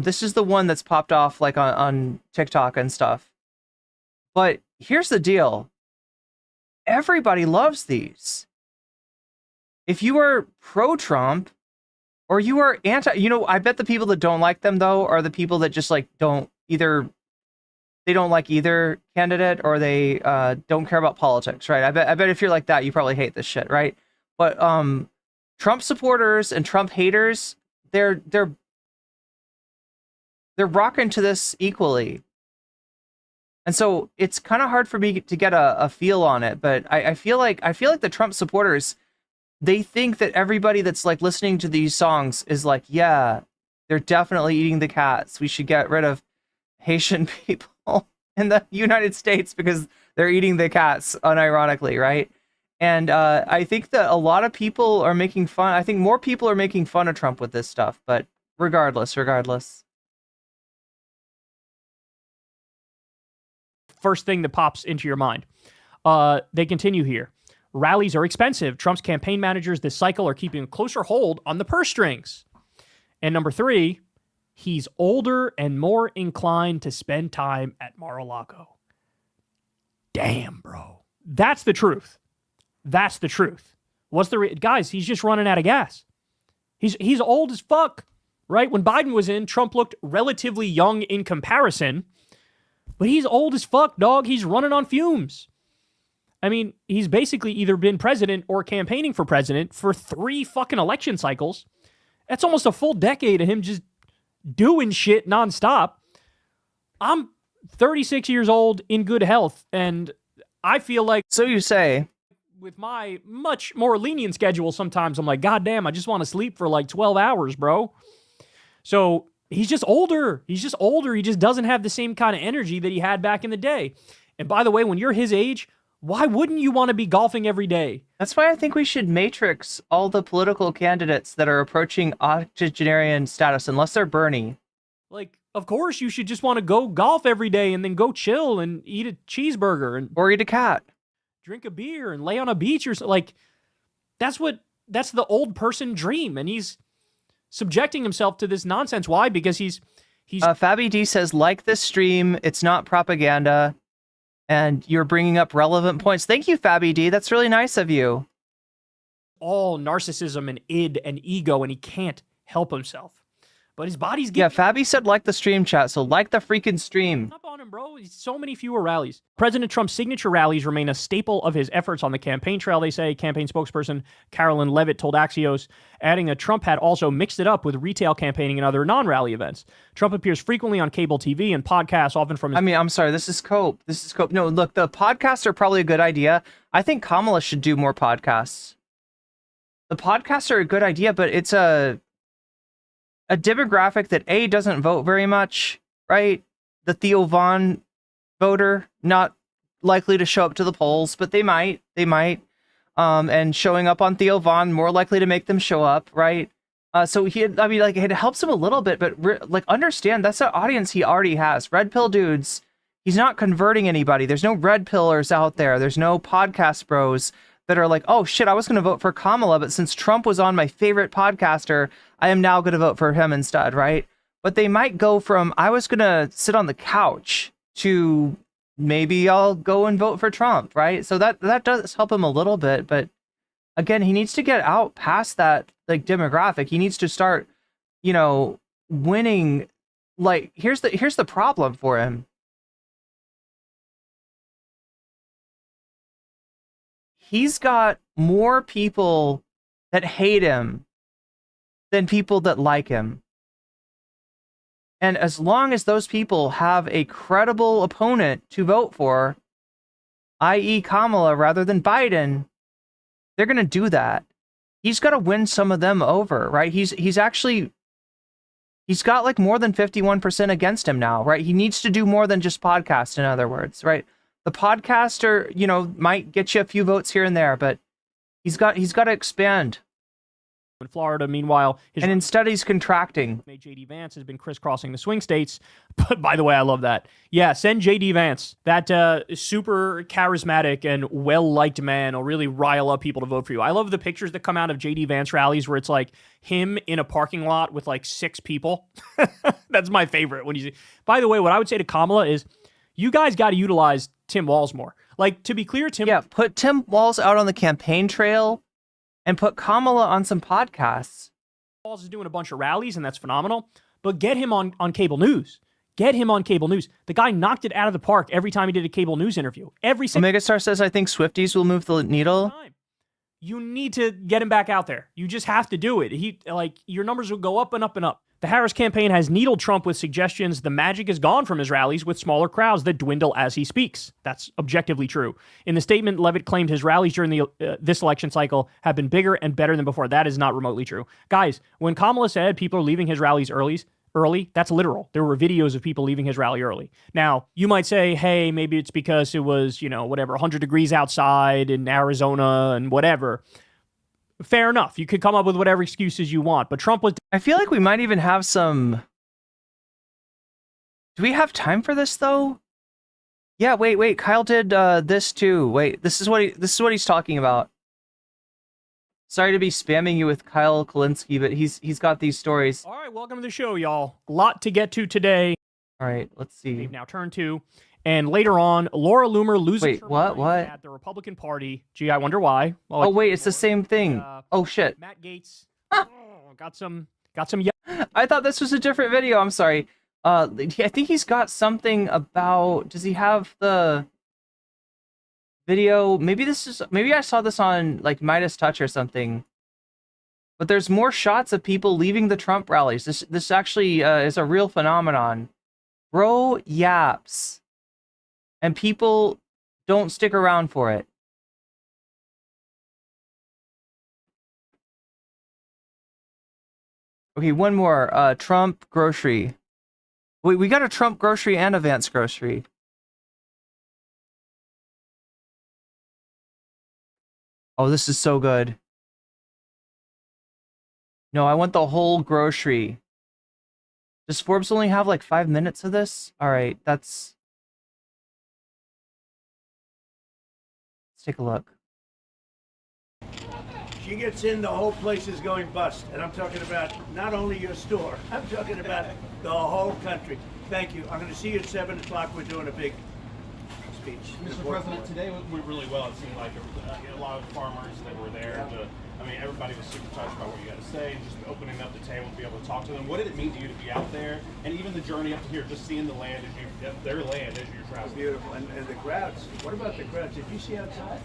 this is the one that's popped off like on TikTok and stuff. But here's the deal. Everybody loves these. If you are pro-Trump or you are anti, I bet the people that don't like them though are the people that just like don't like either candidate, or they don't care about politics, right? I bet if you're like that, you probably hate this shit, right? But Trump supporters and Trump haters, they're rocking to this equally. And so it's kind of hard for me to get a feel on it, but I feel like the Trump supporters, they think that everybody that's like listening to these songs is like, yeah, they're definitely eating the cats. We should get rid of Haitian people in the United States because they're eating the cats, unironically, right? And I think that a lot of people are making fun. I think more people are making fun of Trump with this stuff, but regardless. First thing that pops into your mind. They continue here. Rallies are expensive. Trump's campaign managers this cycle are keeping a closer hold on the purse strings. And number 3, he's older and more inclined to spend time at Mar-a-Lago. Damn, bro. That's the truth. That's the truth. Guys, he's just running out of gas. He's old as fuck, right? When Biden was in, Trump looked relatively young in comparison, but he's old as fuck, dog. He's running on fumes. I mean, he's basically either been president or campaigning for president for 3 fucking election cycles. That's almost a full decade of him just doing shit nonstop. I'm 36 years old in good health, and I feel like... So you say. With my much more lenient schedule, sometimes I'm like, God damn, I just want to sleep for like 12 hours, bro. So he's just older. He just doesn't have the same kind of energy that he had back in the day. And by the way, when you're his age, why wouldn't you want to be golfing every day? That's why I think we should matrix all the political candidates that are approaching octogenarian status, unless they're Bernie. Like, of course, you should just want to go golf every day and then go chill and eat a cheeseburger or eat a cat, drink a beer and lay on a beach or like. That's the old person dream, and he's subjecting himself to this nonsense. Why? Because he's. Fabi D says, like this stream, it's not propaganda. And you're bringing up relevant points. Thank you, Fabi D. That's really nice of you. All narcissism and id and ego, and he can't help himself. But his body's getting... Yeah, Fabi said like the stream, chat, so like the freaking stream. Up on him, bro. So many fewer rallies. President Trump's signature rallies remain a staple of his efforts on the campaign trail, they say. Campaign spokesperson Carolyn Levitt told Axios, adding that Trump had also mixed it up with retail campaigning and other non-rally events. Trump appears frequently on cable TV and podcasts, often from his... I mean, I'm sorry, this is cope. No, look, the podcasts are probably a good idea. I think Kamala should do more podcasts. The podcasts are a good idea, but it's a... a demographic that A, doesn't vote very much, right? The Theo Von voter, not likely to show up to the polls, but they might. And showing up on Theo Von, more likely to make them show up, right? So it helps him a little bit, but like, understand that's an audience he already has. Red pill dudes, he's not converting anybody. There's no red pillers out there. There's no podcast bros that are like, oh shit, I was going to vote for Kamala, but since Trump was on my favorite podcaster, I am now going to vote for him instead, right? But they might go from, I was going to sit on the couch, to maybe I'll go and vote for Trump, right? So that does help him a little bit, but again, he needs to get out past that like demographic. He needs to start, winning. Like, here's the problem for him. He's got more people that hate him than people that like him. And as long as those people have a credible opponent to vote for, i.e. Kamala rather than Biden, they're going to do that. He's got to win some of them over, right? He's got like more than 51% against him now, right? He needs to do more than just podcast, in other words, right? The podcaster, might get you a few votes here and there, but he's got to expand. In Florida, meanwhile, instead he's contracting. JD Vance has been crisscrossing the swing states. But by the way, I love that. Yeah, send JD Vance. That super charismatic and well-liked man will really rile up people to vote for you. I love the pictures that come out of JD Vance rallies where it's like him in a parking lot with like 6 people. That's my favorite. By the way, what I would say to Kamala is, you guys got to utilize Tim Walz more. Like, to be clear, put Tim Walz out on the campaign trail and put Kamala on some podcasts. Walz is doing a bunch of rallies, and that's phenomenal. But get him on cable news. Get him on cable news. The guy knocked it out of the park every time he did a cable news interview. Omega Star says, I think Swifties will move the needle. You need to get him back out there. You just have to do it. Your numbers will go up and up and up. The Harris campaign has needled Trump with suggestions the magic is gone from his rallies with smaller crowds that dwindle as he speaks. That's objectively true. In the statement, Levitt claimed his rallies during this election cycle have been bigger and better than before. That is not remotely true. Guys, when Kamala said people are leaving his rallies early, that's literal. There were videos of people leaving his rally early. Now, you might say, hey, maybe it's because it was, 100 degrees outside in Arizona and whatever. Fair enough. You could come up with whatever excuses you want, but Trump was... I feel like we might even have some... Do we have time for this, though? Yeah, wait. Kyle did this, too. Wait, this is what he's talking about. Sorry to be spamming you with Kyle Kalinske, but he's got these stories. All right, welcome to the show, y'all. A lot to get to today. All right, let's see. We've now turned to... And later on, Laura Loomer loses her what? at the Republican Party. Gee, I wonder why. Well, oh wait, it's the same thing. Oh shit. Matt Gaetz got some. I thought this was a different video. I'm sorry. I think he's got something about. Does he have the video? Maybe I saw this on like Midas Touch or something. But there's more shots of people leaving the Trump rallies. This actually is a real phenomenon. Bro yaps. And people don't stick around for it. Okay, one more. Trump grocery. Wait, we got a Trump grocery and a Vance grocery. Oh, this is so good. No, I want the whole grocery. Does Forbes only have like 5 minutes of this? All right, let's take a look. She gets in, the whole place is going bust. And I'm talking about not only your store, I'm talking about the whole country. Thank you. I'm going to see you at 7 o'clock. We're doing a big speech. Mr. President, today went really well. It seemed like a lot of farmers that were there. Everybody was super touched by what you had to say, just opening up the table to be able to talk to them. What did it mean to you to be out there, and even the journey up to here, just seeing the land their land as you're traveling? Beautiful, and the crowds. What about the crowds? Did you see outside?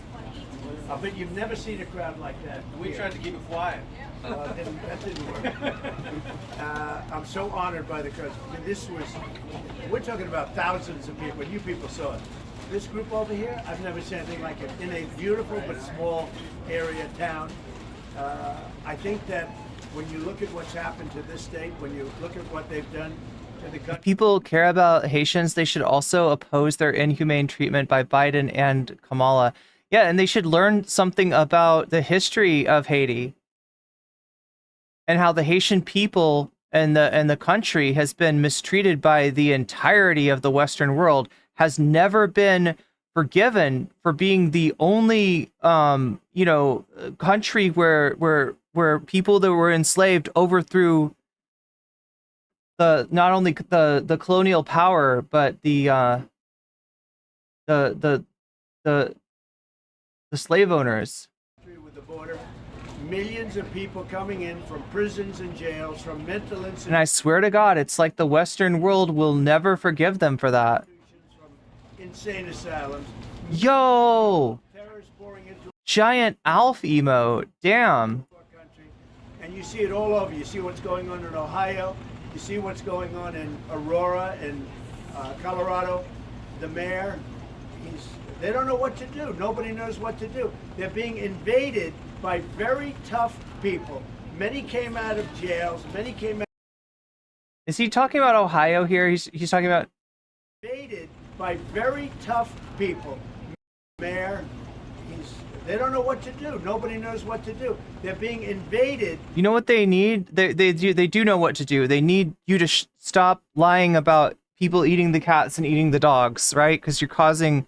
I bet you've never seen a crowd like that. We tried to keep it quiet. That didn't work. I'm so honored by the crowds. We're talking about thousands of people, and you people saw it. This group over here, I've never seen anything like it. In a beautiful but small area town. I think that when you look at what's happened to this state, when you look at what they've done to the country. If people care about Haitians, they should also oppose their inhumane treatment by Biden and Kamala. Yeah, and they should learn something about the history of Haiti and how the Haitian people and the country has been mistreated by the entirety of the Western world, has never been forgiven for being the only country where people that were enslaved overthrew not only the colonial power, but the slave owners. With the border, millions of people coming in from prisons and jails, from mental institutions. And I swear to God, it's like the Western world will never forgive them for that. From insane asylums. Yo! Terrorists pouring into Giant Alf emote. Damn. our country. And you see it all over. You see what's going on in Ohio. You see what's going on in Aurora and Colorado. The mayor, they don't know what to do. Nobody knows what to do. They're being invaded by very tough people. Many came out of jails. Many came out. Is he talking about Ohio here? He's talking about Invaded by very tough people. Mayor, they don't know what to do. Nobody knows what to do. They're being invaded. You know what they need? They do know what to do. They need you to stop lying about people eating the cats and eating the dogs, right? Because you're causing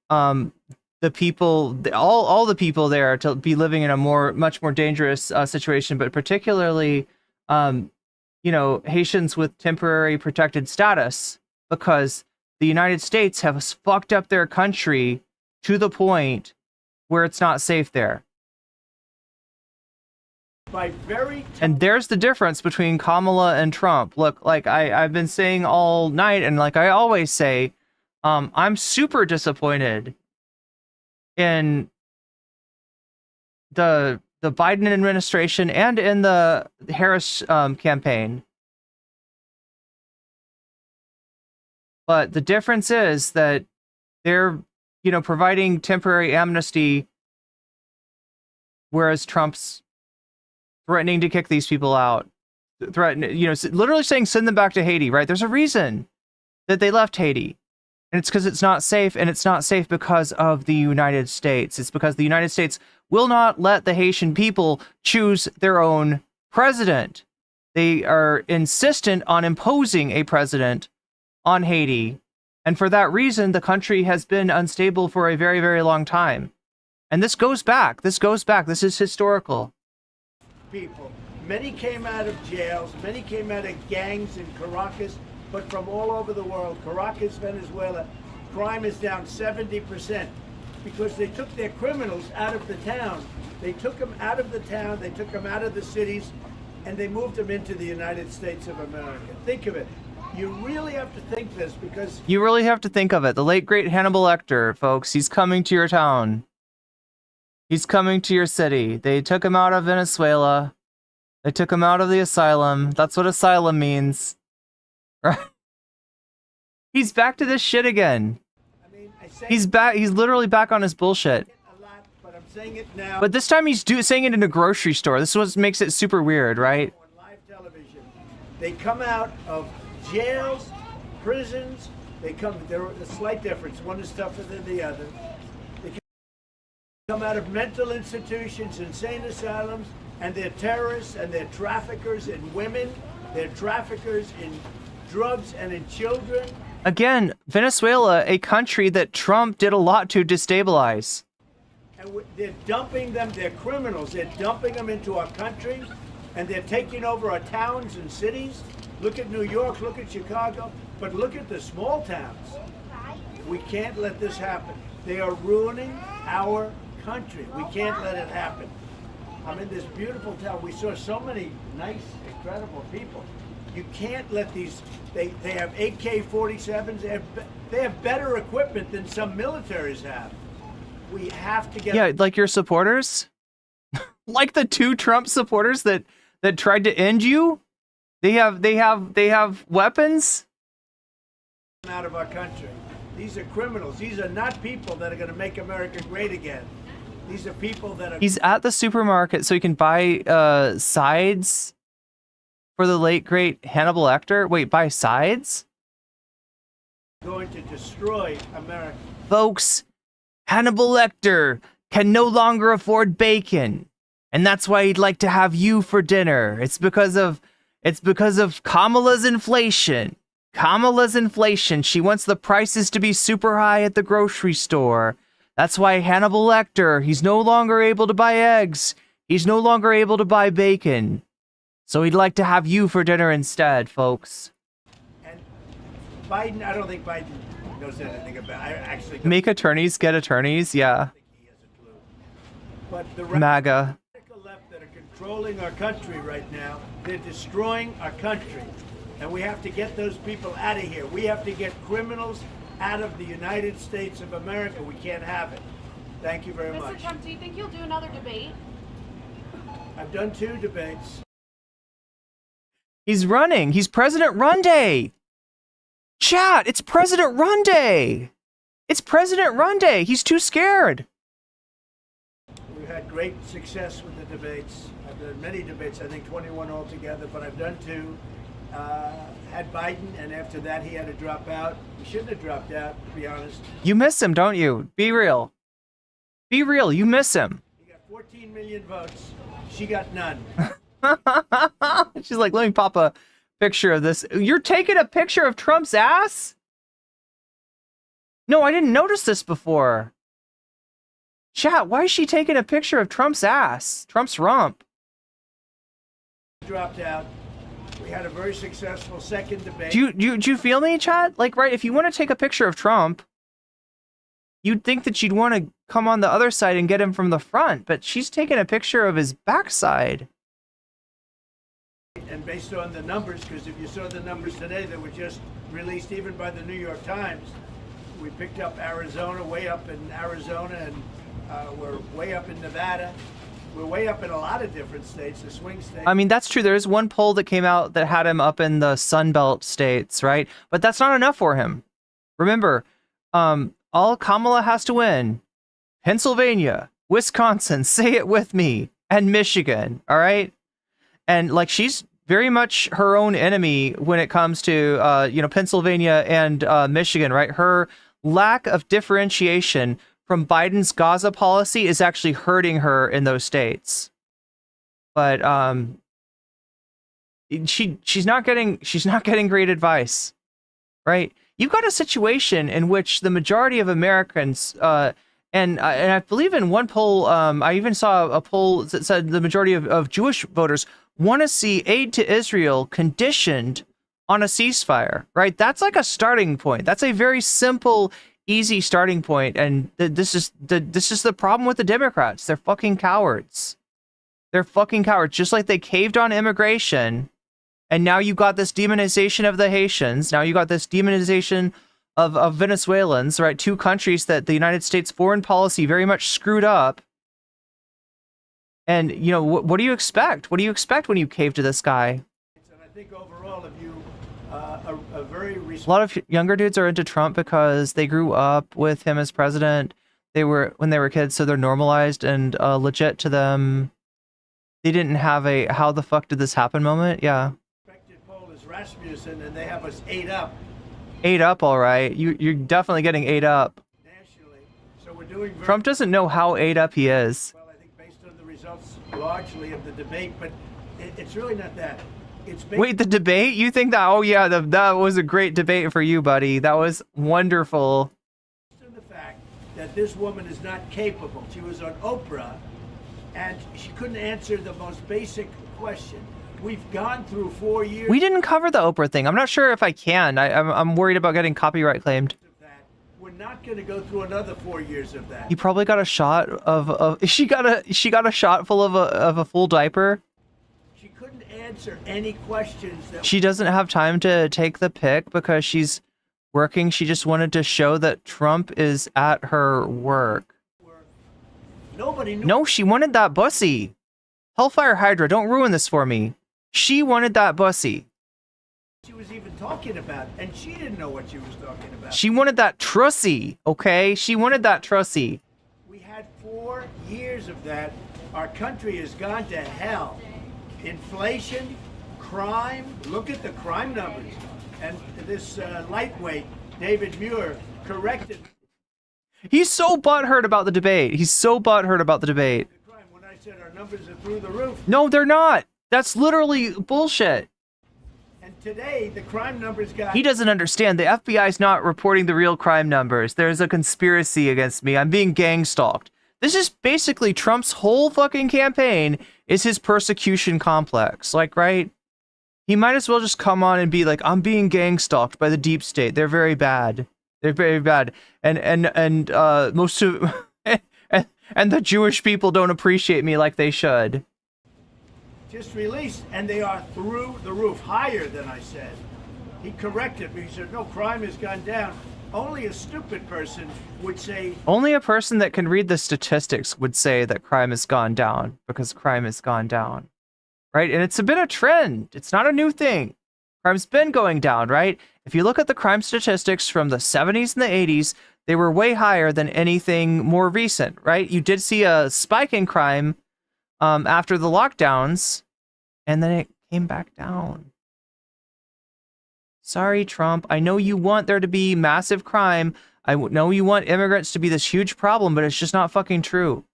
the people, all the people there, to be living in a much more dangerous situation. But particularly, Haitians with temporary protected status, because the United States has fucked up their country to the point where it's not safe there. And there's the difference between Kamala and Trump. Look, like I've been saying all night, and like I always say, I'm super disappointed in the Biden administration and in the Harris campaign. But the difference is that they're, providing temporary amnesty, whereas Trump's threatening to kick these people out, literally saying send them back to Haiti, right? There's a reason that they left Haiti. And it's because it's not safe, and it's not safe because of the United States. It's because the United States will not let the Haitian people choose their own president. They are insistent on imposing a president on Haiti. And for that reason, the country has been unstable for a very, very long time. And this goes back. This is historical. People. Many came out of jails. Many came out of gangs in Caracas, but from all over the world. Caracas, Venezuela, crime is down 70% because they took their criminals out of the town. They took them out of the town. They took them out of the cities, and they moved them into the United States of America. Think of it. You really have to think this, because you really have to think of it. The late great Hannibal Lecter, folks, he's coming to your town. He's coming to your city. They took him out of Venezuela. They took him out of the asylum. That's what asylum means. Right? He's back to this shit again. He's back. He's literally back on his bullshit. But I'm saying it now. But this time he's saying it in a grocery store. This is what makes it super weird, right? On live television, they come out of jails, prisons. There are a slight difference. One is tougher than the other. They come out of mental institutions, insane asylums, and they're terrorists, and they're traffickers in women. They're traffickers in drugs and in children. Again, Venezuela, a country that Trump did a lot to destabilize. And they're dumping them, they're criminals. They're dumping them into our country, and they're taking over our towns and cities. Look at New York, look at Chicago, but look at the small towns. We can't let this happen. They are ruining our country. We can't let it happen. I'm in this beautiful town. We saw so many nice, incredible people. You can't let these, they have AK-47s, they have better equipment than some militaries have. We have to get... Yeah, like your supporters? Like the two Trump supporters that tried to end you? They have weapons? Out of our country. These are criminals. These are not people that are going to make America great again. These are people that are He's at the supermarket so he can buy sides for the late great Hannibal Lecter. Wait, buy sides? going to destroy America. Folks, Hannibal Lecter can no longer afford bacon, and that's why he'd like to have you for dinner. It's because of Kamala's inflation. Kamala's inflation. She wants the prices to be super high at the grocery store. That's why Hannibal Lecter, he's no longer able to buy eggs. He's no longer able to buy bacon. So he'd like to have you for dinner instead, folks. And Biden, I don't think Biden knows anything about it. I actually don't Make attorneys get attorneys, yeah. think he has a clue. But the MAGA. radical left that are controlling our country right now, they're destroying our country. And we have to get those people out of here. We have to get criminals out of the United States of America. We can't have it. Thank you very much. Mr. Trump, do you think you'll do another debate? I've done 2 debates. He's running. He's President Run Day. Chat, it's President Run Day. It's President Run Day. He's too scared. We've had great success with the debates. I've done many debates, I think 21 altogether, but I've done 2. Had Biden, and after that he had to drop out. He shouldn't have dropped out, to be honest. You miss him, don't you? Be real. Be real. You miss him. He got 14 million votes. She got none. She's like, let me pop a picture of this. You're taking a picture of Trump's ass? No, I didn't notice this before. Chat, why is she taking a picture of Trump's ass? Trump's rump. Dropped out. We had a very successful second debate. Do you feel me, chat? Like, right, if you want to take a picture of Trump, you'd think that you'd want to come on the other side and get him from the front, but she's taking a picture of his backside. And based on the numbers, because if you saw the numbers today that were just released even by the New York Times, we picked up Arizona, way up in Arizona, and we're way up in Nevada. We're way up in a lot of different states, the swing states. I mean, that's true. There is one poll that came out that had him up in the Sun Belt states, right? But that's not enough for him. Remember, all Kamala has to win, Pennsylvania, Wisconsin, say it with me, and Michigan, all right? And like, she's very much her own enemy when it comes to, Pennsylvania and Michigan, right? Her lack of differentiation from Biden's Gaza policy is actually hurting her in those states. But she's not getting great advice, right? You've got a situation in which the majority of Americans, and I believe in one poll, I even saw a poll that said the majority of Jewish voters want to see aid to Israel conditioned on a ceasefire, right? That's like a starting point. That's a very simple, easy starting point, and this is the problem with the Democrats. They're fucking cowards. They're fucking cowards. Just like they caved on immigration, and now you got this demonization of the Haitians. Now you got this demonization of Venezuelans, right? 2 countries that the United States foreign policy very much screwed up. And what do you expect? What do you expect when you cave to this guy? And I think overall, if you a very A lot of younger dudes are into Trump because they grew up with him as president. When they were kids, so they're normalized and legit to them. They didn't have a how the fuck did this happen moment. Yeah. respected poll is Rasmussen, and they have us 8 up 8 up, all right. You're definitely getting 8 up. nationally. So we're doing very Trump doesn't know how 8 up he is. well, I think, based on the results largely of the debate, but it's really not that. It's based Wait, the debate? You think that? Oh yeah, that was a great debate for you, buddy. That was wonderful. on the fact that this woman is not capable. She was on Oprah, and she couldn't answer the most basic question. We've gone through 4 years We didn't cover the Oprah thing. I'm not sure if I can. I'm worried about getting copyright claimed. of that. We're not going to go through another 4 years of that. You probably got a shot of she got a shot full of a full diaper. She couldn't answer any questions that She doesn't have time to take the pic because she's working. She just wanted to show that Trump is at her work. nobody knew. No, she wanted that bussy. Hellfire Hydra, don't ruin this for me. She wanted that bussy. She was even talking about, and she didn't know what she was talking about. She wanted that trussy, okay? She wanted that trussy. We had had 4 years of that. Our country has gone to hell. Inflation, crime, look at the crime numbers. And this lightweight, David Muir, corrected. He's so butthurt about the debate. He's so butthurt about the debate. When I said our numbers are through the roof. No, they're not. That's literally bullshit. And today, the crime numbers got... He doesn't understand. The FBI's not reporting the real crime numbers. There's a conspiracy against me. I'm being gang stalked. This is basically Trump's whole fucking campaign is his persecution complex. Like, right? He might as well just come on and be like, I'm being gang stalked by the deep state. They're very bad. They're very bad. And most of and the Jewish people don't appreciate me like they should. Just released, and they are through the roof, higher than I said. He corrected me. He said, no, crime has gone down. Only a stupid person would say... Only a person that can read the statistics would say that crime has gone down, because crime has gone down. Right? And it's been a trend. It's not a new thing. Crime's been going down, right? If you look at the crime statistics from the 70s and the 80s, they were way higher than anything more recent, right? You did see a spike in crime after the lockdowns, and then it came back down. Sorry, Trump. I know you want there to be massive crime. I know you want immigrants to be this huge problem, but it's just not fucking true.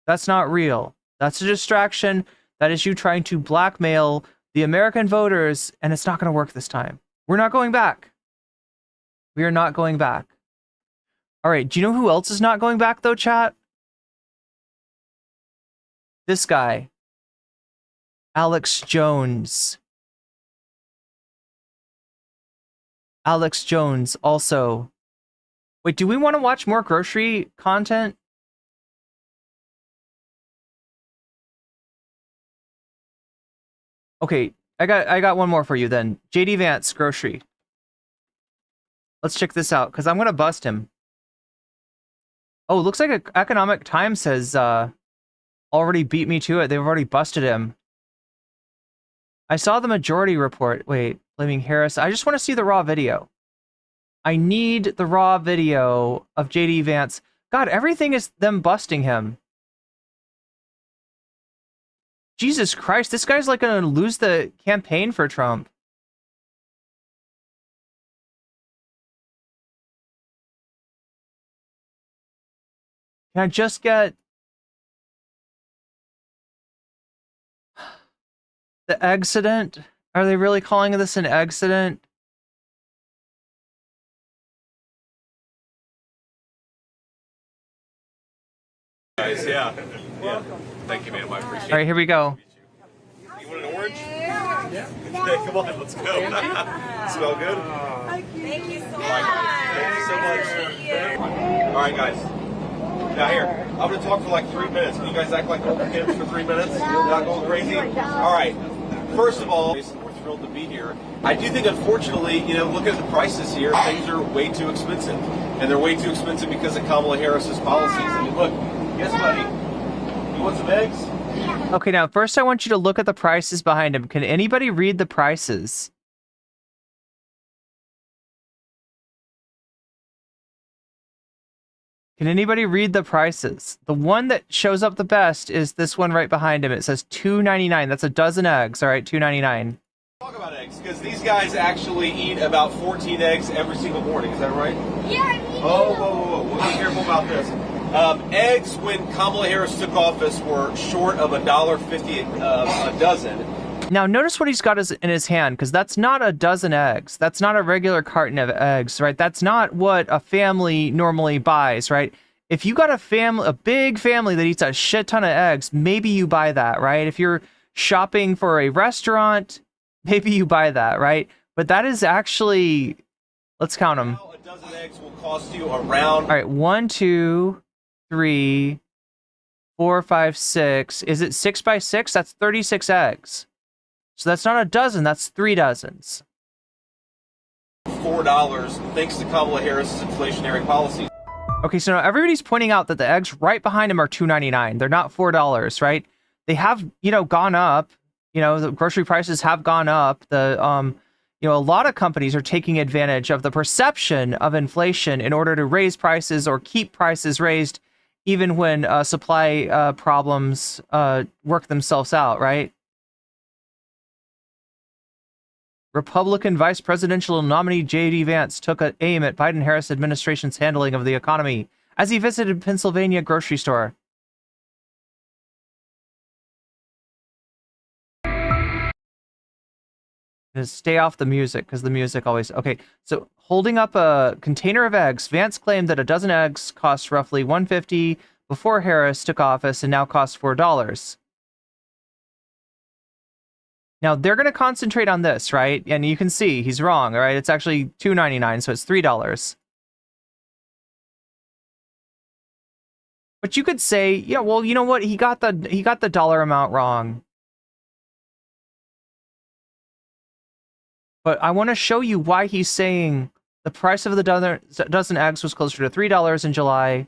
That's not real. That's a distraction. That is you trying to blackmail the American voters, and it's not going to work this time. We're not going back. We are not going back. All right, do you know who else is not going back, though, chat? This guy. Alex Jones. Alex Jones also. Wait, do we want to watch more grocery content? Okay, I got one more for you then. JD Vance, grocery. Let's check this out, because I'm going to bust him. Oh, looks like Economic Times has already beat me to it. They've already busted him. I saw the majority report. Wait, blaming Harris. I just want to see the raw video. I need the raw video of JD Vance. God, everything is them busting him. Jesus Christ, this guy's like going to lose the campaign for Trump. Can I just get the accident? Are they really calling this an accident? Guys, yeah. Thank you, ma'am. I appreciate it. All right, here we go. You want an orange? Yeah. Come on, let's go. Smell good? Thank you so much. Thank you so much. All right, guys. Now here, I'm going to talk for like 3 minutes. Can you guys act like old kids for 3 minutes? You're not going crazy? All right. First of all, we're thrilled to be here. I do think, unfortunately, look at the prices here. Things are way too expensive. And they're way too expensive because of Kamala Harris's policies. I mean, look, guess what? You want some eggs? Okay, now first I want you to look at the prices behind him. Can anybody read the prices? Can anybody read the prices? The one that shows up the best is this one right behind him. It says $2.99. That's a dozen eggs. All right, $2.99. Talk about eggs, because these guys actually eat about 14 eggs every single morning. Is that right? Yeah. Oh, whoa. We'll be careful about this. Eggs, when Kamala Harris took office, were short of $1.50 a dozen. Now, notice what he's got in his hand, because that's not a dozen eggs. That's not a regular carton of eggs, right? That's not what a family normally buys, right? If you got a big family that eats a shit ton of eggs, maybe you buy that, right? If you're shopping for a restaurant, maybe you buy that, right? But that is actually, let's count them. A dozen eggs will cost you around... All right, 1, 2, 3, 4, 5, 6. Is it 6 by 6? That's 36 eggs. So that's not a dozen, that's 3 dozens. $4 thanks to Kamala Harris's inflationary policies. Okay, so now everybody's pointing out that the eggs right behind them are $2.99. They're not $4, right? They have, gone up. The grocery prices have gone up. A lot of companies are taking advantage of the perception of inflation in order to raise prices or keep prices raised, even when supply problems work themselves out, right? Republican vice presidential nominee J.D. Vance took an aim at Biden-Harris administration's handling of the economy as he visited Pennsylvania grocery store. Stay off the music, because the music always... Okay, so holding up a container of eggs, Vance claimed that a dozen eggs cost roughly $1.50 before Harris took office and now costs $4. Now, they're going to concentrate on this, right? And you can see he's wrong, right? It's actually $2.99, so it's $3. But you could say, yeah, well, you know what? He got the dollar amount wrong. But I want to show you why he's saying the price of the dozen eggs was closer to $3 in July,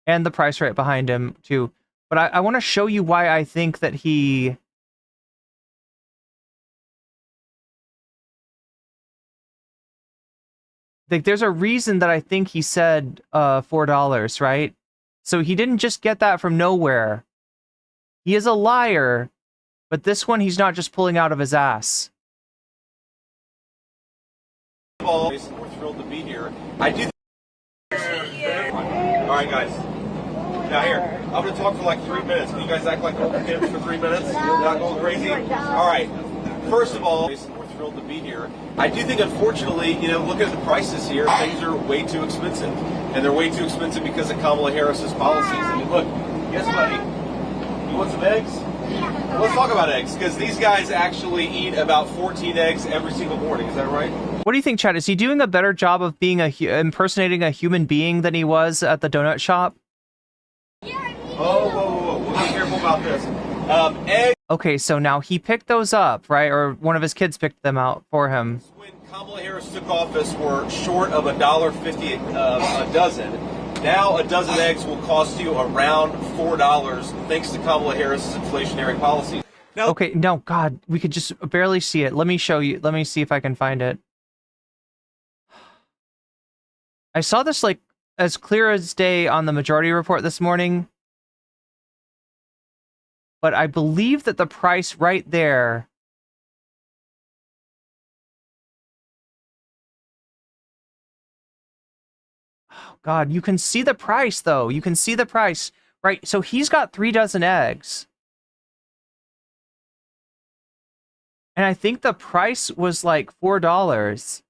and the price right behind him, too. But I want to show you why I think that he... Like, there's a reason that I think he said $4, right? So he didn't just get that from nowhere. He is a liar, but this one he's not just pulling out of his ass. We're thrilled to be here. I do. All right, guys. Now here, I'm going to talk for like 3 minutes. Can you guys act like old kids for 3 minutes? Not going crazy? All right. First of all, we're thrilled to be here. I do think, unfortunately, you know, looking at the prices here, things are way too expensive. And they're way too expensive because of Kamala Harris's policies. I mean, look, guess what? You want some eggs? Well, let's talk about eggs, because these guys actually eat about 14 eggs every single morning. Is that right? What do you think, Chad? Is he doing a better job of being impersonating a human being than he was at the donut shop? Oh, whoa. We'll be careful about this. Eggs. Okay, so now he picked those up, right? Or one of his kids picked them out for him. When Kamala Harris took office, were short of $1.50 a dozen. Now a dozen eggs will cost you around $4 thanks to Kamala Harris's inflationary policy. Now, okay, no, God, we could just barely see it. Let me show you. Let me see if I can find it. I saw this like as clear as day on the Majority Report this morning. But I believe that the price right there... Oh, God, you can see the price, though. You can see the price, right? So he's got 3 dozen eggs. And I think the price was like $4.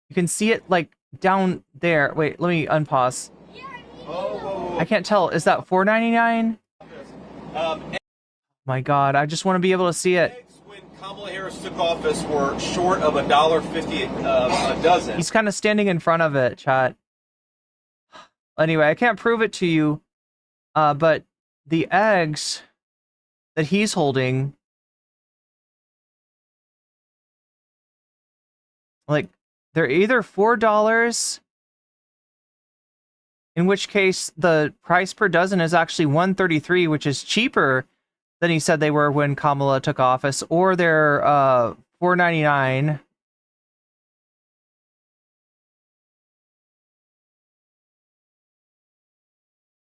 You can see it like down there. Wait, let me unpause. I can't tell. Is that $4.99? My God, I just want to be able to see it. When Kamala Harris took office, were short of $1.50 a dozen. He's kind of standing in front of it, chat. Anyway, I can't prove it to you, but the eggs that he's holding, like, they're either $4, in which case the price per dozen is actually $1.33, which is cheaper than he said they were when Kamala took office, or they're $4.99.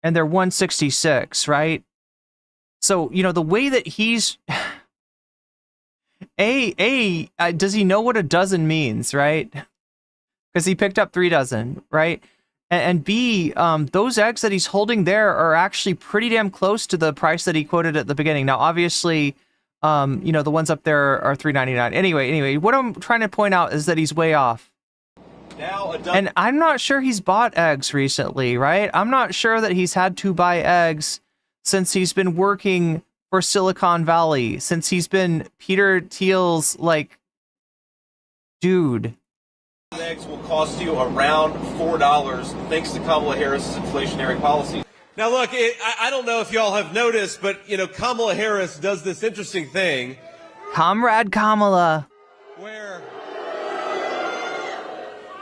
And they're $1.66, right? So, you know, the way that he's... does he know what a dozen means, right? Because he picked up 3 dozen, right? And B, those eggs that he's holding there are actually pretty damn close to the price that he quoted at the beginning. Now, obviously, you know, the ones up there are $3.99. Anyway, what I'm trying to point out is that he's way off. And I'm not sure he's bought eggs recently, right? I'm not sure that he's had to buy eggs since he's been working for Silicon Valley, since he's been Peter Thiel's, like, dude. Eggs will cost you around $4 thanks to Kamala Harris's inflationary policy. Now, look, I don't know if y'all have noticed, but, you know, Kamala Harris does this interesting thing. Comrade Kamala. Where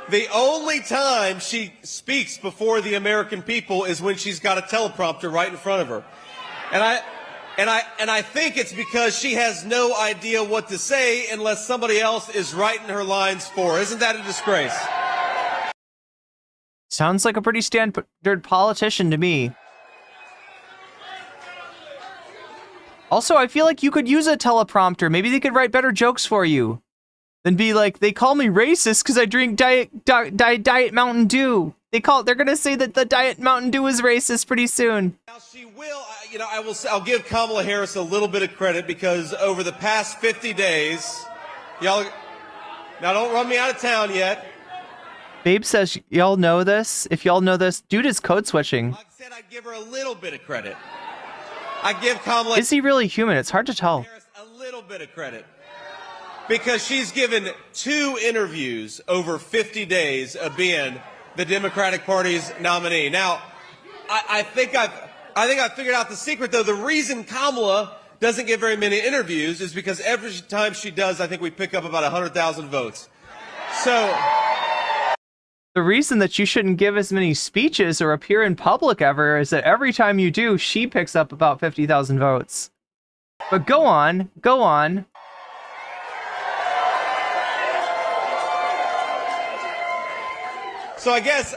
the only time she speaks before the American people is when she's got a teleprompter right in front of her. And I think it's because she has no idea what to say unless somebody else is writing her lines for her. Isn't that a disgrace? Sounds like a pretty standard politician to me. Also, I feel like you could use a teleprompter. Maybe they could write better jokes for you than be like, they call me racist because I drink Diet Mountain Dew. They're gonna say that the Diet Mountain Dew is racist pretty soon. Now she will, I'll give Kamala Harris a little bit of credit because over the past 50 days, now don't run me out of town yet. Babe says, y'all know this? If y'all know this, dude is code switching. Like I said, I'd give her a little bit of credit. I give Kamala Is he really human? It's hard to tell. Harris a little bit of credit because she's given 2 interviews over 50 days of being the Democratic Party's nominee. Now, I think I've figured out the secret, though. The reason Kamala doesn't get very many interviews is because every time she does, I think we pick up about 100,000 votes. So the reason that you shouldn't give as many speeches or appear in public ever is that every time you do, she picks up about 50,000 votes. But go on. So I guess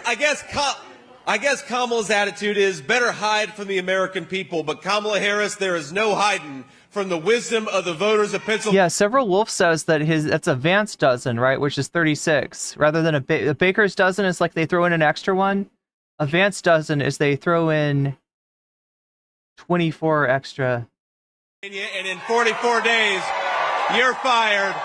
Kamala's attitude is better hide from the American people, but Kamala Harris, there is no hiding from the wisdom of the voters of Pennsylvania. Yeah, Several Wolf says that that's a Vance dozen, right? Which is 36. Rather than a baker's dozen is like they throw in an extra one. A Vance dozen is they throw in 24 extra. And in 44 days, you're fired.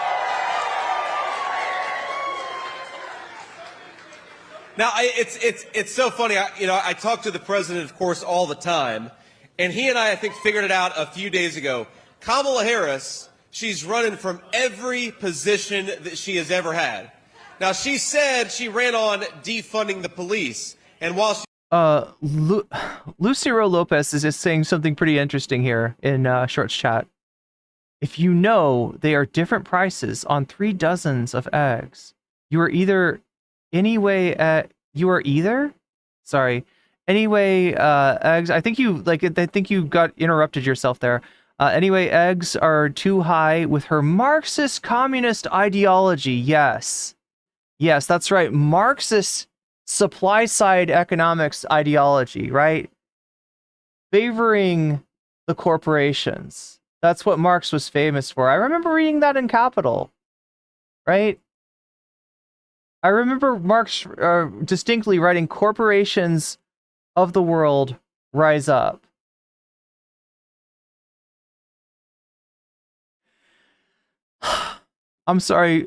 Now, it's so funny. I talk to the president, of course, all the time. And he and I think, figured it out a few days ago. Kamala Harris, she's running from every position that she has ever had. Now, she said she ran on defunding the police. And while she... Lucero Lopez is just saying something pretty interesting here in Shorts chat. If you know they are different prices on 3 dozens of eggs, you are either... Anyway, eggs. I think you got interrupted yourself there. Anyway, eggs are too high with her Marxist communist ideology. Yes, that's right. Marxist supply side economics ideology, right? Favoring the corporations. That's what Marx was famous for. I remember reading that in Capital, right? I remember Marx distinctly writing, corporations of the world rise up. I'm sorry,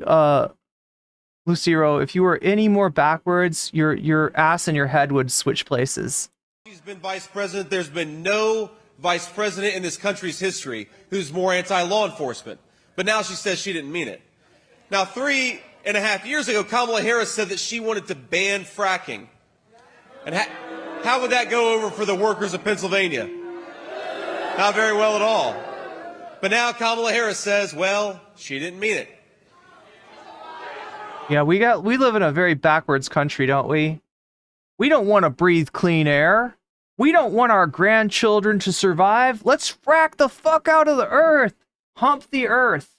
Lucero, if you were any more backwards, your ass and your head would switch places. She's been vice president. There's been no vice president in this country's history who's more anti-law enforcement. But now she says she didn't mean it. Now, 3.5 years ago, Kamala Harris said that she wanted to ban fracking. And how would that go over for the workers of Pennsylvania? Not very well at all. But now Kamala Harris says, well, she didn't mean it. Yeah, we live in a very backwards country, don't we? We don't want to breathe clean air. We don't want our grandchildren to survive. Let's frack the fuck out of the earth. Hump the earth.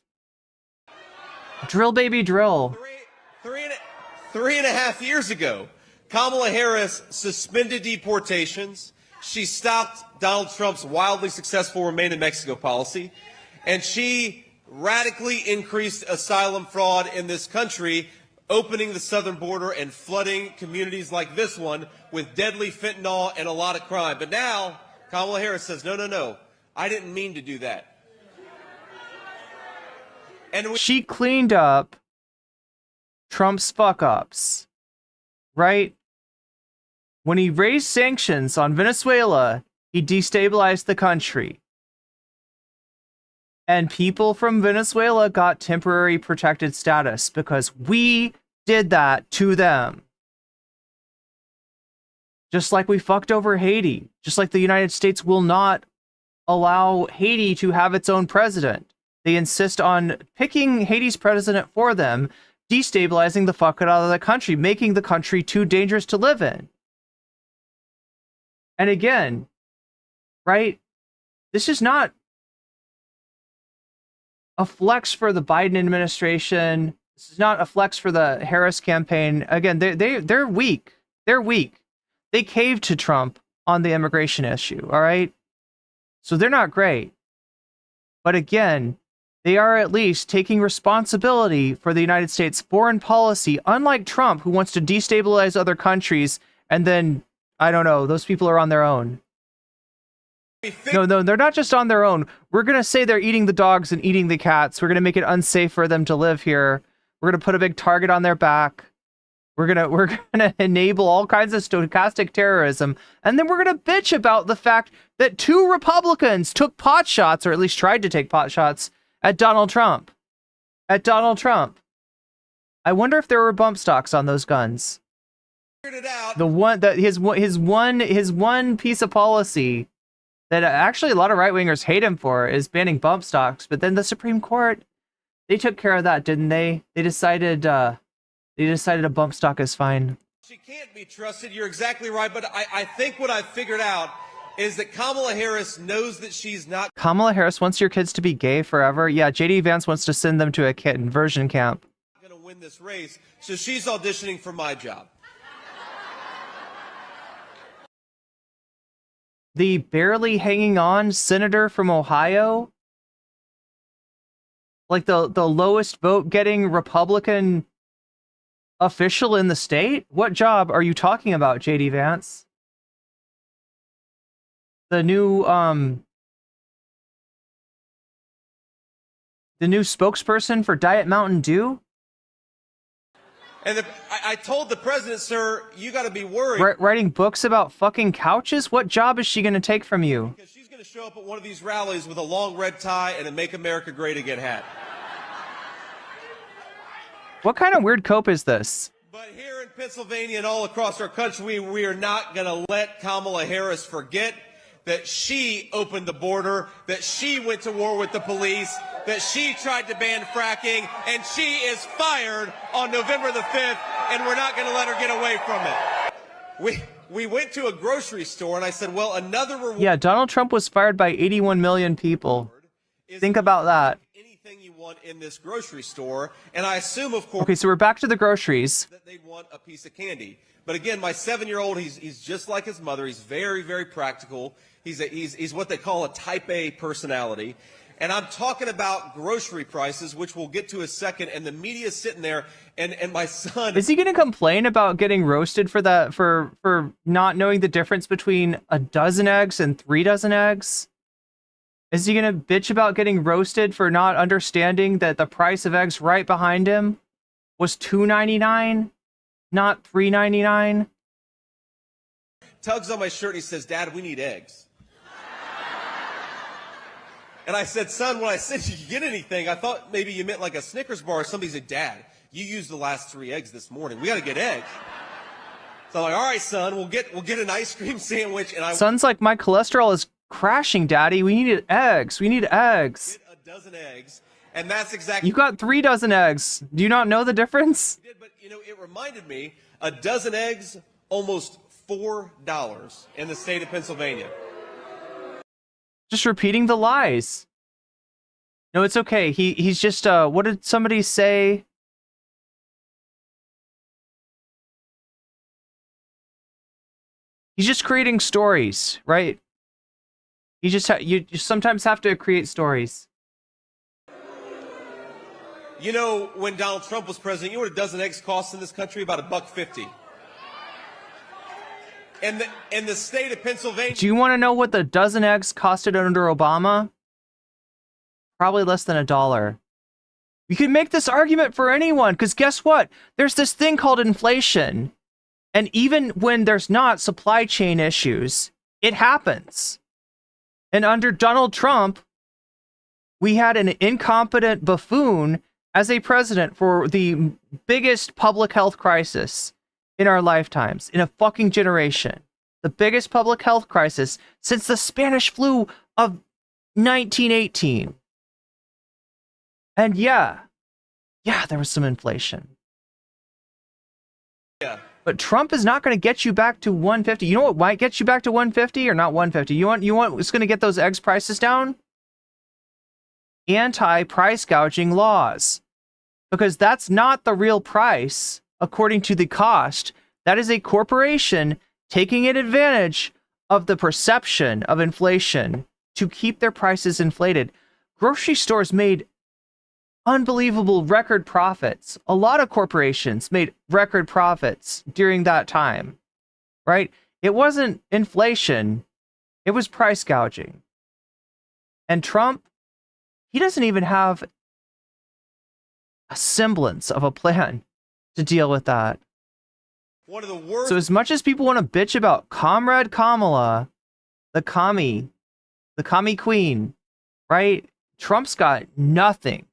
Drill, baby, drill. 3.5 years ago, Kamala Harris suspended deportations. She stopped Donald Trump's wildly successful Remain in Mexico policy. And she radically increased asylum fraud in this country, opening the southern border and flooding communities like this one with deadly fentanyl and a lot of crime. But now, Kamala Harris says, no, I didn't mean to do that. And she cleaned up Trump's fuck-ups, right? When he raised sanctions on Venezuela, he destabilized the country. And people from Venezuela got temporary protected status because we did that to them. Just like we fucked over Haiti. Just like the United States will not allow Haiti to have its own president. They insist on picking Haiti's president for them, destabilizing the fuck out of the country, making the country too dangerous to live in. And again, right? This is not a flex for the Biden administration. This is not a flex for the Harris campaign. Again, they're weak. They're weak. They caved to Trump on the immigration issue, all right? So they're not great. But again, they are at least taking responsibility for the United States foreign policy, unlike Trump, who wants to destabilize other countries, and then, I don't know, those people are on their own. No, they're not just on their own. We're going to say they're eating the dogs and eating the cats. We're going to make it unsafe for them to live here. We're going to put a big target on their back. We're gonna enable all kinds of stochastic terrorism, and then we're gonna bitch about the fact that 2 Republicans took pot shots, or at least tried to take pot shots, at Donald Trump. At Donald Trump. I wonder if there were bump stocks on those guns. The one that his one piece of policy that actually a lot of right wingers hate him for is banning bump stocks, but then the Supreme Court, they took care of that, didn't they? They decided a bump stock is fine. She can't be trusted. You're exactly right. But I think what I've figured out is that Kamala Harris knows that she's not. Kamala Harris wants your kids to be gay forever. Yeah, JD Vance wants to send them to a conversion camp. Going to win this race, so she's auditioning for my job. The barely hanging on senator from Ohio, like the lowest vote getting Republican official in the state? What job are you talking about, JD Vance? The new spokesperson for Diet Mountain Dew? And I told the president, sir, you got to be worried. Writing books about fucking couches? What job is she going to take from you? Because she's going to show up at one of these rallies with a long red tie and a Make America Great Again hat. What kind of weird cope is this? But here in Pennsylvania and all across our country, we are not going to let Kamala Harris forget that she opened the border, that she went to war with the police, that she tried to ban fracking, and she is fired on November the 5th, and we're not going to let her get away from it. We went to a grocery store, and I said, well, another reward. Yeah, Donald Trump was fired by 81 million people. Think about that. Anything you want in this grocery store, and I assume, of course. Okay, so we're back to the groceries. That they'd want a piece of candy. But again, my 7-year-old, he's just like his mother. He's very, very practical. He's what they call a type A personality. And I'm talking about grocery prices, which we'll get to in a second, and the media's sitting there, and my son... Is he going to complain about getting roasted for that, for not knowing the difference between a dozen eggs and 3 dozen eggs? Is he going to bitch about getting roasted for not understanding that the price of eggs right behind him was $2.99, not $3.99? Tugs on my shirt, and he says, Dad, we need eggs. And I said, son, when I said you could get anything, I thought maybe you meant like a Snickers bar or something. He said, Dad, you used the last 3 eggs this morning. We got to get eggs. So I'm like, all right, son, we'll get an ice cream sandwich. And Son's like, my cholesterol is crashing, Daddy. We need eggs. We need eggs. Get a dozen eggs, and that's exactly. You got 3 dozen eggs. Do you not know the difference? But it reminded me, a dozen eggs, almost $4 in the state of Pennsylvania. Just repeating the lies. No, it's okay. He's just what did somebody say? He's just creating stories, right? You just you sometimes have to create stories. You know, when Donald Trump was president, you know what a dozen eggs cost in this country? About $1.50. In the state of Pennsylvania. Do you want to know what the dozen eggs costed under Obama? Probably less than $1. You can make this argument for anyone, because guess what? There's this thing called inflation. And even when there's not supply chain issues, it happens. And under Donald Trump, we had an incompetent buffoon as a president for the biggest public health crisis in our lifetimes, in a fucking generation. The biggest public health crisis since the Spanish flu of 1918. And yeah, there was some inflation. Yeah. But Trump is not going to get you back to 150. You know what might get you back to 150 or not 150? You want what's going to get those eggs prices down? Anti-price gouging laws. Because that's not the real price, according to the cost That is a corporation taking advantage of the perception of inflation to keep their prices inflated. Grocery stores made unbelievable record profits. A lot of corporations made record profits during that time, right? It wasn't inflation, it was price gouging. And Trump, he doesn't even have a semblance of a plan to deal with that. One of the worst. So as much as people want to bitch about Comrade Kamala, the commie queen, right? Trump's got nothing.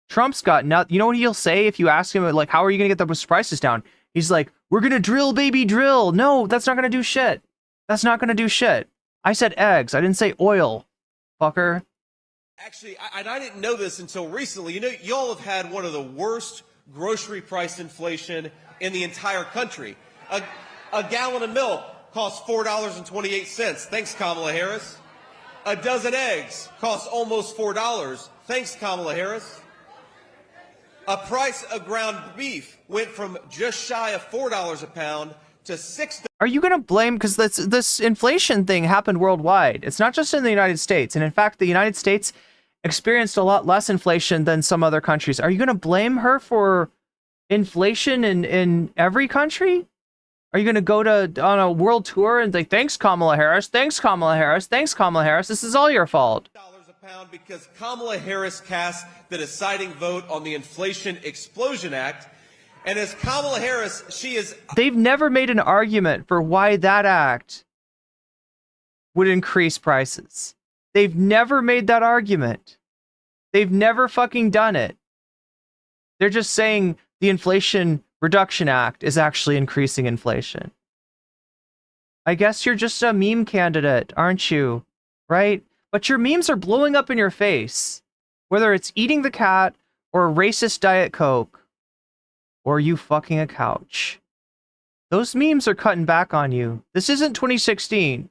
Trump's got nothing. You know what he'll say if you ask him, like, how are you going to get those prices down? He's like, we're going to drill, baby, drill. No, that's not going to do shit. That's not going to do shit. I said eggs. I didn't say oil, fucker. Actually, I didn't know this until recently. You know, y'all have had one of the worst grocery price inflation in the entire country. A gallon of milk costs $4.28. Thanks, Kamala Harris. A dozen eggs costs almost $4. Thanks, Kamala Harris. A price of ground beef went from just shy of $4 a pound to $6. Are you going to blame, because this inflation thing happened worldwide. It's not just in the United States. And in fact, the United States experienced a lot less inflation than some other countries. Are you going to blame her for inflation in every country? Are you going to go on a world tour and say, thanks, Kamala Harris, thanks, Kamala Harris, thanks, Kamala Harris, this is all your fault? Because Kamala Harris cast the deciding vote on the Inflation Explosion Act. And as Kamala Harris, she is... They've never made an argument for why that act would increase prices. They've never made that argument. They've never fucking done it. They're just saying the Inflation Reduction Act is actually increasing inflation. I guess you're just a meme candidate, aren't you? Right? But your memes are blowing up in your face. Whether it's eating the cat, or a racist Diet Coke, or you fucking a couch. Those memes are cutting back on you. This isn't 2016.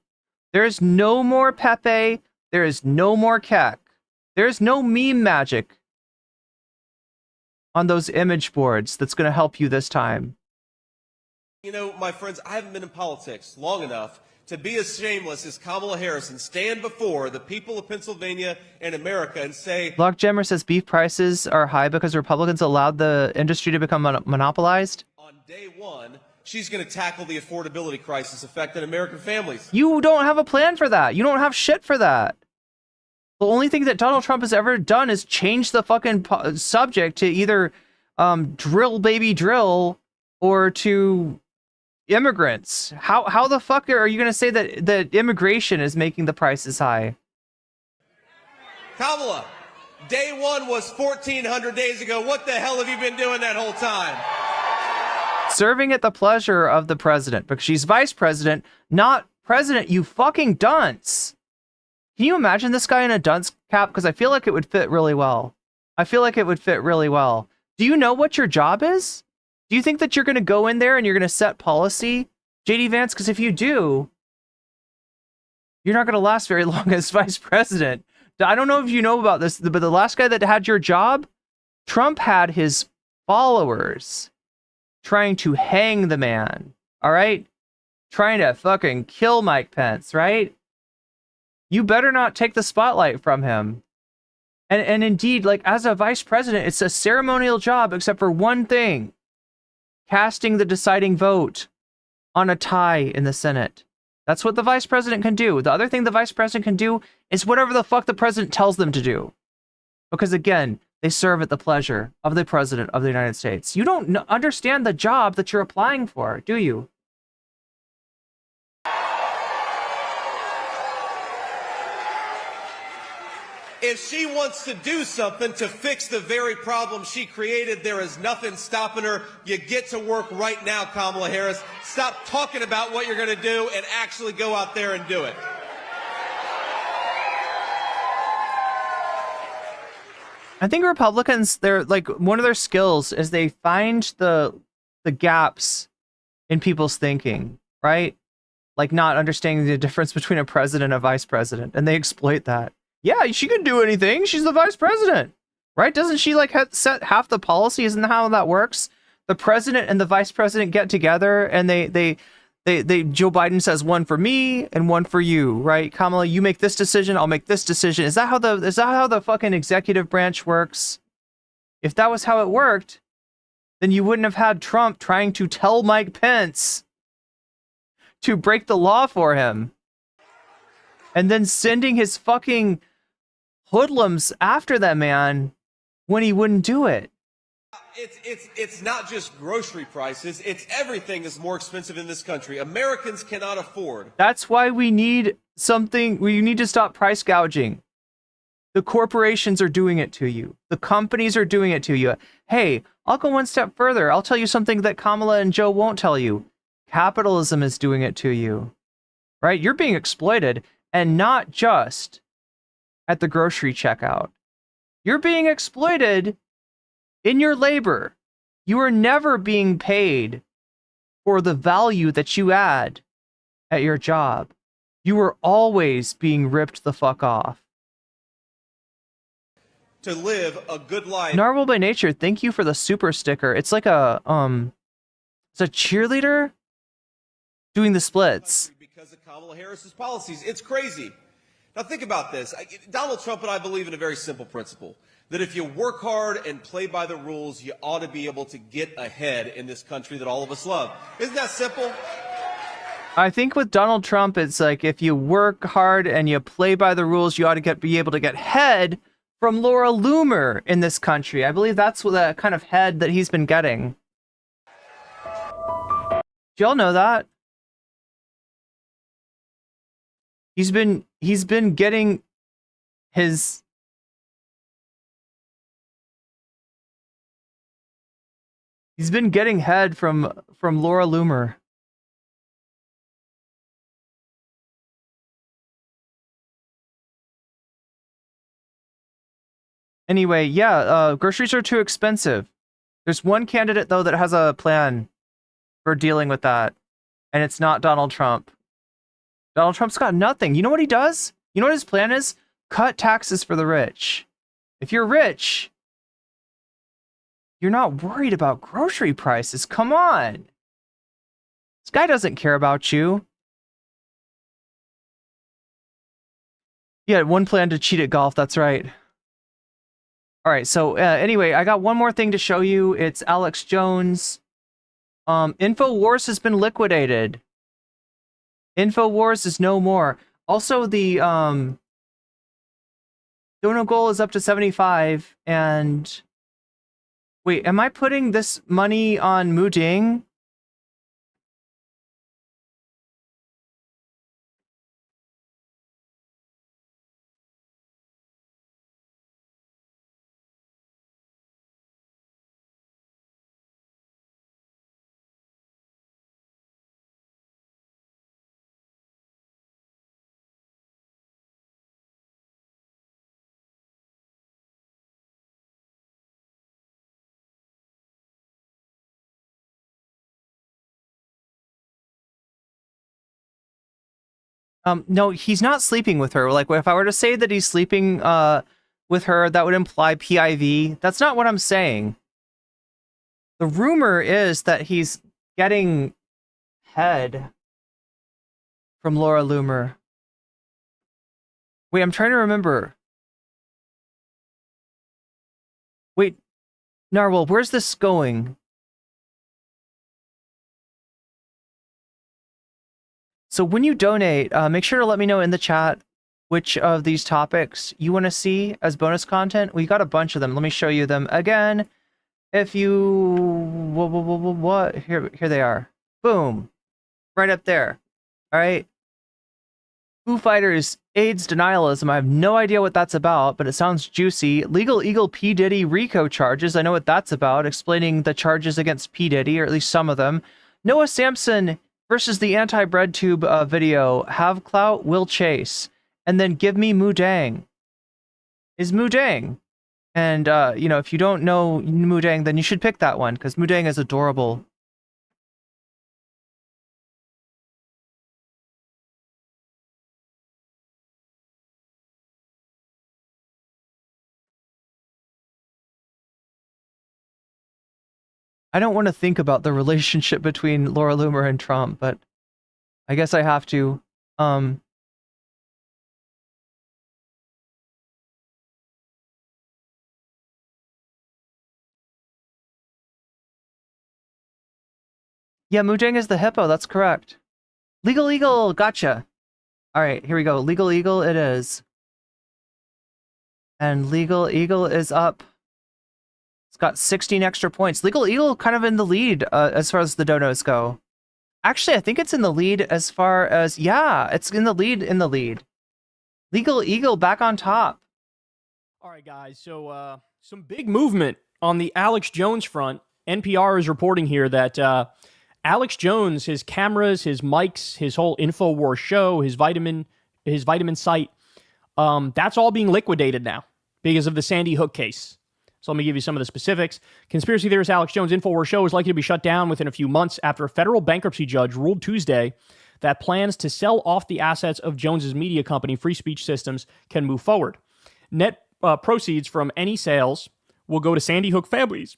There is no more Pepe. There is no more Keck. There is no meme magic on those image boards that's going to help you this time. You know, my friends, I haven't been in politics long enough to be as shameless as Kamala Harris and stand before the people of Pennsylvania and America and say... Lockjammer says beef prices are high because Republicans allowed the industry to become monopolized. On day one, she's going to tackle the affordability crisis affecting American families. You don't have a plan for that. You don't have shit for that. The only thing that Donald Trump has ever done is change the fucking subject to either drill, baby, drill, or to... immigrants. How the fuck are you going to say that immigration is making the prices high? Kamala, day one was 1,400 days ago. What the hell have you been doing that whole time? Serving at the pleasure of the president, because she's vice president, not president, you fucking dunce. Can you imagine this guy in a dunce cap? Because I feel like it would fit really well. I feel like it would fit really well. Do you know what your job is? Do you think that you're going to go in there and you're going to set policy, JD Vance? Because if you do, you're not going to last very long as vice president. I don't know if you know about this, but the last guy that had your job, Trump had his followers trying to hang the man, all right? Trying to fucking kill Mike Pence, right? You better not take the spotlight from him. And indeed, like, as a vice president, it's a ceremonial job except for one thing. Casting the deciding vote on a tie in the Senate. That's what the vice president can do. The other thing the vice president can do is whatever the fuck the president tells them to do. Because again, they serve at the pleasure of the president of the United States. You don't understand the job that you're applying for, do you? If she wants to do something to fix the very problem she created, there is nothing stopping her. You get to work right now, Kamala Harris. Stop talking about what you're going to do and actually go out there and do it. I think Republicans, they're like, one of their skills is they find the gaps in people's thinking, right? Like not understanding the difference between a president and a vice president, and they exploit that. Yeah, she could do anything. She's the vice president, right? Doesn't she like set half the policy? Isn't that how that works? The president and the vice president get together and they Joe Biden says one for me and one for you, right? Kamala, you make this decision, I'll make this decision. Is that how the fucking executive branch works? If that was how it worked, then you wouldn't have had Trump trying to tell Mike Pence to break the law for him. And then sending his fucking hoodlums after that man when he wouldn't do it. It's not just grocery prices. It's everything is more expensive in this country. Americans cannot afford. That's why we need something. We need to stop price gouging. The corporations are doing it to you. The companies are doing it to you. Hey, I'll go one step further. I'll tell you something that Kamala and Joe won't tell you. Capitalism is doing it to you. Right? You're being exploited, and not just at the grocery checkout. You're being exploited in your labor. You are never being paid for the value that you add at your job. You are always being ripped the fuck off. To live a good life. Narwhal by Nature, thank you for the super sticker. It's like a it's a cheerleader doing the splits. Because of Kamala Harris's policies. It's crazy. Now think about this. Donald Trump and I believe in a very simple principle. That if you work hard and play by the rules, you ought to be able to get ahead in this country that all of us love. Isn't that simple? I think with Donald Trump, it's like if you work hard and you play by the rules, you ought to be able to get head from Laura Loomer in this country. I believe that's the kind of head that he's been getting. Do y'all know that? He's been getting his head from Laura Loomer. Anyway, yeah, groceries are too expensive. There's one candidate, though, that has a plan for dealing with that, and it's not Donald Trump. Donald Trump's got nothing. You know what he does? You know what his plan is? Cut taxes for the rich. If you're rich, you're not worried about grocery prices. Come on. This guy doesn't care about you. He had one plan to cheat at golf. That's right. All right. So anyway, I got one more thing to show you. It's Alex Jones. InfoWars has been liquidated. InfoWars is no more. Also, the donor goal is up to 75. And wait, am I putting this money on Muding? No, he's not sleeping with her. Like, if I were to say that he's sleeping with her, that would imply PIV. That's not what I'm saying. The rumor is that he's getting head from Laura Loomer. Wait, I'm trying to remember. Wait, Narwhal, where's this going? So when you donate, make sure to let me know in the chat which of these topics you want to see as bonus content. We got a bunch of them. Let me show you them again. If you... What? Here they are. Boom. Right up there. All right. Foo Fighters, AIDS denialism. I have no idea what that's about, but it sounds juicy. Legal Eagle P. Diddy RICO charges. I know what that's about, explaining the charges against P. Diddy, or at least some of them. Noah Sampson versus the anti-bread tube video. Have clout, will chase. And then give me Mudang. Is Mudang. And, if you don't know Mudang, then you should pick that one, because Mudang is adorable. I don't want to think about the relationship between Laura Loomer and Trump, but I guess I have to. Yeah, Mujang is the hippo. That's correct. Legal Eagle, gotcha. All right, here we go. Legal Eagle it is. And Legal Eagle is up. It's got 16 extra points. Legal Eagle kind of in the lead as far as the donos go. Actually, I think it's in the lead as far as, yeah, it's in the lead. Legal Eagle back on top. All right, guys. So some big movement on the Alex Jones front. NPR is reporting here that Alex Jones, his cameras, his mics, his whole InfoWars show, his vitamin site, that's all being liquidated now because of the Sandy Hook case. So let me give you some of the specifics. Conspiracy theorist Alex Jones' InfoWars show is likely to be shut down within a few months after a federal bankruptcy judge ruled Tuesday that plans to sell off the assets of Jones's media company, Free Speech Systems, can move forward. Net proceeds from any sales will go to Sandy Hook families,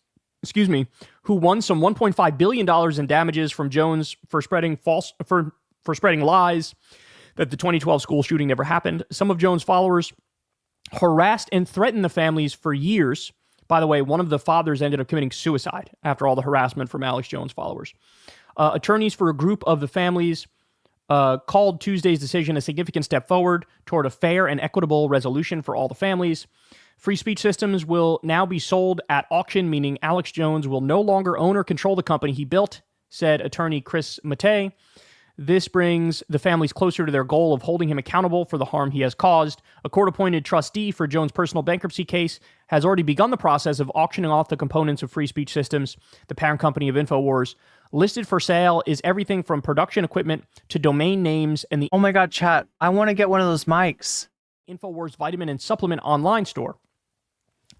who won some $1.5 billion in damages from Jones for spreading spreading lies that the 2012 school shooting never happened. Some of Jones' followers harassed and threatened the families for years. By the way, one of the fathers ended up committing suicide after all the harassment from Alex Jones' followers. Attorneys for a group of the families called Tuesday's decision a significant step forward toward a fair and equitable resolution for all the families. Free Speech Systems will now be sold at auction, meaning Alex Jones will no longer own or control the company he built, said attorney Chris Matei. This brings the families closer to their goal of holding him accountable for the harm he has caused. A court-appointed trustee for Jones' personal bankruptcy case has already begun the process of auctioning off the components of Free Speech Systems, the parent company of InfoWars. Listed for sale is everything from production equipment to domain names and the Oh my god, chat, I want to get one of those mics. InfoWars vitamin and supplement online store.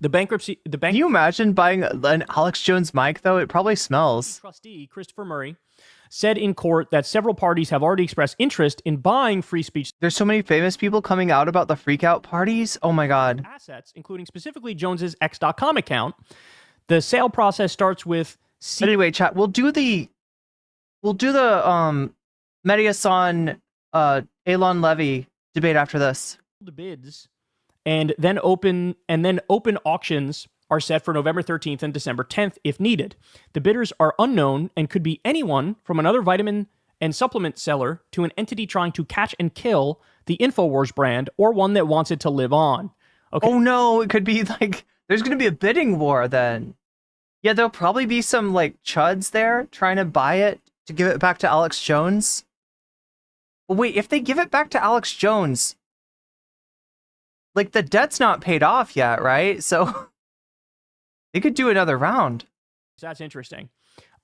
Can you imagine buying an Alex Jones mic though? It probably smells. Trustee Christopher Murray said in court that several parties have already expressed interest in buying Free Speech. There's so many famous people coming out about the freakout parties. Oh my god. Assets, including specifically Jones's X.com account. The sale process starts with. Anyway, chat. We'll do the Mediasan Elon Levy debate after this. The bids, and then open auctions are set for November 13th and December 10th if needed. The bidders are unknown and could be anyone from another vitamin and supplement seller to an entity trying to catch and kill the InfoWars brand or one that wants it to live on. Okay. Oh no, it could be like there's going to be a bidding war then. Yeah, there'll probably be some like chuds there trying to buy it to give it back to Alex Jones. But wait, if they give it back to Alex Jones, like the debt's not paid off yet, right? So they could do another round. That's interesting.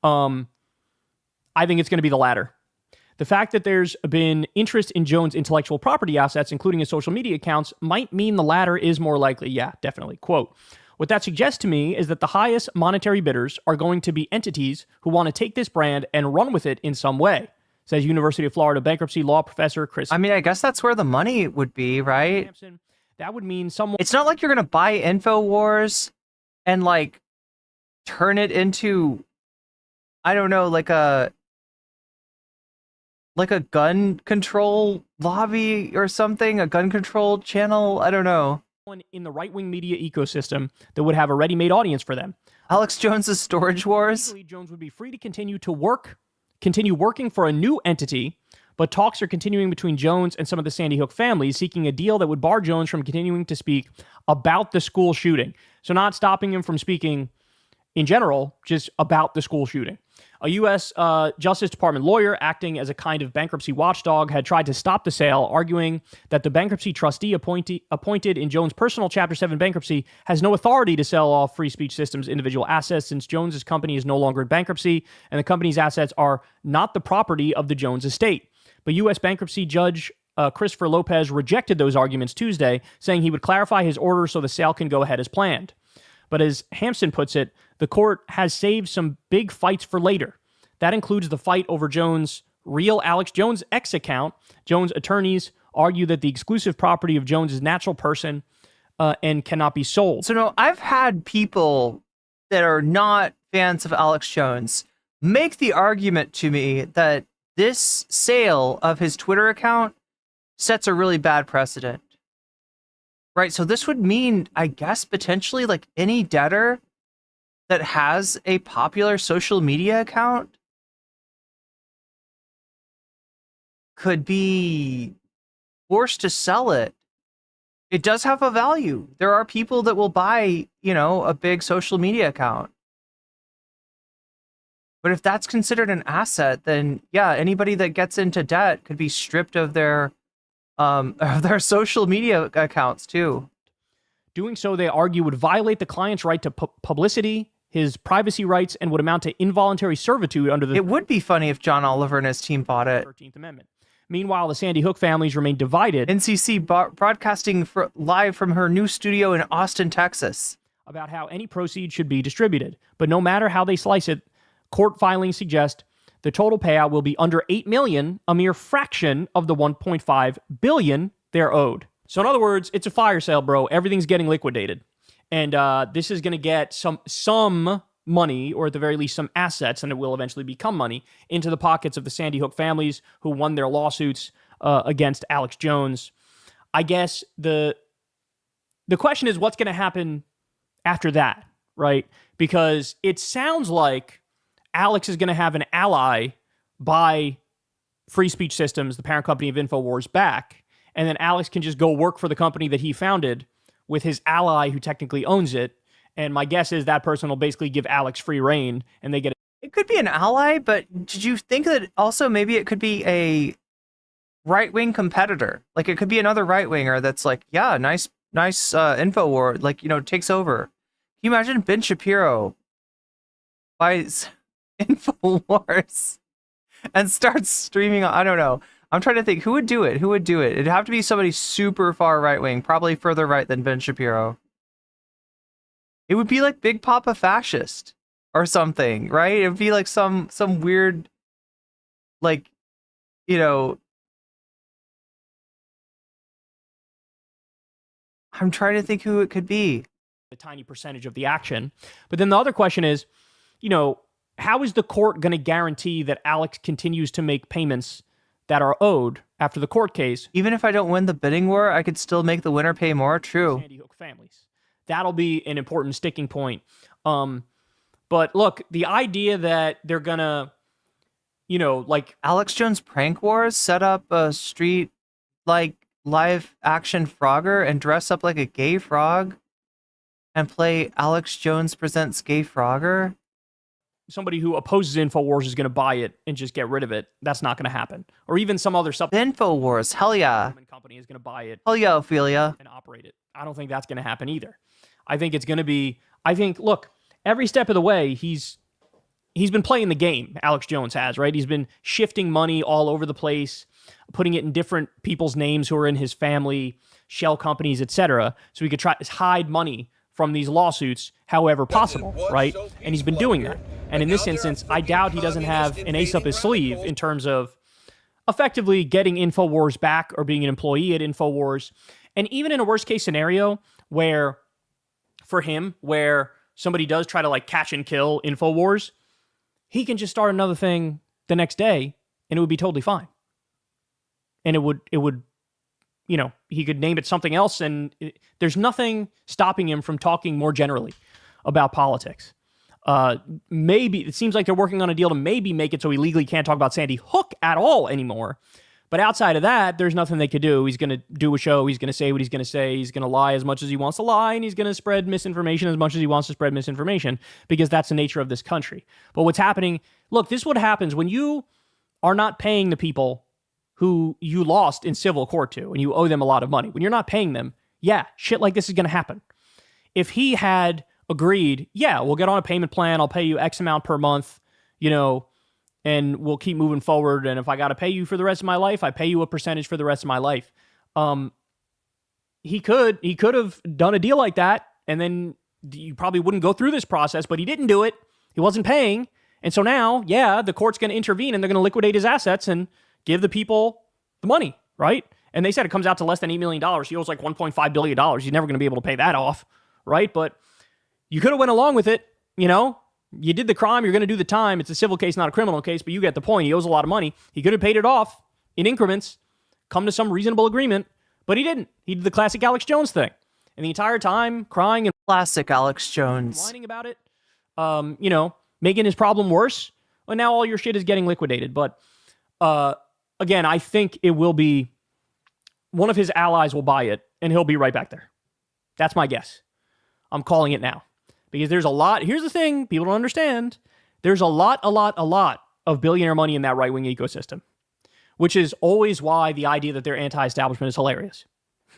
I think it's going to be the latter. The fact that there's been interest in Jones' intellectual property assets, including his social media accounts, might mean the latter is more likely. Yeah, definitely. Quote, what that suggests to me is that the highest monetary bidders are going to be entities who want to take this brand and run with it in some way, says University of Florida bankruptcy law professor Chris. I mean, I guess that's where the money would be, right? That would mean someone. It's not like you're going to buy InfoWars and like turn it into, I don't know, like a gun control lobby or something, a gun control channel. I don't know. In the right-wing media ecosystem that would have a ready-made audience for them. Alex Jones's Storage Wars. Legally, Jones would be free to continue working for a new entity, but talks are continuing between Jones and some of the Sandy Hook families seeking a deal that would bar Jones from continuing to speak about the school shooting. So not stopping him from speaking in general, just about the school shooting. A U.S. Justice Department lawyer acting as a kind of bankruptcy watchdog had tried to stop the sale, arguing that the bankruptcy trustee appointed in Jones' personal Chapter 7 bankruptcy has no authority to sell off Free Speech Systems' individual assets since Jones' company is no longer in bankruptcy and the company's assets are not the property of the Jones estate. But U.S. bankruptcy judge Christopher Lopez rejected those arguments Tuesday, saying he would clarify his order so the sale can go ahead as planned. But as Hampson puts it, the court has saved some big fights for later. That includes the fight over Jones' real Alex Jones X account. Jones' attorneys argue that the exclusive property of Jones is natural person and cannot be sold. So no, I've had people that are not fans of Alex Jones, make the argument to me that this sale of his Twitter account sets a really bad precedent. Right? So this would mean, I guess, potentially like any debtor that has a popular social media account could be forced to sell it. It does have a value. There are people that will buy, a big social media account. But if that's considered an asset, then yeah, anybody that gets into debt could be stripped of their social media accounts too. Doing so, they argue, would violate the client's right to publicity, his privacy rights, and would amount to involuntary servitude under the... It would be funny if John Oliver and his team bought it. 13th Amendment. Meanwhile, the Sandy Hook families remain divided. NCC broadcasting live from her new studio in Austin, Texas. About how any proceeds should be distributed. But no matter how they slice it, court filings suggest the total payout will be under $8 million, a mere fraction of the $1.5 billion they're owed. So in other words, it's a fire sale, bro. Everything's getting liquidated. And this is going to get some money, or at the very least some assets, and it will eventually become money, into the pockets of the Sandy Hook families who won their lawsuits against Alex Jones. I guess the question is, what's going to happen after that, right? Because it sounds like Alex is going to have an ally buy Free Speech Systems, the parent company of InfoWars, back, and then Alex can just go work for the company that he founded with his ally who technically owns it. And my guess is that person will basically give Alex free reign, and they get it. It could be an ally, but did you think that also maybe it could be a right-wing competitor? Like it could be another right-winger that's like, yeah, nice InfoWars, like, takes over. Can you imagine Ben Shapiro buys InfoWars and starts streaming? I don't know. I'm trying to think who would do it. It'd have to be somebody super far right-wing, probably further right than Ben Shapiro. It would be like Big Papa Fascist or something, right? It would be like some weird, like, I'm trying to think who it could be. A tiny percentage of the action. But then the other question is, how is the court going to guarantee that Alex continues to make payments that are owed after the court case? Even if I don't win the bidding war, I could still make the winner pay more. True. Sandy Hook families. That'll be an important sticking point. But look, the idea that they're gonna, like Alex Jones Prank Wars, set up a street like live action Frogger and dress up like a gay frog and play Alex Jones Presents Gay Frogger. Somebody who opposes InfoWars is going to buy it and just get rid of it. That's not going to happen. Or even some other InfoWars, hell yeah. Company is going to buy it. Hell yeah, Ophelia. And operate it. I don't think that's going to happen either. I think it's going to be, look, every step of the way, he's been playing the game, Alex Jones has, right? He's been shifting money all over the place, putting it in different people's names who are in his family, shell companies, etc. So he could try to hide money from these lawsuits however possible, right? And he's been doing that. And in this instance, I doubt he doesn't have an ace up his sleeve in terms of effectively getting InfoWars back or being an employee at InfoWars. And even in a worst case scenario where, for him, where somebody does try to like catch and kill InfoWars, he can just start another thing the next day and it would be totally fine. And it would, he could name it something else, and there's nothing stopping him from talking more generally about politics. Maybe it seems like they're working on a deal to maybe make it so he legally can't talk about Sandy Hook at all anymore. But outside of that, there's nothing they could do. He's going to do a show. He's going to say what he's going to say. He's going to lie as much as he wants to lie, and he's going to spread misinformation as much as he wants to spread misinformation, because that's the nature of this country. But what's happening, look, this is what happens when you are not paying the people who you lost in civil court to, and you owe them a lot of money. When you're not paying them, yeah, shit like this is going to happen. If he had agreed, yeah, we'll get on a payment plan, I'll pay you X amount per month, and we'll keep moving forward, and if I got to pay you for the rest of my life, I pay you a percentage for the rest of my life. He could have done a deal like that, and then you probably wouldn't go through this process, but he didn't do it. He wasn't paying, and so now, yeah, the court's going to intervene, and they're going to liquidate his assets and give the people the money, right? And they said it comes out to less than $8 million. He owes like $1.5 billion. He's never going to be able to pay that off, right? But you could have went along with it, You're You did the crime, you're going to do the time. It's a civil case, not a criminal case, but you get the point. He owes a lot of money. He could have paid it off in increments, come to some reasonable agreement, but he didn't. He did the classic Alex Jones thing. And the entire time crying and classic Alex Jones, whining about it, you know, making his problem worse. Well, now all your shit is getting liquidated. But again, I think it will be one of his allies will buy it and he'll be right back there. That's my guess. I'm calling it now. Because there's a lot. Here's the thing people don't understand. There's a lot of billionaire money in that right-wing ecosystem, which is always why the idea that they're anti-establishment is hilarious,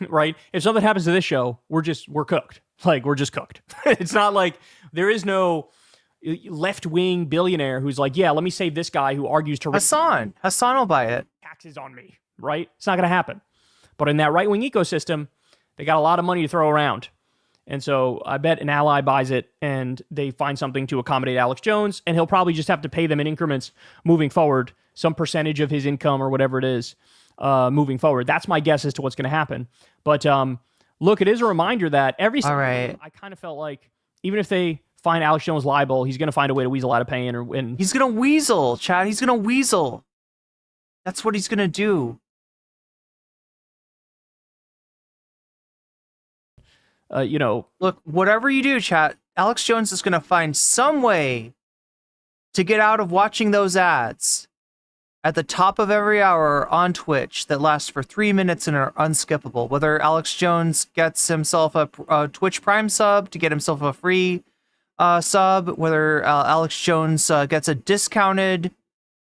right? If something happens to this show, we're cooked. Like, we're just cooked. It's not like there is no left-wing billionaire who's like, yeah, let me save this guy who argues to Hassan will buy it. Taxes on me, right? It's not going to happen. But in that right-wing ecosystem, they got a lot of money to throw around. And so I bet an ally buys it and they find something to accommodate Alex Jones, and he'll probably just have to pay them in increments moving forward, some percentage of his income or whatever it is moving forward. That's my guess as to what's going to happen. But look, it is a reminder that every single time I kind of felt like even if they find Alex Jones liable, he's going to find a way to weasel out of paying or win. He's going to weasel, Chad. He's going to weasel. That's what he's going to do. You know, look, whatever you do, chat, Alex Jones is going to find some way to get out of watching those ads at the top of every hour on Twitch that lasts for 3 minutes and are unskippable. Whether Alex Jones gets himself a Twitch Prime sub to get himself a free sub, whether Alex Jones gets a discounted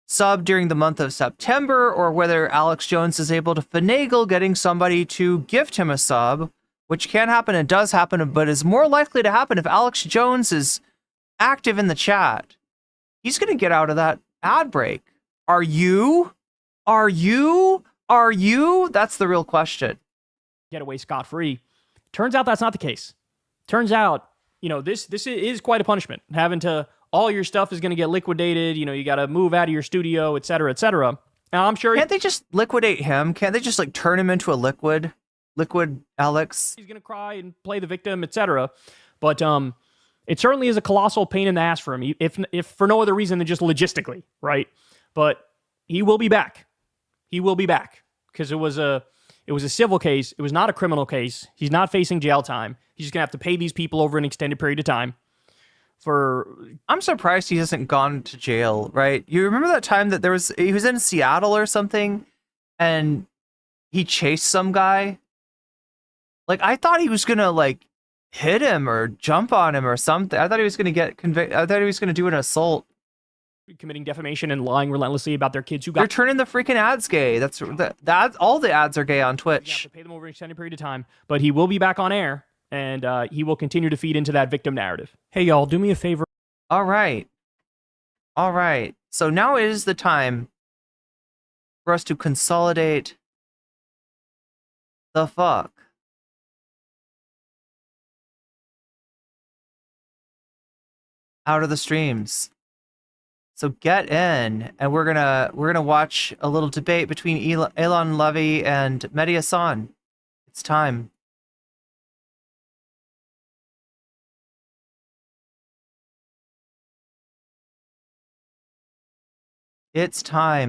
sub during the month of September, or whether Alex Jones is able to finagle getting somebody to gift him a sub, which can happen and does happen, but is more likely to happen if Alex Jones is active in the chat. He's going to get out of that ad break. Are you? Are you? Are you? That's the real question. Get away scot-free. Turns out that's not the case. Turns out, you know, this is quite a punishment. Having to, all your stuff is going to get liquidated. You know, you got to move out of your studio, et cetera, et cetera. Now, I'm sure... Can't they just liquidate him? Can't they just, like, turn him into a liquid Alex? He's gonna cry and play the victim, etc. But it certainly is a colossal pain in the ass for him, if for no other reason than just logistically, right? But he will be back. He will be back because it was a civil case. It was not a criminal case. He's not facing jail time. He's just gonna have to pay these people over an extended period of time. I'm surprised he hasn't gone to jail, right? You remember that time that he was in Seattle or something, and he chased some guy? Like, I thought he was gonna, like, hit him or jump on him or something. I thought he was gonna get convicted. I thought he was gonna do an assault. Committing defamation and lying relentlessly about their kids who got... They're turning the freaking ads gay. That's all the ads are gay on Twitch. You have to pay them over an extended period of time. But he will be back on air, and he will continue to feed into that victim narrative. Hey, y'all, do me a favor. All right. All right. So now is the time for us to consolidate the fuck out of the streams. So get in, and we're gonna watch a little debate between Elon Levy and Mehdi Hassan. It's time. It's time.